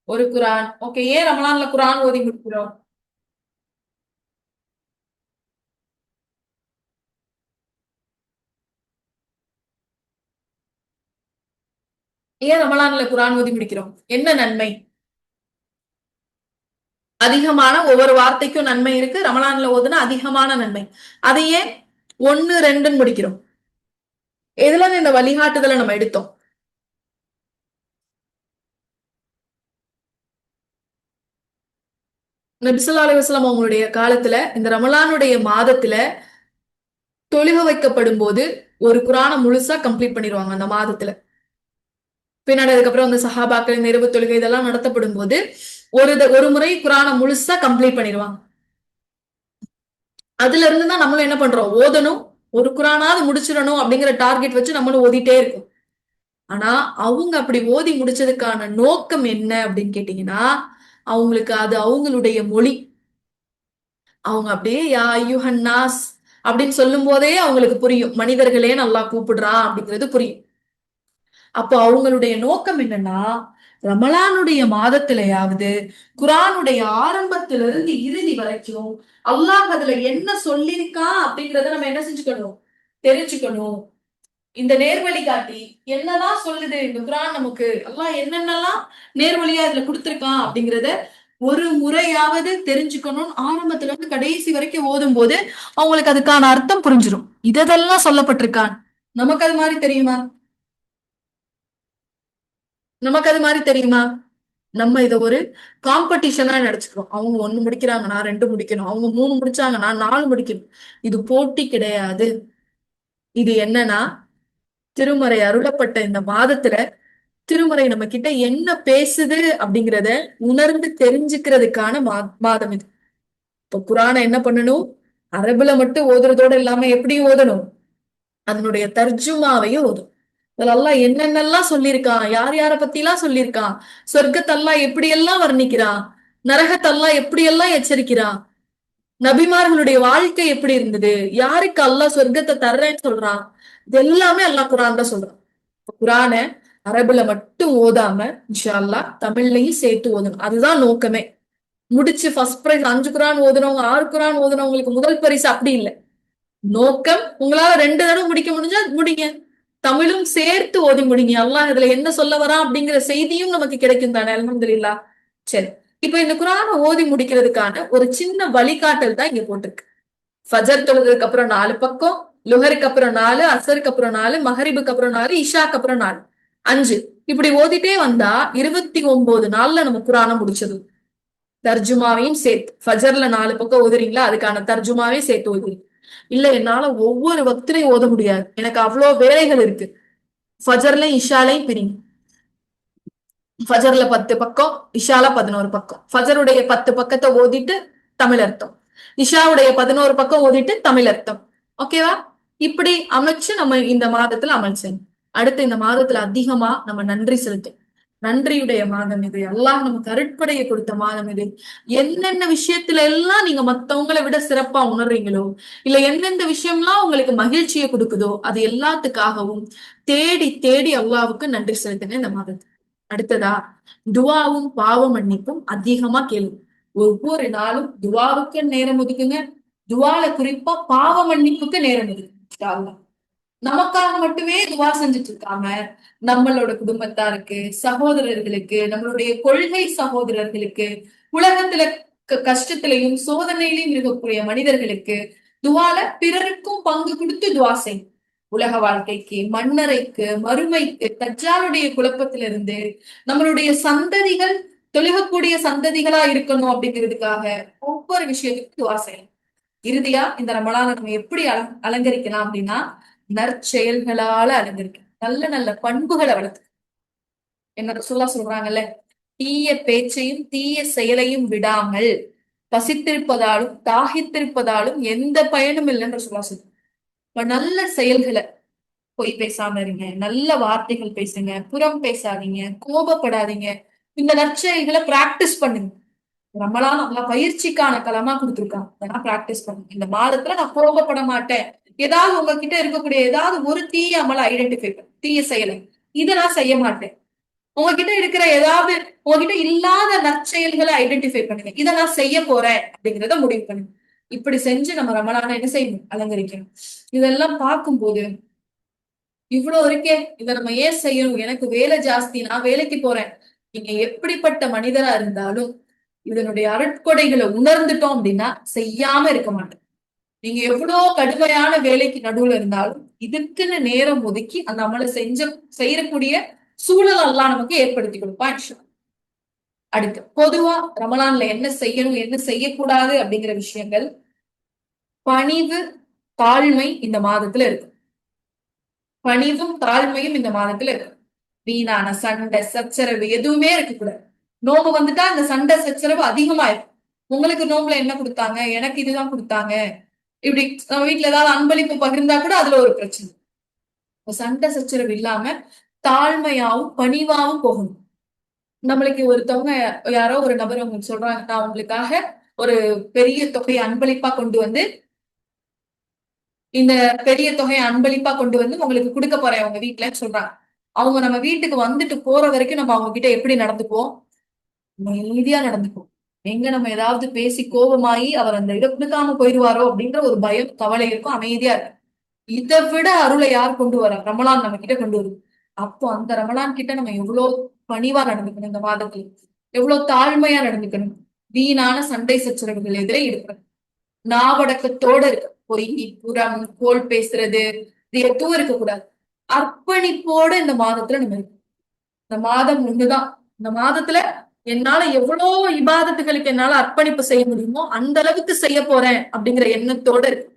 ஒரு குர்ஆன். ஓகே, ஏன் ரமலான்ல குர்ஆன் ஓதி முடிக்கிறோம்? ஏன் ரமலான்ல குர்ஆன் ஓதி முடிக்கிறோம்? என்ன நன்மை? அதிகமான ஒவ்வொரு வார்த்தைக்கும் நன்மை இருக்கு. ரமலான்ல ஓதுனா அதிகமான நன்மை. அதை ஏன் 1, 2ன்னு முடிக்கிறோம்? எதுல இருந்து இந்த வழிகாட்டுதலை நம்ம எடுத்தோம்? நபி ஸல்லல்லாஹு அலைஹி வஸல்லம் அவங்களுடைய காலத்துல இந்த ரமலானுடைய மாதத்துல தொழுக வைக்கப்படும் போது ஒரு குர்ஆனை முழுசா கம்ப்ளீட் பண்ணிடுவாங்க அந்த மாதத்துல. பின்னாடி அதுக்கப்புறம் அந்த சஹாபாக்கள் இந்த இரவு தொழுகை இதெல்லாம் நடத்தப்படும் போது ஒரு முறை குர்ஆனை முழுசா கம்ப்ளீட் பண்ணிடுவாங்க. அதுல இருந்து தான் நம்மளும் என்ன பண்றோம்? ஓதணும், ஒரு குர்ஆனாவது முடிச்சிடணும் அப்படிங்கிற டார்கெட் வச்சு நம்மளும் ஓதிட்டே இருக்கோம். ஆனா அவங்க அப்படி ஓதி முடிச்சதுக்கான நோக்கம் என்ன அப்படின்னு கேட்டீங்கன்னா, அவங்களுக்கு அது அவங்களுடைய மொழி. அவங்க அப்படியே யா ஐயுஹன் நாஸ் அப்படின்னு சொல்லும் போதே அவங்களுக்கு புரியும், மனிதர்களே நல்லா கூப்பிடுறான் அப்படிங்கிறது புரியும். அப்போ அவங்களுடைய நோக்கம் என்னன்னா, ரமலானுடைய மாதத்திலேயாவது குரானுடைய ஆரம்பத்திலிருந்து இறுதி வரைக்கும் அல்லாஹ் அதுல என்ன சொல்லியிருக்கான் அப்படிங்கறத நம்ம என்ன செஞ்சுக்கணும், தெரிஞ்சுக்கணும். இந்த நேர்வழி காட்டி என்னதான் சொல்லுது இந்த குரான், நமக்கு அல்லாஹ் என்னென்னலாம் நேர்வழியா இதுல கொடுத்திருக்கான் அப்படிங்கறத ஒரு முறையாவது தெரிஞ்சுக்கணும். ஆரம்பத்துல இருந்து கடைசி வரைக்கும் ஓதும் போது அவங்களுக்கு அதுக்கான அர்த்தம் புரிஞ்சிடும். இதெல்லாம் சொல்லப்பட்டிருக்கான். நமக்கு அது மாதிரி தெரியுமா? நமக்கு அது மாதிரி தெரியுமா? நம்ம இத ஒரு காம்படிஷனா நடிச்சுக்கிறோம். அவங்க 1 முடிக்கிறாங்க, நான் 2 முடிக்கணும். அவங்க 3 முடிச்சாங்க, நான் 4 முடிக்கணும். இது போட்டி கிடையாது. இது என்னன்னா, திருமறை அருளப்பட்ட இந்த மாதத்துல திருமறை நம்ம கிட்ட என்ன பேசுது அப்படிங்கிறத உணர்ந்து தெரிஞ்சுக்கிறதுக்கான மாதம் இது. இப்ப குரானை என்ன பண்ணணும், அரபுல மட்டும் ஓதுறதோட இல்லாம எப்படி ஓதணும், அதனுடைய தர்ஜுமாவையும் ஓதும். இதுல அல்லாஹ் என்னென்னலாம் சொல்லியிருக்கான், யார் யார பத்தி எல்லாம் சொல்லியிருக்கான், சொர்க்கத்தல்லா எப்படி எல்லாம் வர்ணிக்கிறான், நரகத்தல்லா எப்படி எல்லாம் எச்சரிக்கிறான், நபிமார்களுடைய வாழ்க்கை எப்படி இருந்தது, யாருக்கு அல்லாஹ் சொர்க்கத்தை தர்றேன்னு சொல்றான், இது எல்லாமே அல்லாஹ் குரான் தான் சொல்றான். குரான அரபுல மட்டும் ஓதாம இன்ஷா அல்லாஹ் தமிழ்லையும் சேர்த்து ஓதணும். அதுதான் நோக்கமே. முடிச்சு ஃபர்ஸ்ட் பிரைஸ் 5 குரான் ஓதுனவங்க, 6 குரான் ஓதுனவங்களுக்கு முதல் பரிசு அப்படி இல்லை. நோக்கம், உங்களால 2 தடவை முடிக்க முடிஞ்சா முடிங்க, தமிழும் சேர்த்து ஓதி முடிங்க. அல்லாஹ் இதுல என்ன சொல்ல வரான் அப்படிங்கிற செய்தியும் நமக்கு கிடைக்கும் தானே, அல்ஹம்துலில்லாஹ். சரி, இப்ப இந்த குரானை ஓதி முடிக்கிறதுக்கான ஒரு சின்ன வழிகாட்டல் தான் இங்க போட்டிருக்கு. ஃபஜர் தொழுதுக்கு அப்புறம் 4 பக்கம், லுஹருக்கு அப்புறம் 4, அசருக்கு அப்புறம் 4, மகரிபுக்கு அப்புறம் 4, இஷாக்கு அப்புறம் 4, 5. இப்படி ஓதிட்டே வந்தா 29 நாள்ல நம்ம குரானை முடிச்சது. தர்ஜுமாவையும் சேர்த்து ஃபஜர்ல 4 பக்கம் ஓதுறீங்களா, அதுக்கான தர்ஜுமாவையும் சேர்த்து ஓதுறீங்க. இல்ல என்னால ஒவ்வொரு வக்திலையும் ஓத முடியாது, எனக்கு அவ்வளவு வேலைகள் இருக்கு, ஃபஜர்லையும் இஷாலையும் பிரிங்க. ஃபஜர்ல 10 பக்கம், இஷால 11 பக்கம். ஃபஜருடைய 10 பக்கத்தை ஓதிட்டு தமிழ் அர்த்தம், இஷாவுடைய 11 பக்கம் ஓதிட்டு தமிழ் அர்த்தம். ஓகேவா? இப்படி அமைச்சு நம்ம இந்த மாதத்துல அமல் செய்யணும். அடுத்து இந்த மாதத்துல அதிகமா நம்ம நன்றி செலுத்தும். நன்றியுடைய மாதம் இது. அல்லாஹ் நமக்கு அருட்படையை கொடுத்த மாதம் இது. என்னென்ன விஷயத்துல எல்லாம் நீங்க மத்தவங்களை விட சிறப்பா உணர்றீங்களோ, இல்ல எந்தெந்த விஷயம்லாம் உங்களுக்கு மகிழ்ச்சியை கொடுக்குதோ, அது எல்லாத்துக்காகவும் தேடி தேடி அல்லாஹ்வுக்கு நன்றி செலுத்துங்க இந்த மாதத்துல. அடுத்ததா, துவாவும் பாவ மன்னிப்பும் அதிகமா கேளுங்க. ஒவ்வொரு நாளும் துவாவுக்கு நேரம் ஒதுக்குங்க. துவால குறிப்பா பாவ மன்னிப்புக்கு நேரம் ஒதுக்குங்க. இன்ஷா அல்லாஹ். நமக்காக மட்டுமே துவா செஞ்சுட்டு இருக்காம, நம்மளோட குடும்பத்தாருக்கு, சகோதரர்களுக்கு, நம்மளுடைய கொள்கை சகோதரர்களுக்கு, உலகத்துல கஷ்டத்திலையும் சோதனையிலையும் இருக்கக்கூடிய மனிதர்களுக்கு துவால பிறருக்கும் பங்கு கொடுத்து துவா செய்யும். உலக வாழ்க்கைக்கு, மண்ணறைக்கு, மறுமைக்கு, தஜ்ஜாலுடைய குழப்பத்திலிருந்து நம்மளுடைய சந்ததிகள் தொழுகக்கூடிய சந்ததிகளா இருக்கணும் அப்படிங்கிறதுக்காக ஒவ்வொரு விஷயத்துக்கும் துவா செய்யணும். இறுதியா இந்த ரமலானை நம்ம எப்படி அலங்கரிக்கலாம் அப்படின்னா, நற்செயல்களால அலங்கரிக்கலாம். நல்ல நல்ல பண்புகளை வளர்த்து, என்ன ரசூலுல்லாஹ் சொல்றாங்கல்ல, தீய பேச்சையும் தீய செயலையும் விடாமல் பசித்திருப்பதாலும் தாகித்திருப்பதாலும் எந்த பயனும் இல்லைன்னு ரசூலுல்லாஹ் சொல்றாங்க. இப்ப நல்ல செயல்களை, பொய் பேசாம இருங்க, நல்ல வார்த்தைகள் பேசுங்க, புறம் பேசாதீங்க, கோபப்படாதீங்க, இந்த நற்செயல்களை பிராக்டிஸ் பண்ணுங்க. நம்மளால நல்லா பயிற்சிக்கான களமா கொடுத்துருக்காங்க, அதெல்லாம் பிராக்டிஸ் பண்ணுங்க. இந்த மாதத்துல நான் கோபப்பட மாட்டேன், ஏதாவது உங்ககிட்ட இருக்கக்கூடிய ஏதாவது ஒரு தீய அமலை ஐடென்டிஃபை பண்ணு, தீய செயலை, இதை நான் செய்ய மாட்டேன். உங்ககிட்ட இருக்கிற ஏதாவது உங்ககிட்ட இல்லாத நற்செயல்களை ஐடென்டிஃபை பண்ணுங்க, இதை நான் செய்ய போறேன் அப்படிங்கிறத முடிவு பண்ணுங்க. இப்படி செஞ்சு நம்ம ரமலானை என்ன செய்யணும், அலங்கரிக்கணும். இதெல்லாம் பார்க்கும்போது இவ்வளவு இருக்கே, இதை நம்ம ஏன் செய்யணும், எனக்கு வேலை ஜாஸ்தி, நான் வேலைக்கு போறேன், நீங்க எப்படிப்பட்ட மனிதரா இருந்தாலும் இதனுடைய அருட்கொடைகளை உணர்ந்துட்டோம் அப்படின்னா செய்யாம இருக்க மாட்டோம். நீங்க எவ்வளவு கடுமையான வேலைக்கு நடுவுல இருந்தாலும் இதுக்குன்னு நேரம் ஒதுக்கி அந்த அமலை செய்யக்கூடிய சூழல் எல்லாம் நமக்கு ஏற்படுத்தி கொடுப்பா. அடுத்து, பொதுவா ரமலான்ல என்ன செய்யணும் என்ன செய்யக்கூடாது அப்படிங்கிற விஷயங்கள், பணிவு, தாழ்மை இந்த மாதத்துல இருக்கு. பணிவும் தாழ்மையும் இந்த மாதத்துல இருக்கு. வீணான சண்டை சச்சரவு எதுவுமே இருக்கக்கூடாது. நோம்பு வந்துட்டா இந்த சண்டை சச்சரவு அதிகமாயிருக்கும். உங்களுக்கு நோம்புல என்ன கொடுத்தாங்க, எனக்கு இதுதான் கொடுத்தாங்க, இப்படி நம்ம வீட்டுல ஏதாவது அன்பளிப்பு பகிர்ந்தா கூட அதுல ஒரு பிரச்சனை. சண்டை சச்சரவு இல்லாம தாழ்மையாவும் பணிவாவும் போகணும். நம்மளுக்கு ஒருத்தவங்க யாரோ ஒரு நபர் உங்களுக்கு சொல்றாங்க, நான் உங்களுக்காக ஒரு பெரிய தொகையை அன்பளிப்பா கொண்டு வந்து இந்த பெரிய தொகையை அன்பளிப்பா கொண்டு வந்து உங்களுக்கு கொடுக்க போறேன் உங்க வீட்டுலன்னு சொல்றாங்க. அவங்க நம்ம வீட்டுக்கு வந்துட்டு போற வரைக்கும் நம்ம அவங்க கிட்ட எப்படி நடந்துக்குவோம்? அமைதியா நடந்துக்குவோம். எங்க நம்ம ஏதாவது பேசி கோபமாயி அவர் அந்த இதை கொடுக்காம போயிடுவாரோ அப்படின்ற ஒரு பயம் கவலை இருக்கும். அமைதியா இருக்கும். இதை விட அருளை யார் கொண்டு வரா? ரமலான் நம்ம கிட்ட கொண்டு வருது. அப்போ அந்த ரமலான் கிட்ட நம்ம எவ்வளவு பணிவா நடந்துக்கணும், இந்த மாதத்துல எவ்வளவு தாழ்மையா நடந்துக்கணும், வீணான சண்டை சச்சரவுகள் எதிரே இருக்கிறது, நாவடக்கத்தோட இருக்கு, பொய் புறம் கோல் பேசுறது இது எதுவும் இருக்கக்கூடாது. அர்ப்பணிப்போட இந்த மாதத்துல நம்ம இருக்கோம். இந்த மாதம் ஒண்ணுதான். இந்த மாதத்துல என்னால எவ்வளவு இபாதத்துகளுக்கு என்னால அர்ப்பணிப்பு செய்ய முடியுமோ அந்த அளவுக்கு செய்ய போறேன் அப்படிங்கிற எண்ணத்தோட இருக்கு.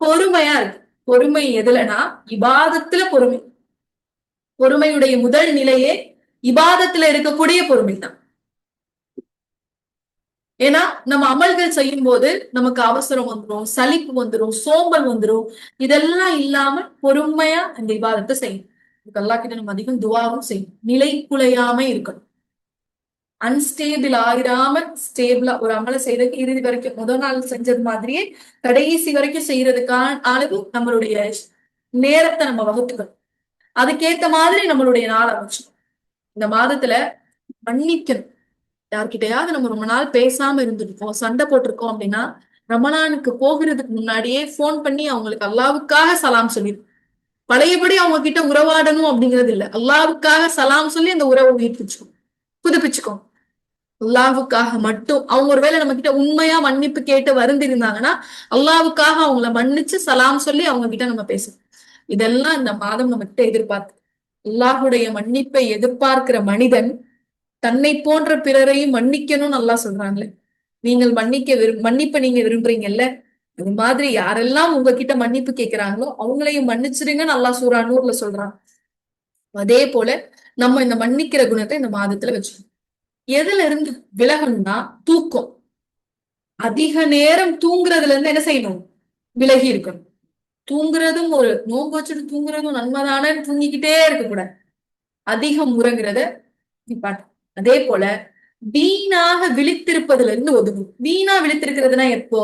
பொறுமையா இருக்கு. பொறுமை எதுலனா இபாதத்துல பொறுமை. பொறுமையுடைய முதல் நிலையே இபாதத்துல இருக்கக்கூடிய பொறுமை தான். ஏன்னா நம்ம அமல்கள் செய்யும் போது நமக்கு அவசரம் வந்துடும், சலிப்பு வந்துடும், சோம்பல் வந்துடும். இதெல்லாம் இல்லாம பொறுமையா இந்த இபாதத்தை செய்யணும். அல்லா கிட்ட நம்ம அதிகம் துவாவும் செய்யணும். நிலை குலையாம இருக்கணும். அன்ஸ்டேபிள் ஆயிடாம ஸ்டேபிளா ஒரு அமலை செய்யறதுக்கு இறுதி வரைக்கும் முதல் நாள் செஞ்சது மாதிரியே கடைசி வரைக்கும் செய்யறதுக்கான அளவு நம்மளுடைய நேரத்தை நம்ம வகுத்துக்கணும். அதுக்கேத்த மாதிரி நம்மளுடைய நாள் அமைச்சுக்கணும். இந்த மாதத்துல மன்னிக்கணும். யார்கிட்டயாவது நம்ம ரொம்ப நாள் பேசாம இருந்திருக்கோம், சண்டை போட்டிருக்கோம் அப்படின்னா ரமலானுக்கு போகிறதுக்கு முன்னாடியே போன் பண்ணி அவங்களுக்கு அல்லாவுக்காக சலாம் சொல்லிடும். பழையபடி அவங்க கிட்ட உறவாடணும் அப்படிங்கிறது இல்ல, அல்லாவுக்காக சலாம் சொல்லி அந்த உறவை உயிர்ப்பிச்சுக்கும், புதுப்பிச்சுக்கோம். அல்லாவுக்காக மட்டும் அவங்க ஒருவேளை நம்ம கிட்ட உண்மையா மன்னிப்பு கேட்டு வருந்திருந்தாங்கன்னா அல்லாவுக்காக அவங்கள மன்னிச்சு சலாம் சொல்லி அவங்க கிட்ட நம்ம பேசணும். இதெல்லாம் இந்த மாதம் நம்ம கிட்ட எதிர்பார்த்து அல்லாஹுடைய மன்னிப்பை எதிர்பார்க்கிற மனிதன் தன்னை போன்ற பிறரையும் மன்னிக்கணும்னு நல்லா சொல்றாங்களே. நீங்கள் மன்னிப்பை நீங்க விரும்புறீங்கல்ல, அது மாதிரி யாரெல்லாம் உங்ககிட்ட மன்னிப்பு கேட்கிறாங்களோ அவங்களையும் மன்னிச்சிருங்கன்னு அல்லாஹ் சூரா நூர்ல சொல்றாங்க. அதே போல நம்ம இந்த மன்னிக்கிற குணத்தை இந்த மாதத்துல வச்சுக்கணும். எதுல இருந்து விலகணும்னா தூக்கம். அதிக நேரம் தூங்குறதுல இருந்து என்ன செய்யணும்? விலகி இருக்கணும். தூங்குறதும் ஒரு நோன்பு வச்சுட்டு தூங்குறதும் நன்மைதானன்னு தூங்கிக்கிட்டே இருக்கக்கூடாது. அதிகம் உறங்குறத நிப்பாட்டு. அதே போல வீணாக விழித்திருப்பதுல இருந்து ஒதுங்கும். வீணா விழித்திருக்கிறதுனா எப்போ?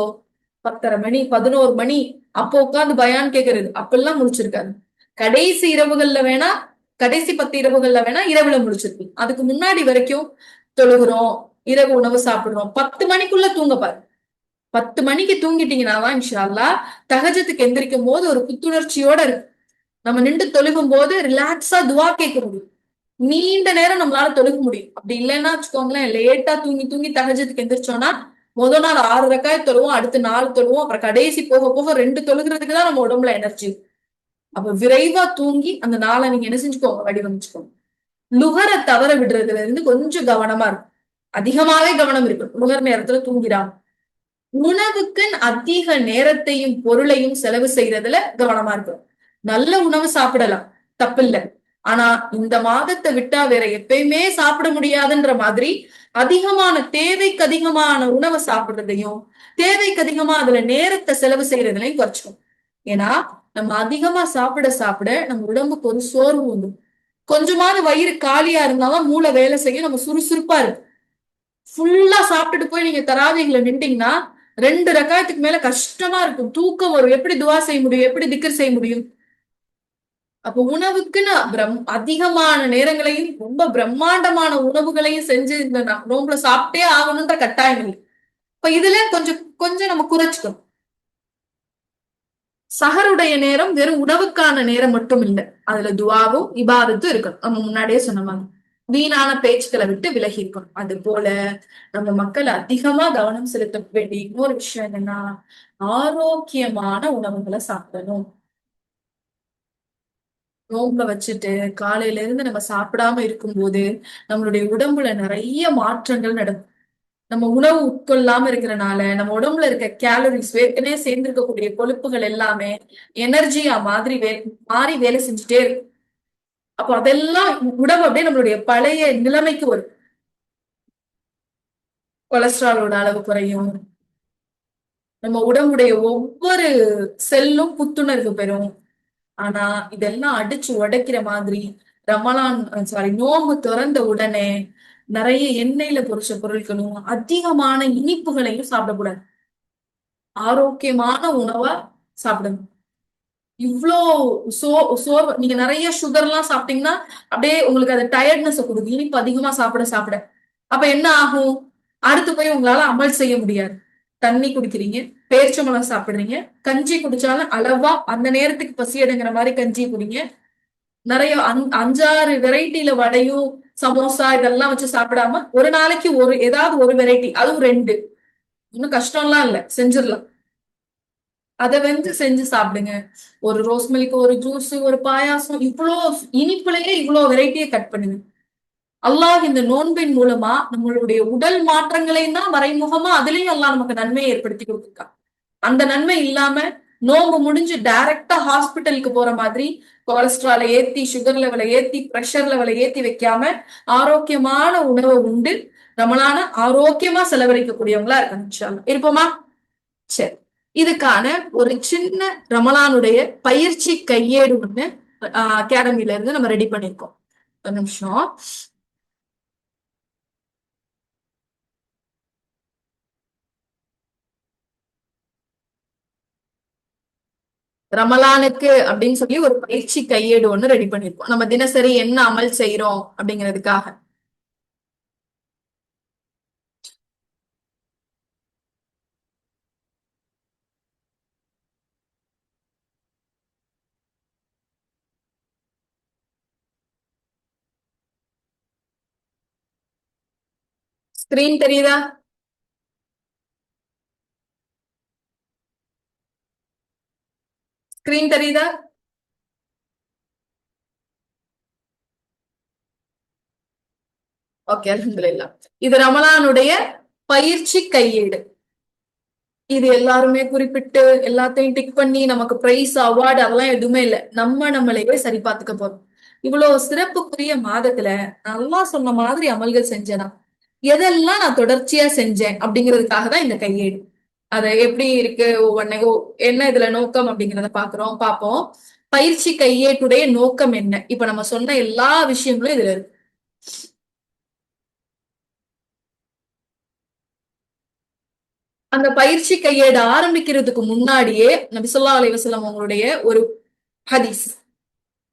10:30 மணி 11 மணி அப்போ உட்காந்து பயான் கேட்கறது அப்பெல்லாம் முடிச்சிருக்காரு. கடைசி இரவுகள்ல வேணா, கடைசி 10 இரவுகள்ல வேணா இரவுல முடிச்சிருக்கு. அதுக்கு முன்னாடி வரைக்கும் தொழுகிறோம், இரவு உணவு சாப்பிடுறோம், 10 மணிக்குள்ள தூங்க பாரு. 10 மணிக்கு தூங்கிட்டீங்கன்னாதான் இன்ஷா அல்லாஹ் தஹஜ்ஜுதுக்கு எந்திரிக்கும் போது ஒரு புத்துணர்ச்சியோட இருக்கு. நம்ம நின்று தொழுகும் போது ரிலாக்ஸா துவா கேட்க முடியும். நீண்ட நேரம் நம்மளால தொழுக முடியும். அப்படி இல்லைன்னா வச்சுக்கோங்களேன், லேட்டா தூங்கி தூங்கி தஹஜ்ஜுதுக்கு எந்திரிச்சோம்னா முதல் நாள் 6 ரக்காயத் தொழுவோம், அடுத்து 4 தொழுவோம், அப்புறம் கடைசி போக போக 2 தொழுகிறதுக்கு தான் நம்ம உடம்புல எனர்ஜி. அப்ப விரைவா தூங்கி அந்த நாளை நீங்க என்ன செஞ்சுக்கோங்க, வடிவமைச்சுக்கோங்க. லுகரை தவற விடுறதுல இருந்து கொஞ்சம் கவனமா இருக்கும். அதிகமாவே கவனம் இருக்கும். லுகர் நேரத்துல தூங்கிடாம உணவுக்குன்னு அதிக நேரத்தையும் பொருளையும் செலவு செய்யறதுல கவனமா இருக்கும். நல்ல உணவு சாப்பிடலாம், தப்பில்லை. ஆனா இந்த மாதத்தை விட்டா வேற எப்பயுமே சாப்பிட முடியாதுன்ற மாதிரி அதிகமான தேவைக்கு அதிகமான உணவை சாப்பிடுறதையும் தேவைக்கு அதிகமா அதுல நேரத்தை செலவு செய்யறதுலையும் குறைச்சிக்கும். ஏன்னா நம்ம அதிகமா சாப்பிட சாப்பிட நம்ம உடம்புக்கு ஒரு சோர்வு உண்டு. கொஞ்சமாவது வயிறு காலியா இருந்தாலும் மூளை வேலை செய்ய நம்ம சுறுசுறுப்பா இருக்கு. ஃபுல்லா சாப்பிட்டுட்டு போய் நீங்க தராவிகளை நின்றீங்கன்னா 2 ரகாயத்துக்கு மேல கஷ்டமா இருக்கும். தூக்கம் வரும். எப்படி துவா செய்ய முடியும்? எப்படி திக்கர் செய்ய முடியும்? அப்ப உணவுக்குன்னு அதிகமான நேரங்களையும் ரொம்ப பிரம்மாண்டமான உணவுகளையும் செஞ்சு இந்த நோம்புல சாப்பிட்டே ஆகணும்ன்ற கட்டாயம் இல்லை. இப்ப இதுல கொஞ்சம் கொஞ்சம் நம்ம குறைச்சிக்கணும். சஹருடைய நேரம் வெறும் உணவுக்கான நேரம் மட்டும் இல்லை, அதுல துவாவும் இபாதத்தும் இருக்கணும். நம்ம முன்னாடியே சொன்ன மாதிரி வீணான பேச்சுக்களை விட்டு விலகி இருக்கணும். அது போல நம்ம மக்கள் அதிகமா கவனம் செலுத்த வேண்டிய இன்னொரு விஷயம் என்னன்னா, ஆரோக்கியமான உணவுகளை சாப்பிடணும். நோன்ப வச்சுட்டு காலையில இருந்து நம்ம சாப்பிடாம இருக்கும்போது நம்மளுடைய உடம்புல நிறைய மாற்றங்கள் நடக்கும். நம்ம உணவு உட்கொள்ளாம இருக்கிறனால நம்ம உடம்புல இருக்க கேலரிஸ் ஏற்கனவே சேர்ந்திருக்கக்கூடிய கொழுப்புகள் எல்லாமே எனர்ஜியா மாறி வேலை செஞ்சுட்டே இருக்கும். அப்போ அதெல்லாம் உடம்பு அப்படியே நம்மளுடைய பழைய நிலைமைக்கு வரும். கொலஸ்ட்ராலோட அளவு குறையும். நம்ம உடம்புடைய ஒவ்வொரு செல்லும் புத்துணர்வு பெறும். ஆனா இதெல்லாம் அடிச்சு உடைக்கிற மாதிரி ரமலான் சாரி நோம்பு திறந்த உடனே நிறைய எண்ணெயில பொரிச்ச பொருட்களும் அதிகமான இனிப்புகளையும் சாப்பிடக்கூடாது. ஆரோக்கியமான உணவா சாப்பிடுங்க. இவ்ளோ சோ சோர்வு நீங்க நிறைய சுகர் எல்லாம் சாப்பிட்டீங்கன்னா அப்படியே உங்களுக்கு அது டயர்ட்னஸ் கொடுக்கும். இனிப்பு அதிகமா சாப்பிட சாப்பிட அப்ப என்ன ஆகும்? அடுத்து போய் உங்களால அமல் செய்ய முடியாது. தண்ணி குடிக்கிறீங்க, பேரிச்சம்பழம் சாப்பிடுறீங்க, கஞ்சி குடிச்சாலும் அளவா அந்த நேரத்துக்கு பசி எடுங்கிற மாதிரி கஞ்சி குடிங்க. நிறைய 5, 6 வெரைட்டில வடையும் சமோசா இதெல்லாம் வச்சு சாப்பிடாம ஒரு நாளைக்கு ஏதாவது ஒரு வெரைட்டி, அதுவும் 2, இன்னும் கஷ்டம்லாம் இல்ல, செஞ்சிடலாம். அதை வந்து செஞ்சு சாப்பிடுங்க. ஒரு ரோஸ் மில்க், ஒரு ஜூஸ், ஒரு பாயாசம், இவ்வளோ இனிப்புலயே இவ்வளோ வெரைட்டியை கட் பண்ணுங்க. அல்லாஹ் இந்த நோன்பின் மூலமா நம்மளுடைய உடல் மாற்றங்களையும் தான் மறைமுகமா அதுலயும் அல்லாஹ் நமக்கு நன்மையை ஏற்படுத்தி கொடுத்துருக்கான். அந்த நன்மை இல்லாம நோம்பு முடிஞ்சு டைரக்டா ஹாஸ்பிட்டலுக்கு போற மாதிரி கொலஸ்ட்ராலை ஏத்தி, சுகர் லெவலை ஏத்தி, பிரஷர் லெவலை ஏத்தி வைக்காம ஆரோக்கியமான உணவை உண்டு நம்மளால ஆரோக்கியமா செலவழிக்கக்கூடியவங்களா இருக்கணும். இருப்போமா? சரி. இதுக்கான ஒரு சின்ன ரமலானுடைய பயிற்சி கையேடு ஒண்ணு அகாடமில இருந்து நம்ம ரெடி பண்ணிருக்கோம். ஒரு நிமிஷம். ரமலானுக்கு அப்படின்னு சொல்லி ஒரு பயிற்சி கையேடு ஒண்ணு ரெடி பண்ணிருக்கோம். நம்ம தினசரி என்ன அமல் செய்யறோம் அப்படிங்கிறதுக்காக. ஸ்கிரீன் தெரியுதா? ஸ்கிரீன் தெரியுதா? ஓகே, அல்ஹம்துலில்லாஹ். இது ரமலானுடைய பயிற்சி கையேடு. இது எல்லாருமே குறிப்பிட்டு எல்லாத்தையும் டிக் பண்ணி நமக்கு பிரைஸ் அவார்டு அதெல்லாம் எதுவுமே இல்லை. நம்மளையே சரி பார்த்துக்க போறோம். இவ்வளவு சிறப்புக்குரிய மாதத்துல நல்லா சொன்ன மாதிரி அமல்கள் செஞ்சேனா, எதெல்லாம் நான் தொடர்ச்சியா செஞ்சேன் அப்படிங்கிறதுக்காக தான் இந்த கையேடு. அது எப்படி இருக்கு ஒவ்வொன்னையும், என்ன இதுல நோக்கம் அப்படிங்கிறத பார்ப்போம். பயிற்சி கையேட்டுடைய நோக்கம் என்ன? இப்ப நம்ம சொன்ன எல்லா விஷயங்களும் இதுல இருக்கு. அந்த பயிற்சி கையேடு ஆரம்பிக்கிறதுக்கு முன்னாடியே நபி ஸல்லல்லாஹு அலைஹி வஸல்லம் அவங்களுடைய ஒரு ஹதீஸ்,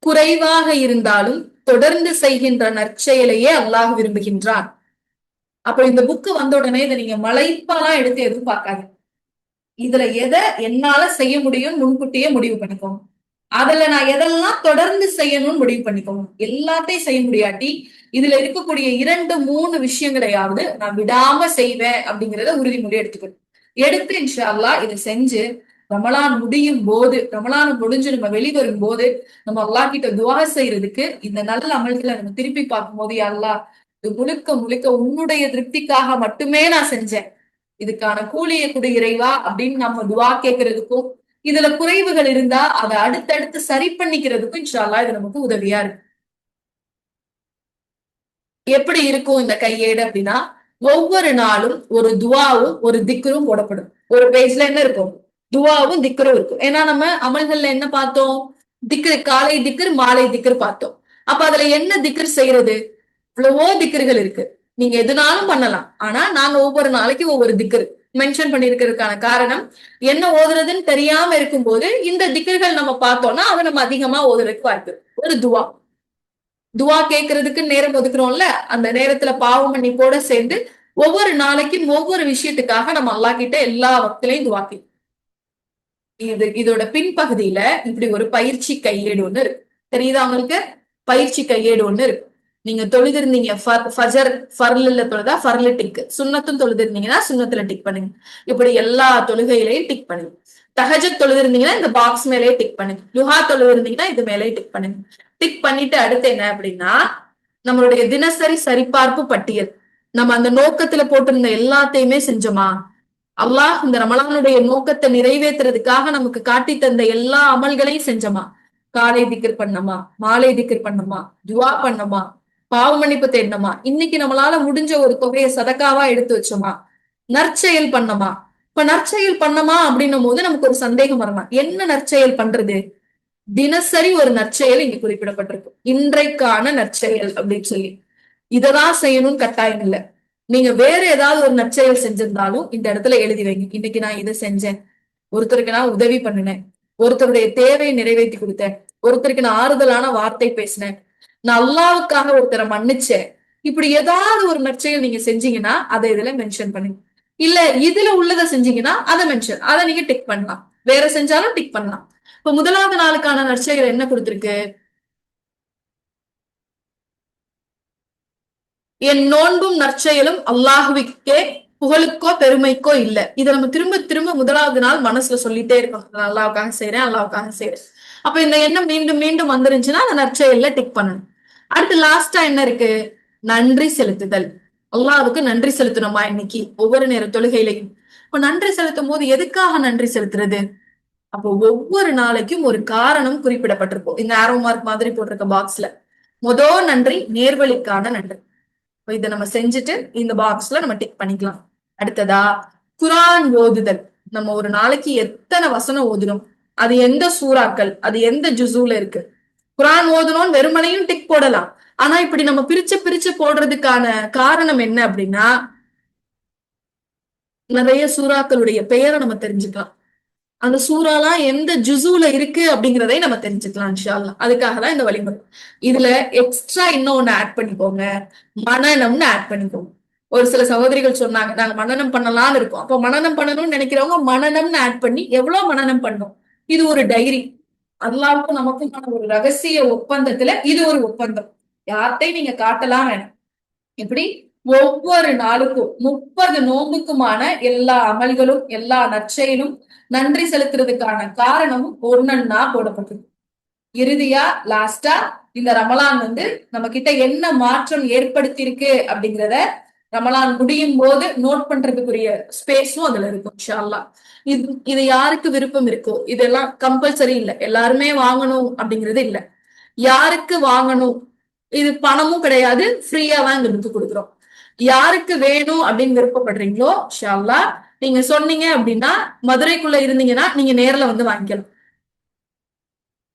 குறைவாக இருந்தாலும் தொடர்ந்து செய்கின்ற நற்செயலையே அல்லாஹ் விரும்புகின்றான். அப்ப இந்த புக்கு வந்த உடனே இதை நீங்க மலைப்பாலாம் எடுத்து எதிர்பார்க்காது. இதுல எதை என்னால செய்ய முடியும்னு முன்கூட்டியே முடிவு பண்ணிக்கோங்க. அதுல நான் எதெல்லாம் தொடர்ந்து செய்யணும்னு முடிவு பண்ணிக்கோங்க. எல்லாத்தையும் செய்ய முடியாட்டி இதுல இருக்கக்கூடிய 2, 3 விஷயங்களையாவது நான் விடாம செய்வேன் அப்படிங்கறத உறுதிமொழி எடுத்துக்கணும். எடுத்து இன்ஷா அல்லாஹ் இதை செஞ்சு ரமலான் முடியும் போது, ரமலான் முடிஞ்சு நம்ம வெளிவரும் போது நம்ம அல்லாஹ் கிட்ட துவா செய்யறதுக்கு இந்த நல்ல அமல்களை நம்ம திருப்பி பார்க்கும் போது, அல்லாஹ் இது முழுக்க முழுக்க உன்னுடைய திருப்திக்காக மட்டுமே நான் செஞ்சேன், இதுக்கான கூலியை கொடு இறைவா அப்படின்னு நம்ம துவா கேட்கறதுக்கும், இதுல குறைவுகள் இருந்தா அதை அடுத்தடுத்து சரி பண்ணிக்கிறதுக்கும் இன்ஷா அல்லாஹ் இது நமக்கு உதவியா இருக்கு. எப்படி இருக்கும் இந்த கையேடு அப்படின்னா, ஒவ்வொரு நாளும் ஒரு துவாவும் ஒரு திக்ரும் போடப்படும். ஒரு பேஜ்ல என்ன இருக்கும்? துவாவும் திக்ரும் இருக்கும். ஏன்னா நம்ம அமல்கள்ல என்ன பார்த்தோம்? திக்ரு, காலை திக்ர், மாலை திக்ர் பார்த்தோம். அப்ப அதுல என்ன திக்ர் செய்யறது? இவ்வளவோ திக்ருகள் இருக்கு. நீங்க எதுனாலும் பண்ணலாம். ஆனா நாங்க ஒவ்வொரு நாளைக்கு ஒவ்வொரு திக்ர் மென்ஷன் பண்ணிருக்கிறதுக்கான காரணம், என்ன ஓதுறதுன்னு தெரியாம இருக்கும்போது இந்த திக்ர்கள் நம்ம பார்த்தோம்னா அதை நம்ம அதிகமா ஓதுறதுக்கு வாய்ப்பு. ஒரு துவா, துவா கேட்கறதுக்கு நேரம் ஒதுக்குறோம்ல, அந்த நேரத்துல பாவ மன்னிப்போட சேர்ந்து ஒவ்வொரு நாளைக்கும் ஒவ்வொரு விஷயத்துக்காக நம்ம அல்லாஹ் கிட்ட எல்லா வக்திலையும் துவா கேட்கணும். இதோட பின்பகுதியில இப்படி ஒரு பயிற்சி கையேடு ஒண்ணு இருக்கு. தெரியுதா உங்களுக்கு? பயிற்சி கையேடு ஒண்ணு இருக்கு. நீங்க தொழுதிருந்தீங்க ஃபஜர், ஃபர்ல தொழுதா ஃபர்ல டிக், சுன்னத்தும் தொழுதிருந்தீங்கன்னா சுன்னத்துல டிக் பண்ணுங்க. இப்படி எல்லா தொழுகையிலையும் டிக் பண்ணுங்க. தஹஜத் தொழுதிருந்தீங்கன்னா இந்த பாக்ஸ் மேலேயே டிக் பண்ணுங்க. லுஹா தொழுதிருந்தீங்கன்னா இது மேலேயே டிக் பண்ணுங்க. டிக் பண்ணிட்டு அடுத்து என்ன அப்படின்னா, நம்மளுடைய தினசரி சரிபார்ப்பு பட்டியல். நம்ம அந்த நோக்கத்துல போட்டிருந்த எல்லாத்தையுமே செஞ்சோமா? அல்லாஹ் இந்த ரமலானுடைய நோக்கத்தை நிறைவேற்றுறதுக்காக நமக்கு காட்டி தந்த எல்லா அமல்களையும் செஞ்சோமா? காலை திக்ர் பண்ணமா, மாலை திக்ர் பண்ணமா, துவா பண்ணமா, பாவ மன்னிப்பு தேடணுமா, இன்னைக்கு நம்மளால முடிஞ்ச ஒரு தொகையை சதக்காவா எடுத்து வச்சோமா, நற்செயல் பண்ணமா? இப்ப நற்செயல் பண்ணமா அப்படின்னும் போது நமக்கு ஒரு சந்தேகம் வரலாம், என்ன நற்செயல் பண்றது? தினசரி ஒரு நற்செயல் இங்க குறிப்பிடப்பட்டிருக்கு. இன்றைக்கான நற்செயல் அப்படின்னு சொல்லி இததான் செய்யணும்னு கட்டாயம் இல்லை. நீங்க வேற ஏதாவது ஒரு நற்செயல் செஞ்சிருந்தாலும் இந்த இடத்துல எழுதி வைங்க. இன்னைக்கு நான் இதை செஞ்சேன், ஒருத்தருக்கு நான் உதவி பண்ணினேன், ஒருத்தருடைய தேவையை நிறைவேற்றி கொடுத்தேன், ஒருத்தருக்கு நான் ஆறுதலான வார்த்தை பேசினேன், நான் அல்லாவுக்காக ஒருத்தரை மன்னிச்சேன். இப்படி ஏதாவது ஒரு நற்செயல் நீங்க செஞ்சீங்கன்னா அதை இதுல மென்ஷன் பண்ணுங்க. இல்ல இதுல உள்ளதை செஞ்சீங்கன்னா அதை மென்ஷன், அதை நீங்க டிக் பண்ணலாம். வேற செஞ்சாலும் டிக் பண்ணலாம். இப்ப முதலாவது நாளுக்கான நற்செயல் என்ன கொடுத்திருக்கு? என் நோன்பும் நற்செயலும் அல்லாஹுவிக்கே, புகழுக்கோ பெருமைக்கோ இல்ல. இதை நம்ம திரும்ப திரும்ப முதலாவது நாள் மனசுல சொல்லிட்டே இருக்கோம். அல்லாவுக்காக செய்யறேன், அல்லாவுக்காக செய்யறேன். அப்ப இந்த எண்ணம் மீண்டும் மீண்டும் வந்துருந்துச்சுன்னா அந்த நற்செயல்ல டிக் பண்ணணும். அடுத்து லாஸ்டா என்ன இருக்கு? நன்றி செலுத்துதல். அல்லாவுக்கு நன்றி செலுத்தணுமா இன்னைக்கு ஒவ்வொரு நேர தொழுகையிலையும்? இப்ப நன்றி செலுத்தும் போது எதுக்காக நன்றி செலுத்துறது? அப்போ ஒவ்வொரு நாளைக்கும் ஒரு காரணம் குறிப்பிடப்பட்டிருக்கும் இந்த ஆரோ மார்க் மாதிரி போட்டிருக்க பாக்ஸ்ல. முதல் நன்றி நேர்வழிக்கான நன்றி. இதை நம்ம செஞ்சுட்டு இந்த பாக்ஸ்ல நம்ம டிக் பண்ணிக்கலாம். அடுத்ததா குரான் ஓதுதல். நம்ம ஒரு நாளைக்கு எத்தனை வசனம் ஓதுறோம், அது எந்த சூறாக்கள், அது எந்த ஜுசூல இருக்கு. குரான் ஓதணும் வெறுமனையும் டிக் போடலாம். ஆனா இப்படி நம்ம பிரிச்சு பிரிச்சு போடுறதுக்கான காரணம் என்ன அப்படின்னா, நிறைய சூறாக்களுடைய பெயரை நம்ம தெரிஞ்சுக்கலாம். அந்த சூறாலாம் எந்த ஜுசூல இருக்கு அப்படிங்கிறதை நம்ம தெரிஞ்சுக்கலாம் இன்ஷா அல்லாஹ். அதுக்காக தான் இந்த வழிமுறை. இதுல எக்ஸ்ட்ரா இன்னொன்னு ஆட் பண்ணிக்கோங்க, மனநம்னு ஆட் பண்ணிக்கோங்க. ஒரு சில சகோதரிகள் சொன்னாங்க நாங்க மனநம் பண்ணலாம்னு இருக்கோம். அப்போ மனநம் பண்ணணும்னு நினைக்கிறவங்க மனநம்னு ஆட் பண்ணி எவ்வளவு மனநம் பண்ணும். இது ஒரு டைரி. அல்லாவுக்கும் நமக்குமான ஒரு ரகசிய ஒப்பந்தத்துல இது ஒரு ஒப்பந்தம். யார்கிட்டையும் நீங்க காட்டலாம் வேணும். இப்படி ஒவ்வொரு நாளுக்கும் 30 நோன்புக்குமான எல்லா அமல்களும் எல்லா நற்செயலும் நன்றி செலுத்துறதுக்கான காரணமும் ஒன்னொன்னா போடப்பட்டிருக்கு. இறுதியா லாஸ்டா இந்த ரமலான் நம்ம கிட்ட என்ன மாற்றம் ஏற்படுத்தி இருக்கு அப்படிங்கிறத ரமலான் முடியும் போது நோட் பண்றதுக்குரிய ஸ்பேஸும் அதுல இருக்கும் இன்ஷா அல்லாஹ். இது யாருக்கு விருப்பம் இருக்கோ, இதெல்லாம் கம்பல்சரி இல்ல, எல்லாருமே வாங்கணும் அப்படிங்கிறது இல்ல. யாருக்கு வாங்கணும், இது பணமும் கிடையாது, ஃப்ரீயா தான் இங்க எடுத்து கொடுக்குறோம். யாருக்கு வேணும் அப்படின்னு விருப்பப்படுறீங்களோ இன்ஷா அல்லாஹ் நீங்க சொன்னீங்க அப்படின்னா, மதுரைக்குள்ள இருந்தீங்கன்னா நீங்க நேர்ல வந்து வாங்கிக்கலாம்.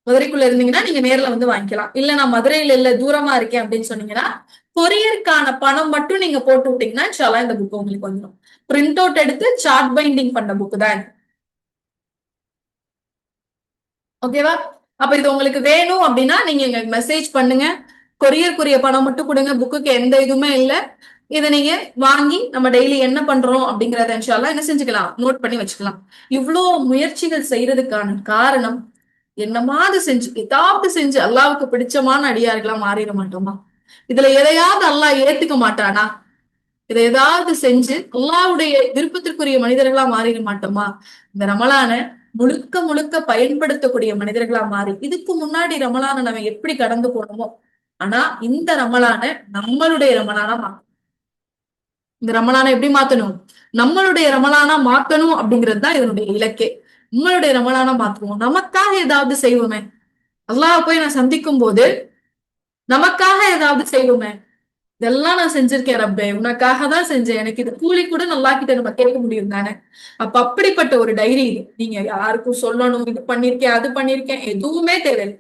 மதுரைக்குள்ள இருந்தீங்கன்னா நீங்க நேர்ல வந்து வாங்கிக்கலாம். இல்ல நான் மதுரையில இல்ல தூரமா இருக்கேன் அப்படின்னு சொன்னீங்கன்னா, கொரியருக்கான பணம் மட்டும் நீங்க போட்டு விட்டீங்கன்னா இன்ஷா அல்லாஹ் இந்த புக் உங்களுக்கு வந்துடும். பிரிண்ட் அவுட் எடுத்து சார்ட் பைண்டிங் பண்ண புக் தான். ஓகேவா? அப்ப இது உங்களுக்கு வேணும் அப்படின்னா நீங்க எங்களுக்கு மெசேஜ் பண்ணுங்க. கொரியருக்குரிய பணம் மட்டும் கொடுங்க, புக்குக்கு எந்த இதுவுமே இல்ல. இதை நீங்க வாங்கி நம்ம டெய்லி என்ன பண்றோம் அப்படிங்கறத இன்ஷா அல்லாஹ் என்ன செஞ்சுக்கலாம், நோட் பண்ணி வச்சுக்கலாம். இவ்வளோ முயற்சிகள் செய்யறதுக்கான காரணம், என்னமாவது செஞ்சு ஏதாவது செஞ்சு அல்லாவுக்கு பிடிச்சமான அடியார்களா மாறிட மாட்டோமா? இதுல எதையாவது அல்லாஹ் ஏத்துக்க மாட்டானா? இதை ஏதாவது செஞ்சு அல்லாவுடைய விருப்பத்திற்குரிய மனிதர்களா மாறிட மாட்டோமா? இந்த ரமலான முழுக்க முழுக்க பயன்படுத்தக்கூடிய மனிதர்களா மாறி, இதுக்கு முன்னாடி ரமலான நம்ம எப்படி கடந்து போனோமோ, ஆனா இந்த ரமலான நம்மளுடைய ரமலானா மாத்தணும். இந்த ரமலானை எப்படி மாத்தணும்? நம்மளுடைய ரமலானா மாத்தணும் அப்படிங்கிறது தான் இதனுடைய இலக்கே. நம்மளுடைய ரமலானா மாத்துவோம், நமக்காக ஏதாவது செய்வோமே. அல்லாஹ் போய் நான் சந்திக்கும் போது நமக்காக ஏதாவது செய்வோமே. இதெல்லாம் நான் செஞ்சிருக்கேன் ரப்பே, உனக்காக தான் செஞ்சேன், எனக்கு இது கூலி கூட நல்லா கிட்ட நம்ம கேட்க முடியும் தானே. அப்ப அப்படிப்பட்ட ஒரு டைரி இது. நீங்க யாருக்கும் சொல்லணும் இது பண்ணிருக்கேன் அது பண்ணிருக்கேன் எதுவுமே தேவையில்லை.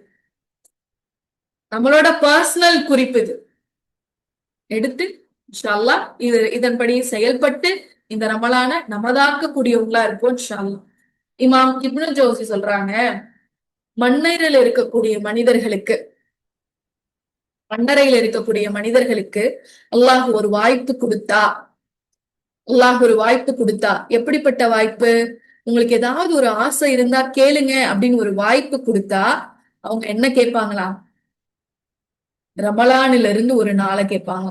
நம்மளோட பர்சனல் குறிப்பு இது. எடுத்து இன்ஷா அல்லாஹ் இதன்படி செயல்பட்டு இந்த ரமலான நமதாக்கக்கூடியவங்களா இருக்கும் இன்ஷா அல்லாஹ். இமாம் இப்னு ஜௌசி சொல்றாங்க, மண்ணறையில் இருக்கக்கூடிய மனிதர்களுக்கு, மண்ணறையில் இருக்கக்கூடிய மனிதர்களுக்கு அல்லாஹ் ஒரு வாய்ப்பு கொடுத்தா, அல்லாஹ் ஒரு வாய்ப்பு கொடுத்தா, எப்படிப்பட்ட வாய்ப்பு? உங்களுக்கு ஏதாவது ஒரு ஆசை இருந்தா கேளுங்க அப்படின்னு ஒரு வாய்ப்பு கொடுத்தா அவங்க என்ன கேட்பாங்களாம்? ரமலான்ல இருந்து ஒரு நாளை கேட்பாங்க.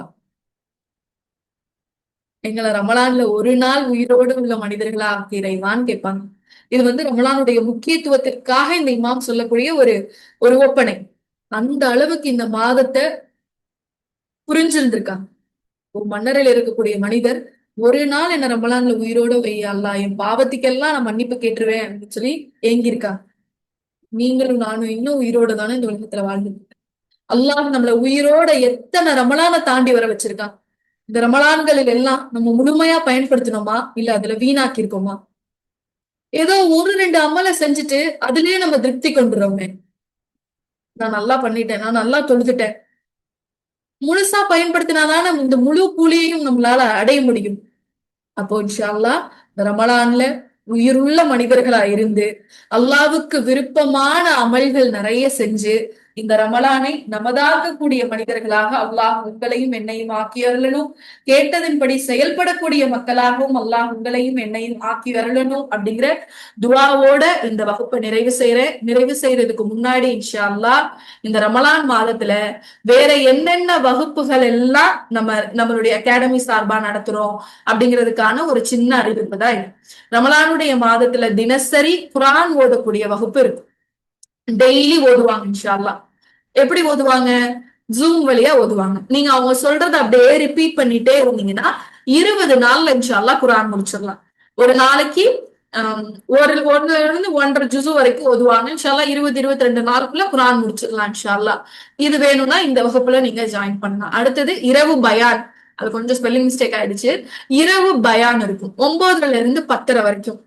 எங்களை ரமலான்ல ஒரு நாள் உயிரோடு உள்ள மனிதர்களா ஆக்கிறைவான்னு கேட்பாங்க. இது ரமலானுடைய முக்கியத்துவத்திற்காக இந்த இமாம் சொல்லக்கூடிய ஒரு ஒரு ஒப்பனை. அந்த அளவுக்கு இந்த மாதத்தை புரிஞ்சிருந்திருக்காங்க. ஒரு மன்னரில் இருக்கக்கூடிய மனிதர் ஒரு நாள் என்ன ரமலான்ல உயிரோட வையல்லா, என் பாவத்துக்கெல்லாம் நான் மன்னிப்பு கேட்டுருவேன் அப்படின்னு சொல்லி ஏங்கியிருக்காங்க. நீங்களும் நானும் இன்னும் உயிரோட தானே இந்த உலகத்துல வாழ்ந்துட்டு. அல்லாஹ் நம்மள உயிரோட எத்தனை ரமலானை தாண்டி வர வச்சிருக்கான். இந்த ரமலான்களில் எல்லாம் நம்ம முழுமையா பயன்படுத்தினோமா இல்ல அதுல வீணாக்கி இருக்கோமா? ஏதோ ஒரு ரெண்டு அமலை செஞ்சுட்டு அதுலயே நம்ம திருப்தி கொண்டுறோமே. நான் நல்லா பண்ணிட்டேன், நான் நல்லா தொழுதுட்டேன். முழுசா பயன்படுத்தினாதானே இந்த முழு கூலியையும் நம்மளால அடைய முடியும். அப்போ இன்ஷா அல்லாஹ் இந்த ரமலான்ல உயிருள்ள மனிதர்களா இருந்து அல்லாவுக்கு விருப்பமான அமல்கள் நிறைய செஞ்சு இந்த ரமலானை நமதாக்கக்கூடிய மனிதர்களாக அல்லாஹ் உங்களையும் என்னையும் ஆக்கி அருளணும். கேட்டதின்படி செயல்படக்கூடிய மக்களாகவும் அல்லாஹ் உங்களையும் என்னையும் ஆக்கி அருளணும் அப்படிங்கிற துவாவோட இந்த வகுப்பை நிறைவு செய்யறதுக்கு முன்னாடி இன்ஷா அல்லாஹ் இந்த ரமலான் மாதத்துல வேற என்னென்ன வகுப்புகள் எல்லாம் நம்மளுடைய அகாடமி சார்பா நடத்துறோம் அப்படிங்கிறதுக்கான ஒரு சின்ன அறிவிப்பு தான் இது. ரமலானுடைய மாதத்துல தினசரி குரான் ஓதக்கூடிய வகுப்பு இருக்கு. டெய்லி ஓதுவாங்க இன்ஷா அல்லாஹ். எப்படி ஓதுவாங்க? ஜூம் வழியா ஓதுவாங்க. நீங்க அவங்க சொல்றத அப்படியே ரிப்பீட் பண்ணிட்டே இருந்தீங்கன்னா 20 நாள்ல இன்ஷா அல்லாஹ் குரான் முடிச்சிடலாம். ஒரு நாளைக்கு ஒன்னுல இருந்து 1.5 ஜுசு வரைக்கும் ஓதுவாங்க. இன்ஷா அல்லாஹ் 22 நாளுக்குள்ள குரான் முடிச்சிடலாம் இன்ஷா அல்லாஹ். இது வேணும்னா இந்த வகுப்புல நீங்க ஜாயின் பண்ணலாம். அடுத்தது இரவு பயான். அது கொஞ்சம் ஸ்பெல்லிங் மிஸ்டேக் ஆயிடுச்சு. இரவு பயான் இருக்கும் 9:30 இருந்து 10:30 வரைக்கும்.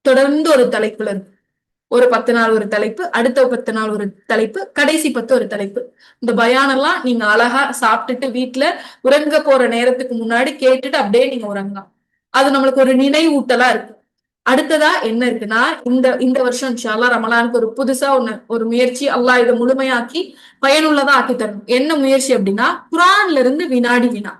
தொடர்ந்து ஒரு தலைப்புல இருக்கும். ஒரு 10 நாள் ஒரு தலைப்பு, அடுத்த 10 நாள் ஒரு தலைப்பு, கடைசி 10 ஒரு தலைப்பு. இந்த பயானெல்லாம் நீங்க அழகா சாப்பிட்டுட்டு வீட்டுல உறங்க போற நேரத்துக்கு முன்னாடி கேட்டுட்டு அப்படியே நீங்க உறங்கலாம். அது நம்மளுக்கு ஒரு நினைவூட்டலா இருக்கு. அடுத்ததா என்ன இருக்குன்னா, இந்த வருஷம் இன்ஷா அல்லாஹ் ரமலானுக்கு ஒரு புதுசா ஒரு முயற்சி அல்லாஹ் இதை முழுமையாக்கி பயனுள்ளதா ஆக்கி தரணும். என்ன முயற்சி அப்படின்னா, குரான்ல இருந்து வினாடி வினா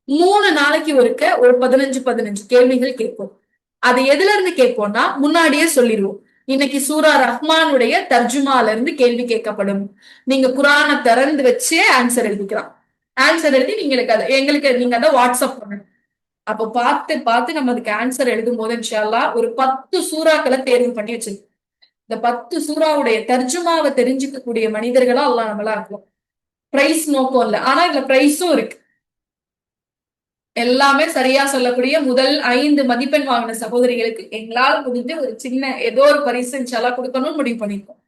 3 நாளைக்கு ஒருக்க ஒரு 15 கேள்விகள் கேட்போம். அது எதுல இருந்து கேட்போம்னா முன்னாடியே சொல்லிடுவோம். இன்னைக்கு சூரா ரஹ்மானுடைய தர்ஜுமால இருந்து கேள்வி கேட்கப்படும். நீங்க குரானை திறந்து வச்சே ஆன்சர் எழுதிக்கலாம். ஆன்சர் எழுதி எங்களுக்கு நீங்க அதை வாட்ஸ்அப் பண்ணணும். அப்போ பார்த்து பார்த்து நம்ம அதுக்கு ஆன்சர் எழுதும் போது இன்ஷா அல்லாஹ் ஒரு 10 சூறாக்களை தேர்வு பண்ணி வச்சிருக்கோம். இந்த 10 சூறாவுடைய தர்ஜுமாவை தெரிஞ்சுக்கக்கூடிய மனிதர்களா அல்லாஹ் நம்மளா இருக்கும். பிரைஸ் நோக்கம் இல்ல, ஆனா இதுல பிரைஸும் இருக்கு. எல்லாமே சரியா சொல்லக்கூடிய முதல் 5 மதிப்பெண் வாங்கின சகோதரிகளுக்கு எங்களால் முடிஞ்சு ஒரு சின்ன ஏதோ ஒரு பரிசு இன்ஷால்லா கொடுக்கணும்னு முடிவு பண்ணிருக்கோம்.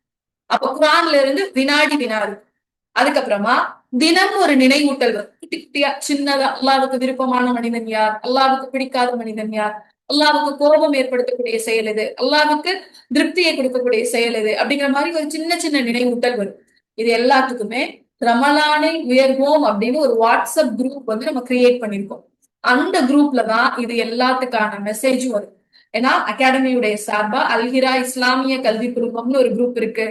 அப்ப குரான்ல இருந்து வினாடி வினாடி. அதுக்கப்புறமா தினம் ஒரு நினைவூட்டல் வரும். குட்டி குட்டியா சின்னதா அல்லாவுக்கு விருப்பமான மனிதன் யார், அல்லாவுக்கு பிடிக்காத மனிதன் யார், அல்லாவுக்கு கோபம் ஏற்படுத்தக்கூடிய செயல் எது, அல்லாவுக்கு திருப்தியை கொடுக்கக்கூடிய செயல் எது அப்படிங்கிற மாதிரி ஒரு சின்ன சின்ன நினைவூட்டல் வரும். இது எல்லாத்துக்குமே ரமலானை உயர்வோம் அப்படின்னு ஒரு வாட்ஸ்அப் குரூப் வந்து நம்ம கிரியேட் பண்ணிருக்கோம். அந்த குரூப்ல தான் இது எல்லாத்துக்கான மெசேஜும் வரும். ஏன்னா அகாடமியுடைய சார்பா அல்ஹிரா இஸ்லாமிய கல்வி குழுமம்னு ஒரு குரூப் இருக்கு,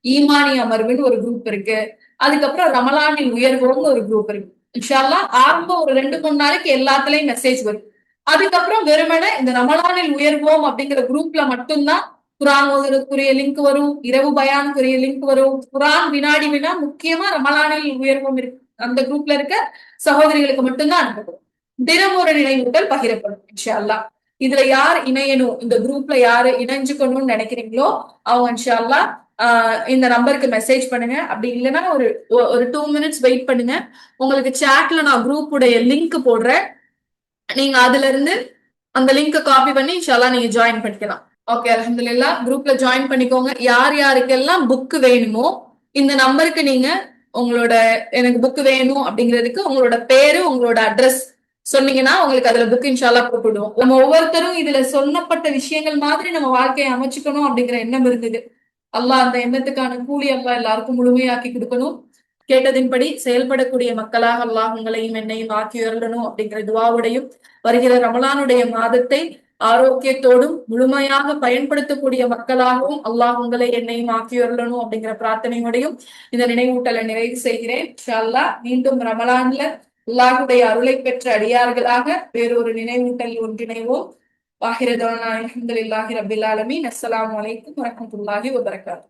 ஈமானி அமர்வுன்னு ஒரு குரூப் இருக்கு, அதுக்கப்புறம் ரமலானில் உயர்வோம்னு ஒரு குரூப் இருக்கு. இன்ஷா அல்லாஹ் ஆரம்பம் ஒரு 2-3 நாளைக்கு எல்லாத்துலயும் மெசேஜ் வரும். அதுக்கப்புறம் வெறுமனே இந்த ரமலானில் உயர்வோம் அப்படிங்கிற குரூப்ல மட்டும்தான் குரான் ஓதுறதுக்குரிய லிங்க் வரும், இரவு பயானுக்குரிய லிங்க் வரும், குரான் வினாடி வினா முக்கியமா ரமலானில் உயர்வோம் இருக்கு அந்த குரூப்ல இருக்க சகோதரிகளுக்கு மட்டும்தான் அனுப்பப்படும். தினம் ஒரு நினைவூட்டல் பகிரப்படும் இன்ஷா அல்லாஹ். இதுல யார் இணையணும், இந்த குரூப்ல யாரு இணைஞ்சுக்கணும்னு நினைக்கிறீங்களோ அவங்க இன்ஷா அல்லாஹ் இந்த நம்பருக்கு மெசேஜ் பண்ணுங்க. அப்படி இல்லைன்னா ஒரு 2 மினிட்ஸ் வெயிட் பண்ணுங்க. உங்களுக்கு சாட்ல நான் குரூப் உடைய லிங்க் போடுறேன். நீங்க அதுல இருந்து அந்த லிங்கை காப்பி பண்ணி இன்ஷா அல்லாஹ் நீங்க ஜாயின் பண்ணிக்கலாம். ஓகே, அல்ஹம்துலில்லாஹ் குரூப்ல ஜாயின் பண்ணிக்கோங்க. யார் யாருக்கெல்லாம் புக் வேணுமோ இந்த நம்பருக்கு நீங்க உங்களோட எனக்கு புக் வேணும் அப்படிங்கிறதுக்கு உங்களோட பேரு உங்களோட அட்ரஸ் சொன்னீங்கன்னா உங்களுக்கு அதுல புக் இன்ஷால்லா போட்டுடுவோம். நம்ம ஒவ்வொருத்தரும் இதுல சொல்லப்பட்ட விஷயங்கள் மாதிரி நம்ம வாழ்க்கையை அமைச்சுக்கணும் அப்படிங்கிற எண்ணம் இருந்தது. அல்லாஹ் அந்த எண்ணத்துக்கான கூலி அல்லாஹ் எல்லாருக்கும் முழுமையாக்கி கொடுக்கணும். கேட்டதின்படி செயல்படக்கூடிய மக்களாக அல்லாஹ் உங்களையும் என்னையும் ஆக்கி வரணும் அப்படிங்கிற துவாவுடையும் வருகிற ரமலானுடைய மாதத்தை ஆரோக்கியத்தோடும் முழுமையாக பயன்படுத்தக்கூடிய மக்களாகவும் அல்லாஹ் உங்களை என்னையும் ஆக்கி வரணும் அப்படிங்கிற பிரார்த்தனையோடையும் இந்த நினைவூட்டலை நிறைவு செய்கிறேன். இன்ஷா அல்லாஹ் மீண்டும் ரமலான்ல அல்லாஹுடைய அருளை பெற்ற அடியார்களாக வேறொரு நினைவூட்டல் ஒன்றிணைவோம். வாஹிர தவானா அல்ஹம்துலில்லாஹி ரப்பில் ஆலமீன். அஸ்ஸலாமு அலைக்கும் வரஹ்மத்துல்லாஹி வபரகாத்துஹு.